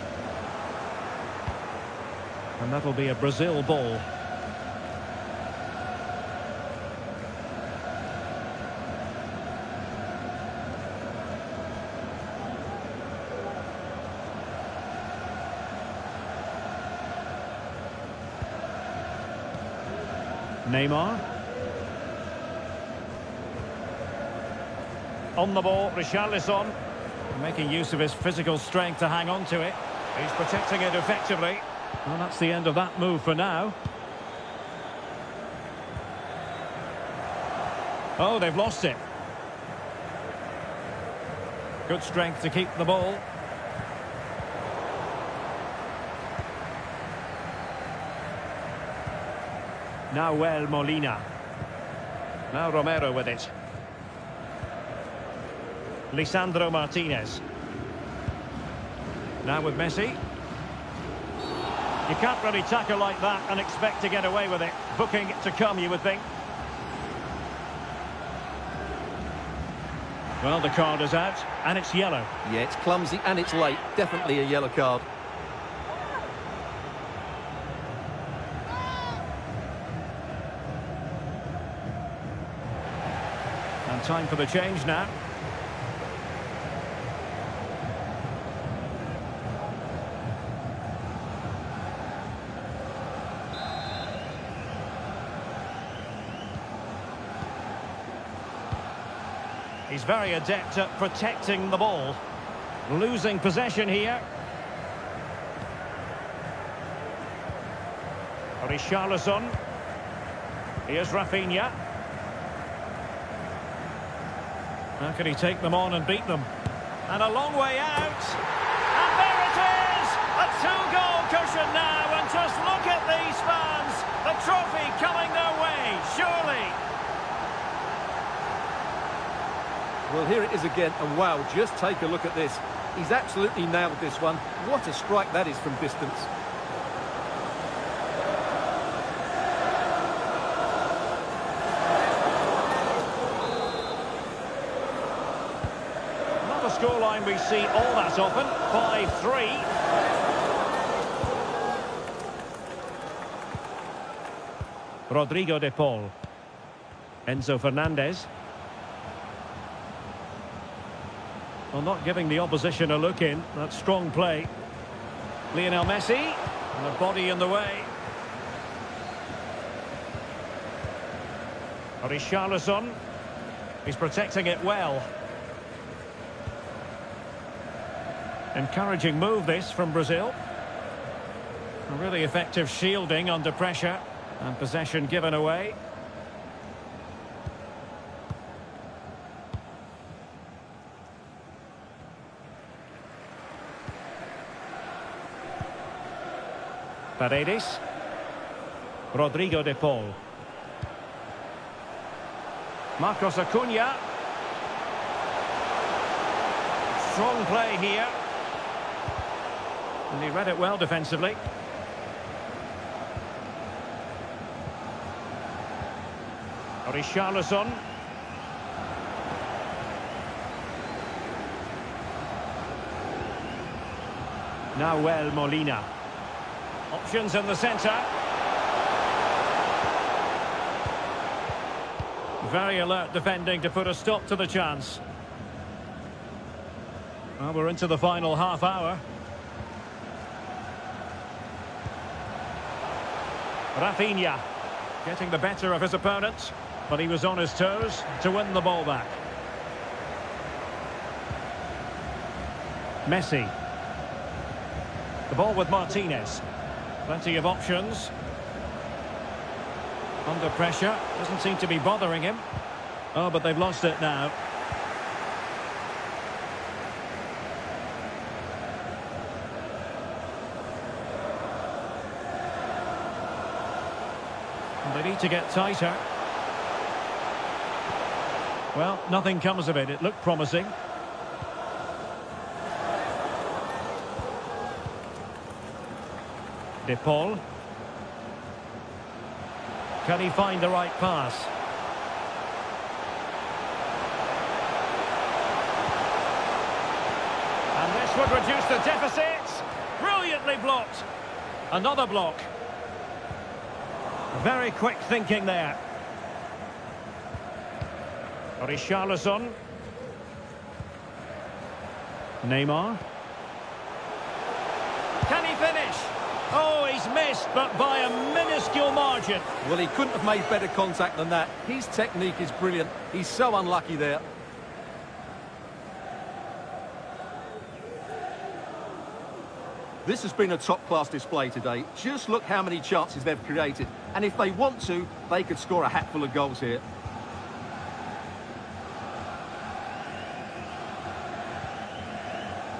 And that'll be a Brazil ball. Neymar. On the ball, Richarlison. Making use of his physical strength to hang on to it. He's protecting it effectively. Well, that's the end of that move for now. Oh, they've lost it. Good strength to keep the ball. Nahuel Molina. Now Romero with it. Lisandro Martinez. Now with Messi. You can't really tackle like that and expect to get away with it. Booking to come, you would think. Well, the card is out, and it's yellow. Yeah, it's clumsy and it's late. Definitely a yellow card. And time for the change now. He's very adept at protecting the ball. Losing possession here. Richarlison. Here's Rafinha. How can he take them on and beat them? And a long way out. And there it is! A two-goal cushion now. And just look at these fans. The trophy coming their way, surely. Well, here it is again, and wow, just take a look at this. He's absolutely nailed this one. What a strike that is from distance. Not a scoreline we see all that often. 5-3. Rodrigo de Paul. Enzo Fernandez. Well, not giving the opposition a look in. That's strong play. Lionel Messi. And the body in the way. Richarlison. He's protecting it well. Encouraging move this from Brazil. A really effective shielding under pressure. And possession given away. Paredes. Rodrigo de Paul. Marcos Acuna. Strong play here. And he read it well defensively. Richarlison. Nahuel Molina. Options in the centre. Very alert defending to put a stop to the chance. Well, we're into the final half hour. Rafinha getting the better of his opponent, but he was on his toes to win the ball back. Messi. The ball with Martinez. Plenty of options. Under pressure. Doesn't seem to be bothering him. Oh, but they've lost it now. And they need to get tighter. Well, nothing comes of it. It looked promising. De Paul. Can he find the right pass? And this would reduce the deficit. Brilliantly blocked. Another block. Very quick thinking there. Richarlison. Neymar. Can he finish? Oh, he's missed, but by a minuscule margin. Well, he couldn't have made better contact than that. His technique is brilliant. He's so unlucky there. This has been a top-class display today. Just look how many chances they've created. And if they want to, they could score a hatful of goals here.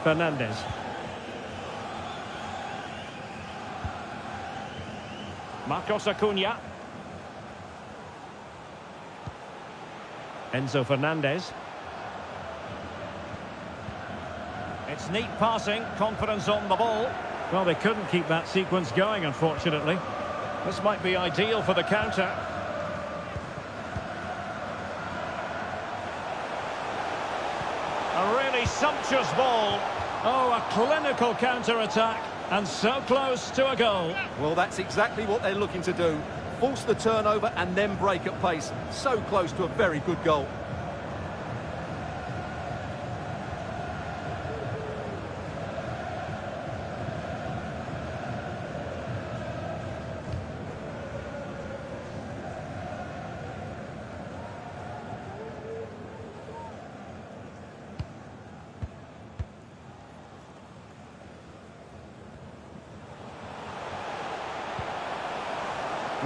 Fernandes. Marcos Acuna. Enzo Fernandez. It's neat passing, confidence on the ball. Well, they couldn't keep that sequence going, unfortunately. This might be ideal for the counter. A really sumptuous ball. Oh, a clinical counter-attack. And so close to a goal. Well, that's exactly what they're looking to do. Force the turnover and then break at pace. So close to a very good goal.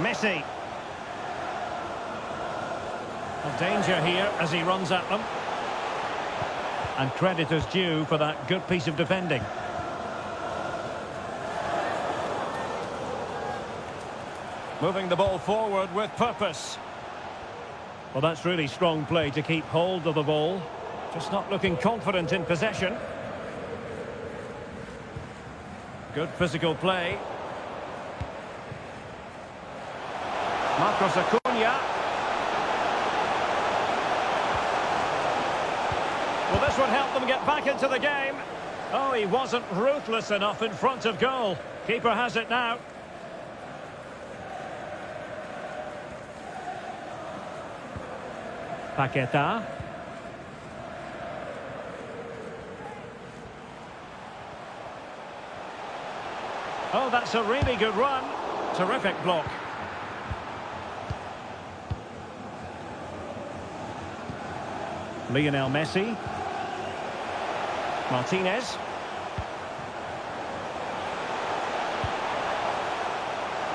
Messi. A danger here as he runs at them. And credit is due for that good piece of defending. Moving the ball forward with purpose. Well, that's really strong play to keep hold of the ball. Just not looking confident in possession. Good physical play. Marcos Acuna. Well, this would help them get back into the game. Oh, he wasn't ruthless enough in front of goal. Keeper has it now. Paqueta. Oh, that's a really good run. Terrific block. Lionel Messi. Martinez.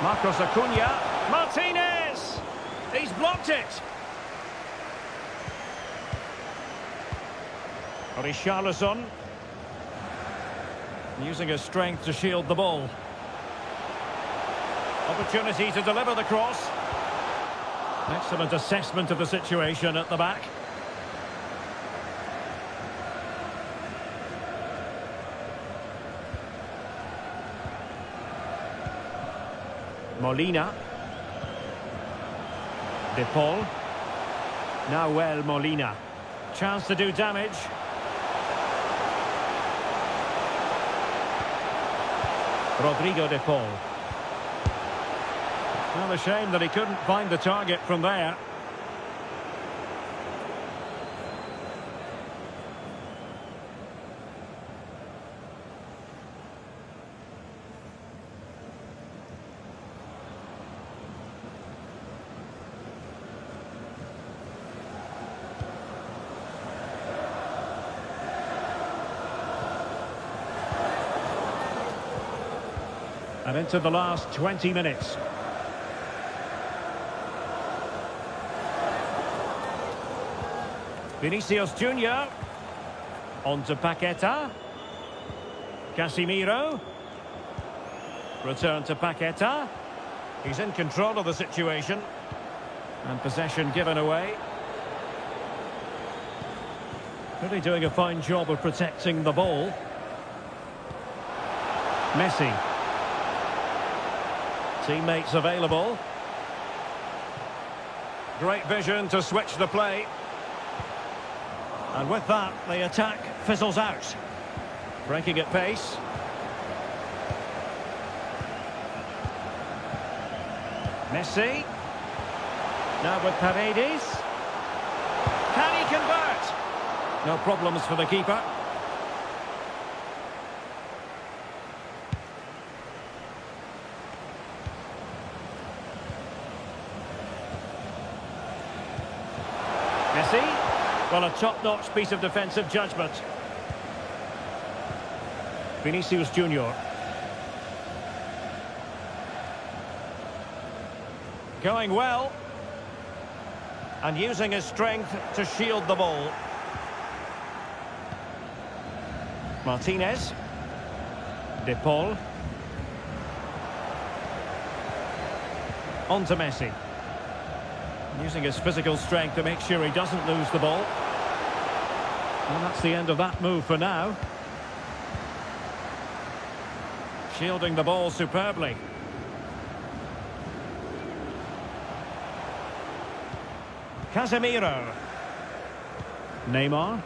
Marcos Acuna. Martinez! He's blocked it. Richarlison. Using his strength to shield the ball. Opportunity to deliver the cross. Excellent assessment of the situation at the back. Molina. De Paul. Now Molina. Chance to do damage. Rodrigo De Paul. Well, a shame that he couldn't find the target from there. And into the last 20 minutes. Vinicius Junior. On to Paqueta. Casemiro. Return to Paqueta. He's in control of the situation. And possession given away. Really doing a fine job of protecting the ball. Messi. Teammates available. Great vision to switch the play. And with that, the attack fizzles out. Breaking at pace. Messi. Now with Paredes. Can he convert? No problems for the keeper. Messi. Well, a top-notch piece of defensive judgment. Vinicius Junior. Going well. And using his strength to shield the ball. Martinez. De Paul. On to Messi. Using his physical strength to make sure he doesn't lose the ball. And that's the end of that move for now. Shielding the ball superbly. Casemiro. Neymar.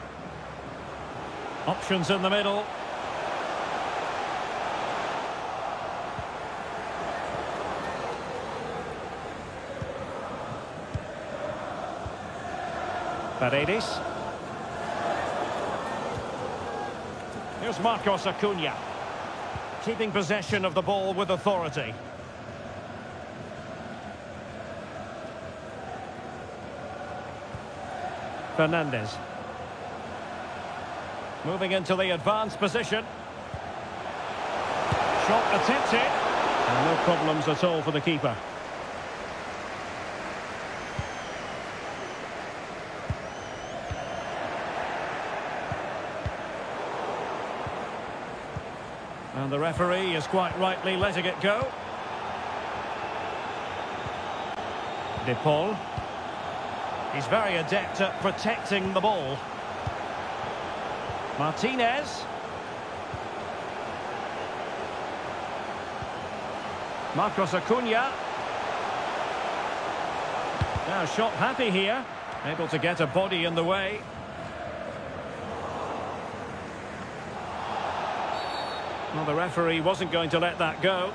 Options in the middle. Paredes. Here's Marcos Acuna. Keeping possession of the ball with authority. Fernandes. Moving into the advanced position. Shot attempted. And no problems at all for the keeper. And the referee is quite rightly letting it go. De Paul. He's very adept at protecting the ball. Martinez. Marcos Acuna. Now shot happy here. Able to get a body in the way. Well, the referee wasn't going to let that go.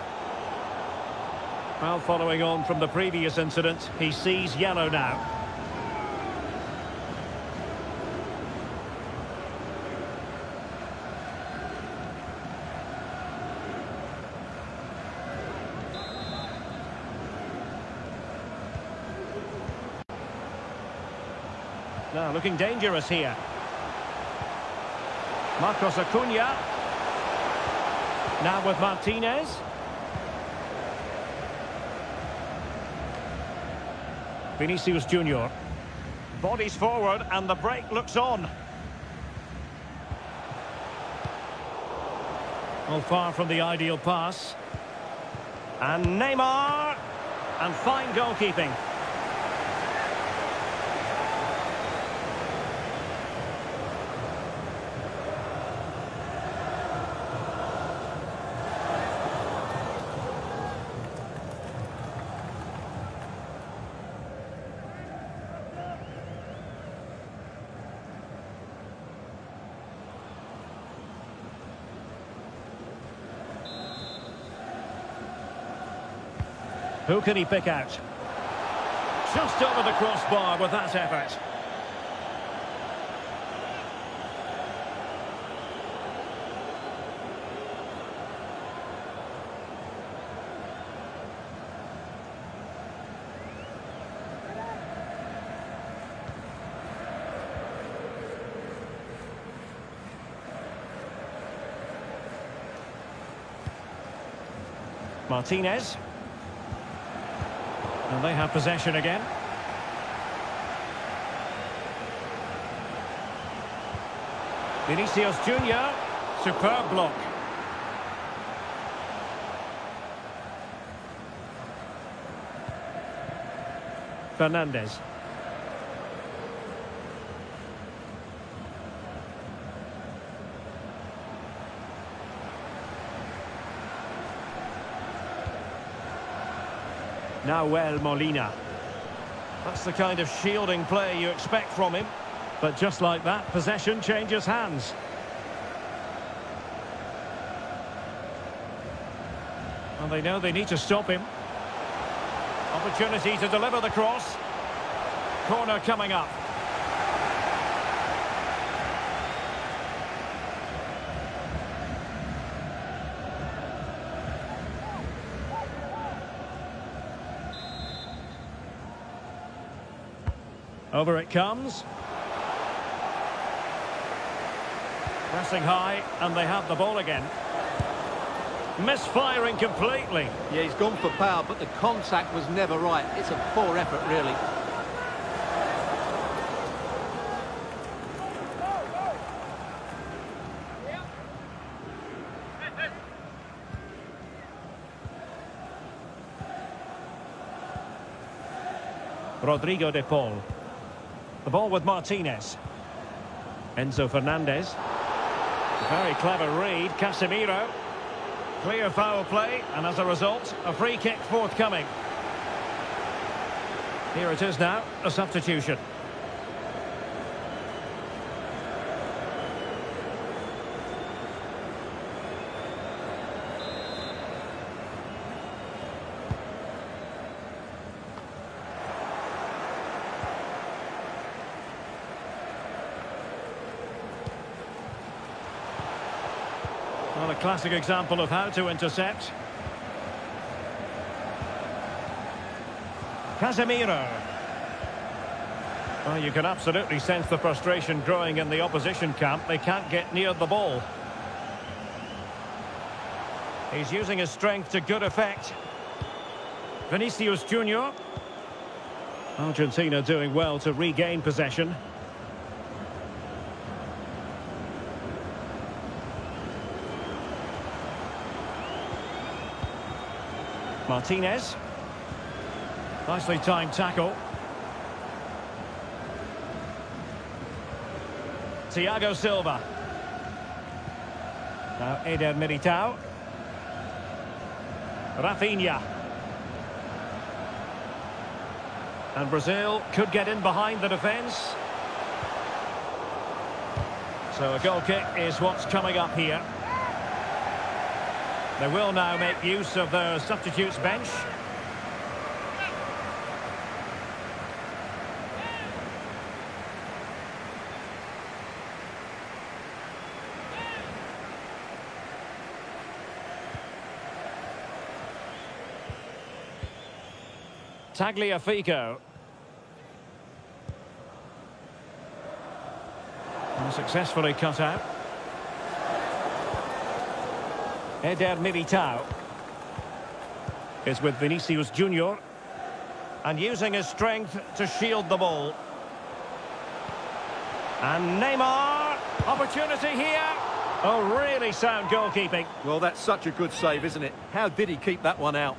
Well, following on from the previous incident, he sees yellow now. Now looking dangerous here. Marcos Acuna. Now with Martinez. Vinicius Junior. Bodies forward and the break looks on. Well, far from the ideal pass. And Neymar. And fine goalkeeping. Who can he pick out? Just over the crossbar with that effort. Martinez. And they have possession again. Vinicius Junior. Superb block. Fernandez. Nahuel Molina. That's the kind of shielding play you expect from him. But just like that, possession changes hands. And they know they need to stop him. Opportunity to deliver the cross. Corner coming up. Over it comes. Pressing high, and they have the ball again. Misfiring completely. Yeah, he's gone for power, but the contact was never right. It's a poor effort, really. Rodrigo de Paul. The ball with Martinez. Enzo Fernandez. Very clever read. Casemiro. Clear foul play, and as a result, a free kick forthcoming. Here it is now, a substitution. Well, a classic example of how to intercept. Casemiro. Well, you can absolutely sense the frustration growing in the opposition camp. They can't get near the ball. He's using his strength to good effect. Vinicius Junior. Argentina doing well to regain possession. Martinez. Nicely timed tackle. Thiago Silva. Now Eder Militao. Rafinha. And Brazil could get in behind the defence. So a goal kick is what's coming up here. They will now make use of their substitutes bench. Tagliafico. And successfully cut out. Eder Militao is with Vinicius Junior. And using his strength to shield the ball. And Neymar. Opportunity here. Oh, really sound goalkeeping. Well, that's such a good save, isn't it? How did he keep that one out?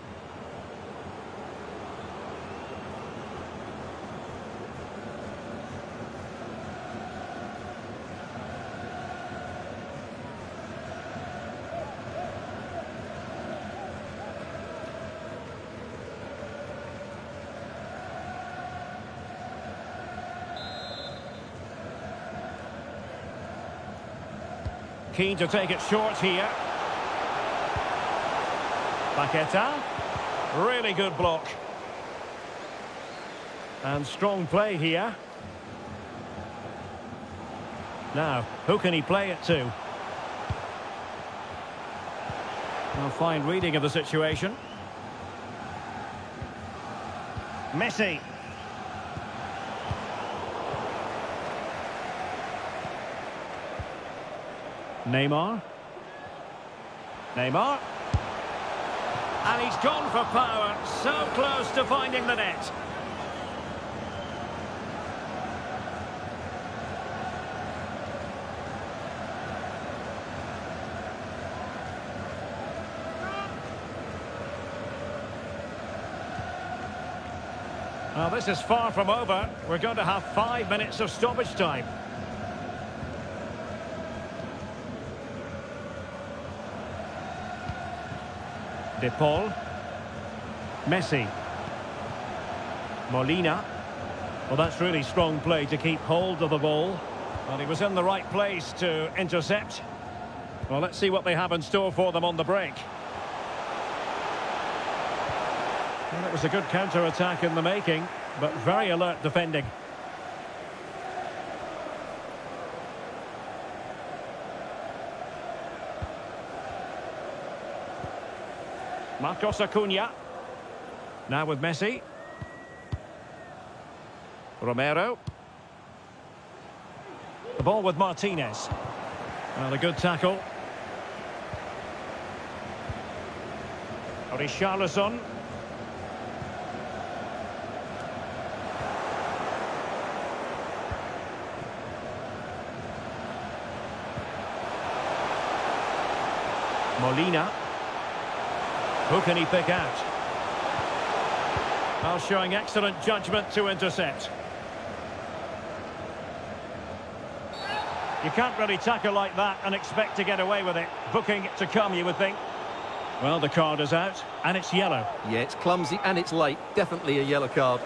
Keen to take it short here. Paqueta. Really good block. And strong play here. Now, who can he play it to? A fine reading of the situation. Messi. Neymar. Neymar. And he's gone for power. So close to finding the net. Well, this is far from over. We're going to have 5 minutes of stoppage time. De Paul. Messi. Molina. Well, that's really strong play to keep hold of the ball. Well, he was in the right place to intercept. Well, let's see what they have in store for them on the break. Well, it was a good counter-attack in the making, but very alert defending. Marcos Acuna. Now with Messi. Romero. The ball with Martinez. Well, a good tackle. Richarlison. Molina. Who can he pick out? Well, showing excellent judgment to intercept. You can't really tackle like that and expect to get away with it. Booking to come, you would think. Well, the card is out, and it's yellow. Yeah, it's clumsy and it's late. Definitely a yellow card.